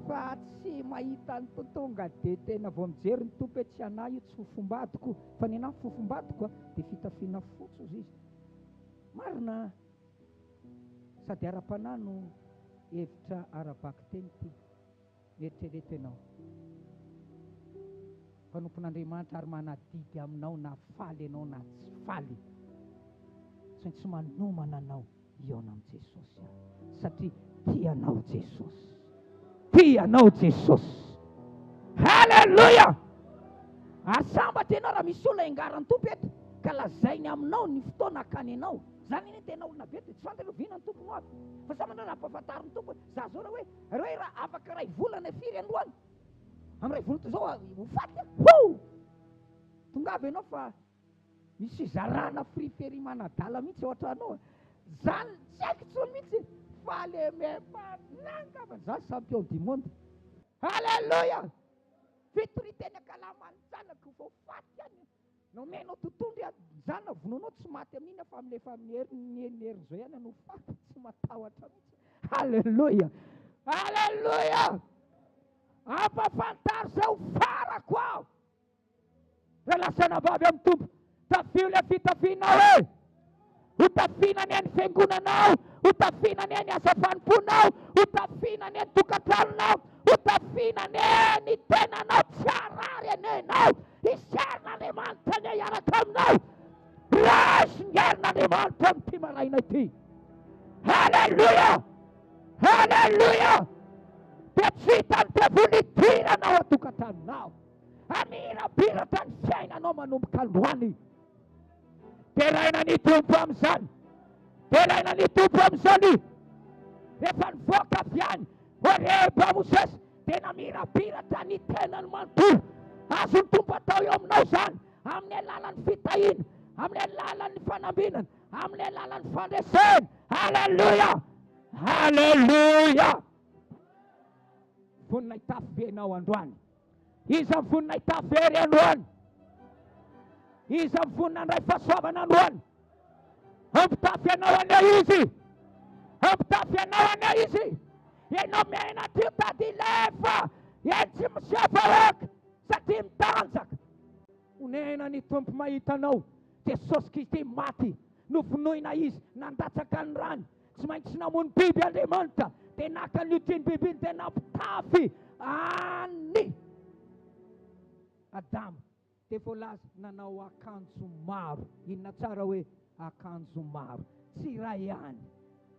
fa tsy mahita ny tonga dia tena vao mijery ny tompo hoe tsy anay io tsy fofombadiko fa ny anahy fofombadiko dia fitafiana fotsy izy izy marina sady ara-panahy no hevitra arabaky teny ty eritrereto ianao mpanompon'Andriamanitra ary manadidy aminao na faly ianao na tsy faly sy tsy manomana anao iona amin'i Jesosy satria tianao Jesosy. Tianao Jesosy. Halleluja. Asambatra ianao raha misy olona ingarany tompo eto ka lazainy aminao ny fotoana akany ianao. Zany iny tena olona be tsy fanteloviana ny tompo no avy. Fa sa manao nampahafantariny tompo za zao raha hoe raha afaka ray volana firy androany. Am'ray volonto zao hofaty ho tonga avy ianao fa misy zarana friferimanadala mihitsy ohatra anao zany tsy haiko tsony mihitsy fa le memanangava zany champion du monde. Halleluja! Fitoriteny akalamany zanako fa hofaty any nomenao tontondry zana vononao tsy maty amin'iny fa am'lefa miherin zao ihany no faty tsy matahotra mihitsy. Halleluja! Halleluja! Ampafantary zao farako aho relasana vavy amin'ny tompo tafio le fitafianao ho tafiana ny fiangonanao, ho tafiana ny asa fanomponao, ho tafiana ny tokantranonao, ho tafiana ny tenanao tsy arary anenao iserin'Andriamanitra ny hiaraka aminao rasy ny herin'Andriamanitra amin'ity maraina ity. Halleluja! Halleluja! Dia tsy hitany tevolitiranao atokantranonao amirabiratra ny fiainanao manomboka androany. Teraina ny tompo amin'izany, teraina ny tompo amin'izany rehefa nivoaka avy any Horeba Mosesy tena mirabiratra ny tenany manontolo azony tompo atao eo aminao zany amin'ny alalan'ny fitahiana, amin'ny alalan'ny fanambinana, amin'ny alalan'ny fandresena. Halleluja! Halleluja! Vonina hitafy venao androany, iza vonina hitafy very androany, iza vonina andray fahasoavana androany, ampitafy anao ania izy, ampitafy anao ania izy. Ianao mena tio tady lefa eny tsy misefaoka satria mitanjaka. Onena ny tompo mahitanao Jesosy Kristy maty novonoina izy nandatsaka ny rany tsy maintsy namono biby Andriamanitra dia naka ny otriny bibiny dia nampitafy any Adama dia voalaza nanao akanjo maro. Inona tsara hoe akanjo maro, tsy iray ihany.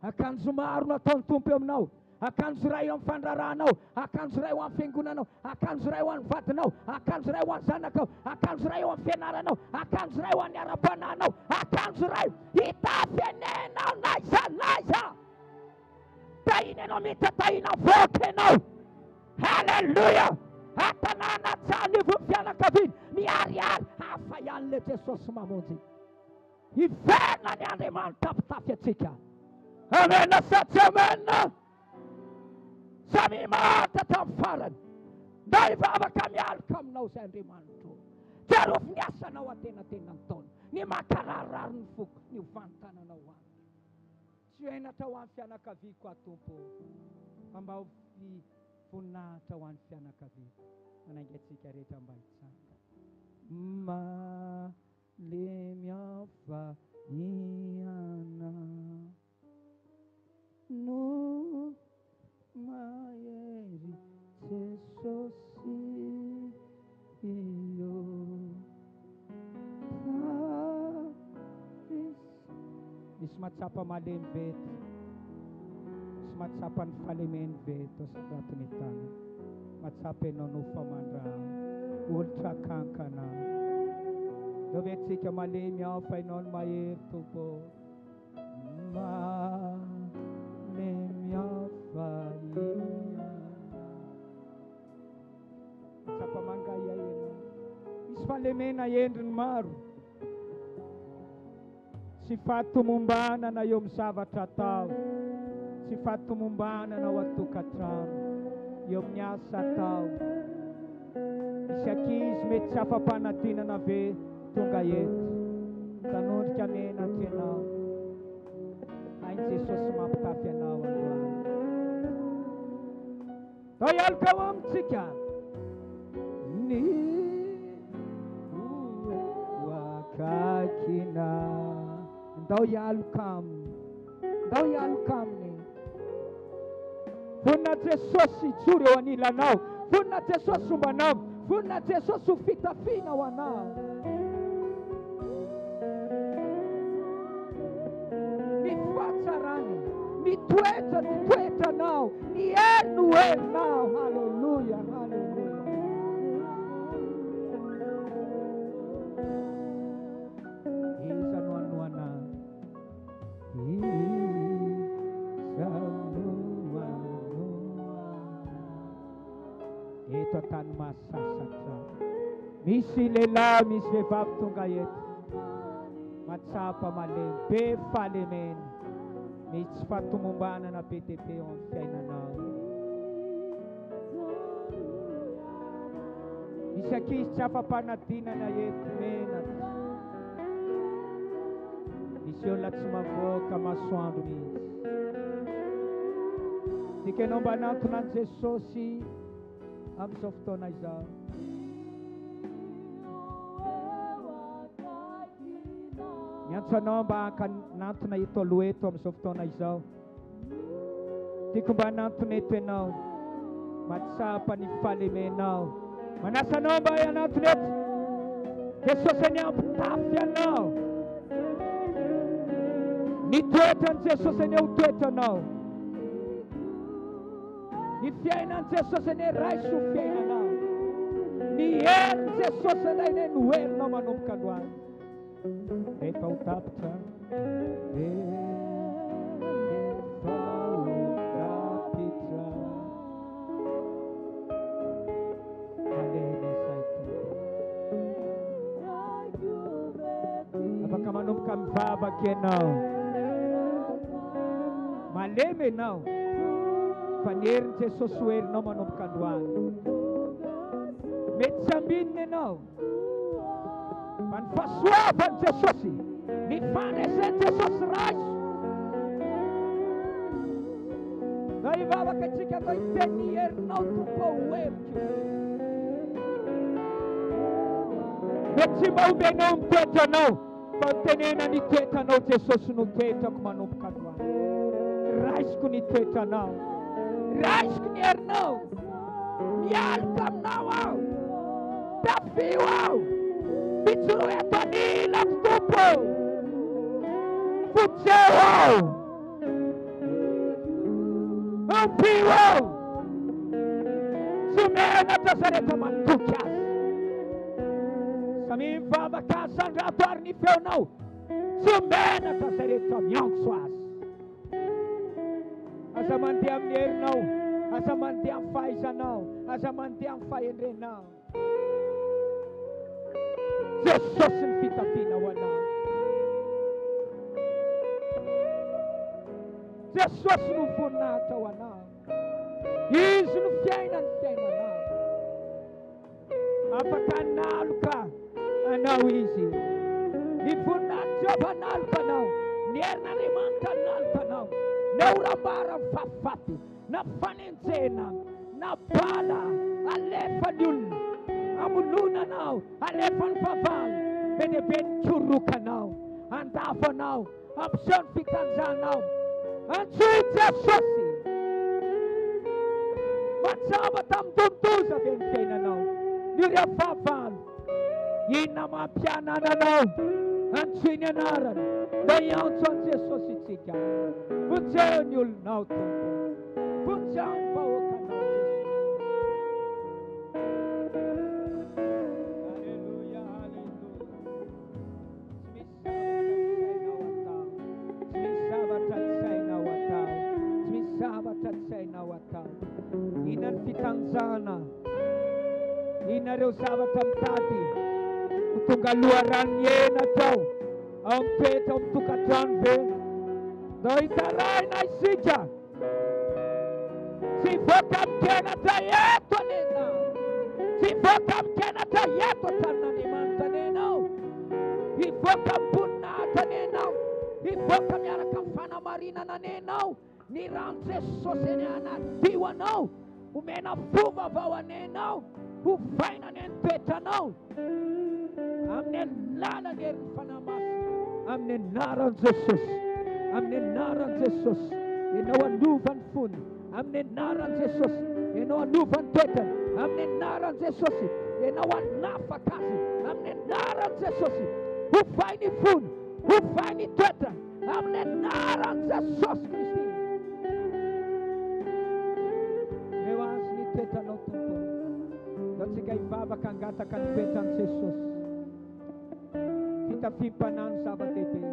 Akanjo maro nataony tompo aminao, akanjo iray amin'ny fandraranao, akanjo iray ho amin'ny fiangonanao, akanjo iray ho amin'ny vadinao, akanjo iray ho amin'ny zanakao, akanjo iray ho amin'ny fianaranao, akanjo iray ho amin'ny ara-pananao, akanjo iray hitafy enenao naiza tahiny ianao mihitsy tahina voaka ianao. Halleluja! Atanàna tsany vo fianakaviana miariary hafa ihany le Jesosy mamonjy. Iverina ny Andriamanitra ampitafy atsika. Amena sa tsy amena? Samy mahatatra amin'ny farany. Mba hivavaka mialaka aminao zay Andriamanitra. Tsy arofo ny asanao atenatenany taona. Ny mankararary ny foko, ny vantananao any. Tsy henatra ho an'ny fianakaviako atompo. Fa mba ho voninahitra ho an'ny fianakaviako. Manainga antsika rehetra mba hitsanga. Malemy afa iana no mahery Jesosy io misy matsapa malemy veto, misy matsapa ny falemeny veto sakatony tana matsapa ianao no famandrao olitra kankana dove antsika malemy ao fa ianao no mahery tompo. Malemy ao fa ia matsapa mangaia ianao, misy falemena endriny maro, tsy fahatomombana na eo amin'ny zavatra atao, tsy fahatomombana na ao atokantrano, eo amin'ny asa atao. Misy ankizy mety tsy afa-panadinana ve tonga eto tanondrika menatra ianao, hainy Jesosy mampitafy anao androany. Tao ialaka ao amintsika ny wakakina ndao ialaka aminy, ndao ialaka aminy. Vonina Jesosy ijoro eo anilanao, vonina Jesosy ombanao, vonina Jesosy ho fitafiana ho anao. Ny fahatsarany, ny toetranao, ny hery no herinao. Halleluja, halleluja. Iza no anoana, iza no anoana. Eto an-tany masina mahafinaritra. Misy lehilahy, misy vehivavy tonga eto matsapa malemy, be fahalemena, misy tsy fahatomombanana be dia be eo amin'ny fiainanao. Misy ankizy tsy afa-panadinana eto menatra. Misy olona tsy mavoaka masoandro mihitsy. Tikanao mba hanantona an' Jesosy amin'izao fotoana izao. Miantso anao mba hanantona eto aloha eto amin'izao fotoana izao. Tiako mba hanantona eto ianao, matsapa ny fahalemenao. Manasa anao mba hanantona eto. Jesosy ny ampitafy anao. Ny toetrany Jesosy ny ho toetranao. Ny fiainan Jesosy ny raiso fiainanao. Ny herin Jesosy ny ho herinao manomboka androany. Rehefa ho tapitra, rehefa ho tapitra, malemy izay tompo. Afaka manomboka mivavaka ianao. Malemy ianao. Fa ny herin Jesosy ho herinao manomboka androany. Mety tsy ambinina ianao. Fa ny fahasoavan'i Jesosy, ny fahanesen'i Jesosy raiso. Raha hivavaka antsika atao hiteny ny herinao tompo ho heriko. Mety tsy mba omenao mitoetranao, fa tenena ny toetranao Jesosy no toetrako manomboka androany. Raisiko ny toetranao. Raisiko ny herinao. Mialika aminao aho. Tafio aho. Bitsuro eto anilako tompo. Fotseo aho. Ampio aho. Sumenatra sa rehefa matoky azy. Samy mivavaka azy sandratoary ny feonao. Sumenatra sa rehefa miantso azy. Aza mandeha amin'ny herinao. Aza mandeha amin'ny fahaizanao. Aza mandeha amin'ny fahendrenao. Jesosy ny fitafiana ho anao. Jesosy no voninahitra ho anao. Izy no fiainany fiainanao. Afaka analoka anao izy. Ny voninahitra Jehova analoka anao. Ny herin'Andriamanitra analoka anao. Na orambara vafivafi, na fanenjena, na bala, alefa ny olona. Amononanao, alefa ny vavaly, be dia be ny korokanao, andavanao, ampiseho ny fitanjanao. Antsoy Jesosy. Matsaba tamin'ny dondoza ve ny fiainanao. Nireo vavaly, inona mampianananao. Antsoy ny anarany. Mba hiantso an Jesosy itsika. Vonjeo ny olonao tompo. Vonjeo ny vahoakanao Jesosy. Haleluya, haleluya. Tsy misy zavatra tsy sainao atao. Tsy misy zavatra tsy sainao atao. Inona ny fitanjana. Inona reo zavatra mitady. Ho tonga loharano ena atao. Ao mitoetra ao mitokantrano ve. Dao hitarahina isika. Tsy voaka mikenatra eto anenao. Tsy voaka mikenatra eto tanan'Andriamanitra anenao. Hivoaka mboninahitra anenao. Hivoaka miaraka amin'ny fanamarinana anenao. Ny rano Jesosy ny anadio anao. Omena fovavao anenao. Ho fainany ny toetranao. Amin'ny lalany herin'ny fanamasina. Amin'ny anaran'i Jesosy. Amin'ny anaran'i Jesosy. Ianao anovany fony. Amin'ny anaran'i Jesosy. Ianao anovany toetrany. Amin'ny anaran'i Jesosy. Ianao anafaka azy. Amin'ny anaran'i Jesosy. Hofay ny fony. Hofay ny toetrany. Amin'ny anaran'i Jesosy Kristy. Eo azy ny toetranao tompo. Dao tsika hivavaka hangataka ny toetran'i Jesosy. Fitafim-panano zava-dehibe.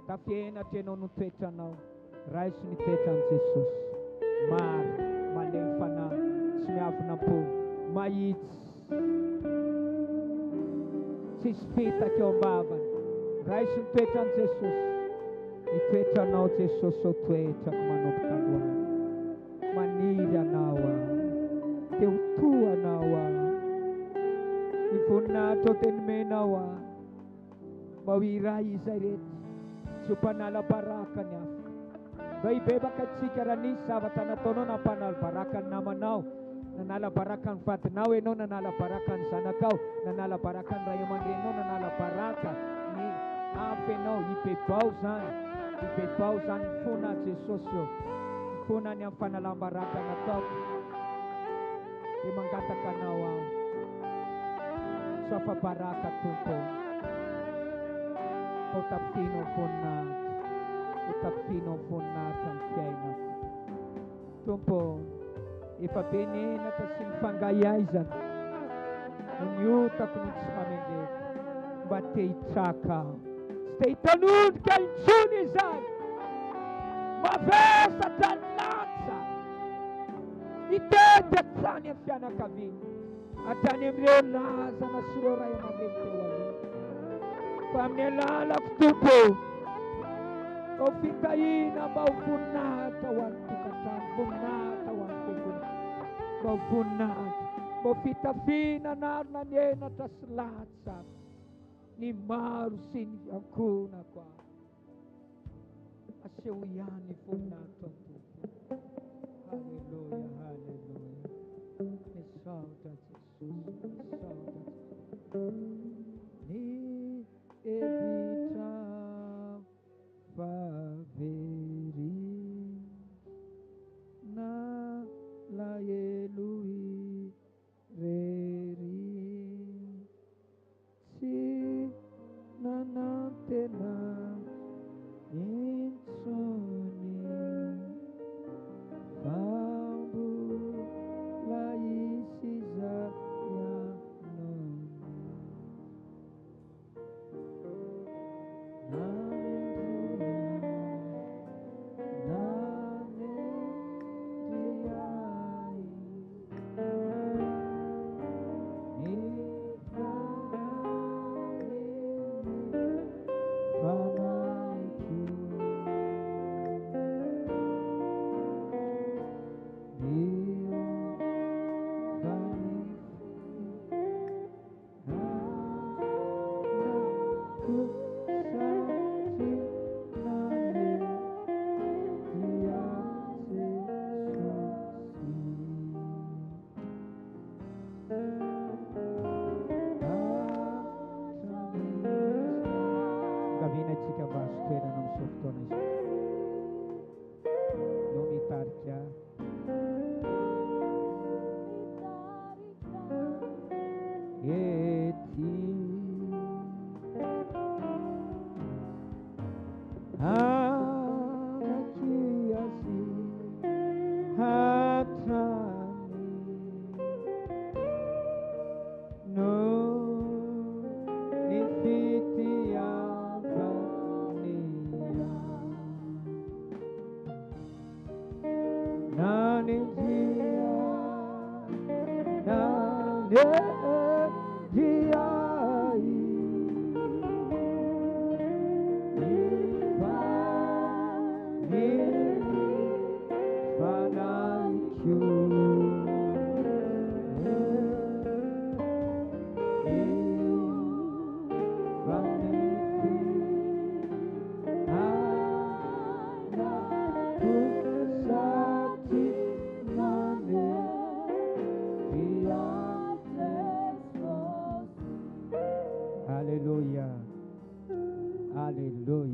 Tafienatra ianao no toetranao. Raiso ny toetran'i Jesosy. Maro, malemy fanahy, tsy miavona po, mahitsy tsisy fitaky eo am-bavany. Raisy ny toetran'i Jesosy. Ny toetranao Jesosy o toetrako manomboka androany. Maniry anao teo toanao ny voninahitra teny menao mba ho iray izay rehetra tsy ho mpanala baraka ny hafa. Mba hibebaka antsika raha nisy zavatra nataonao nampanala baraka ny namanao, nanala baraka ny vadinao ianao, nanala baraka ny zanakao, nanala baraka ny ray aman-drenao, nanala baraka ny hafa ianao. Hibebao zany ny fona Jesosy io, ny fona ny amin'ny fanalam-baraka nataoko dia mangataka anao soafa baraka Tompo. Ho tafianao voninahitra, ho tafianao voninahitra ny fiainako Tompo. Efa be ny enatra sy ny fangahiaizana no niotako no tsy famendreko mba te hitraka aho, tsy te hitanodika intsony izany. Mavesatra ny latsa hitety hatrany amin'ny fianakaviana, hatrany amin'ireo lazana sy ireo ray aman-dreny teo aloha. Fa amin'ny alalako Tompo, mba ho fitahina, mba ho voninahitra ho an'ny tokantrano, voninahitra ho an'ny fiangonana, mba ho voninahitra, mba ho fitafiana narina ny enatra sy latsa ny maro sy ny ankonako aseho ihany voninahitra Tompo. Halleluja, halleluja. Exalta Jesus, exalta. Ni evita faveri na la elui reri si nanantena insoni fambu la isiza ya Hallelujah.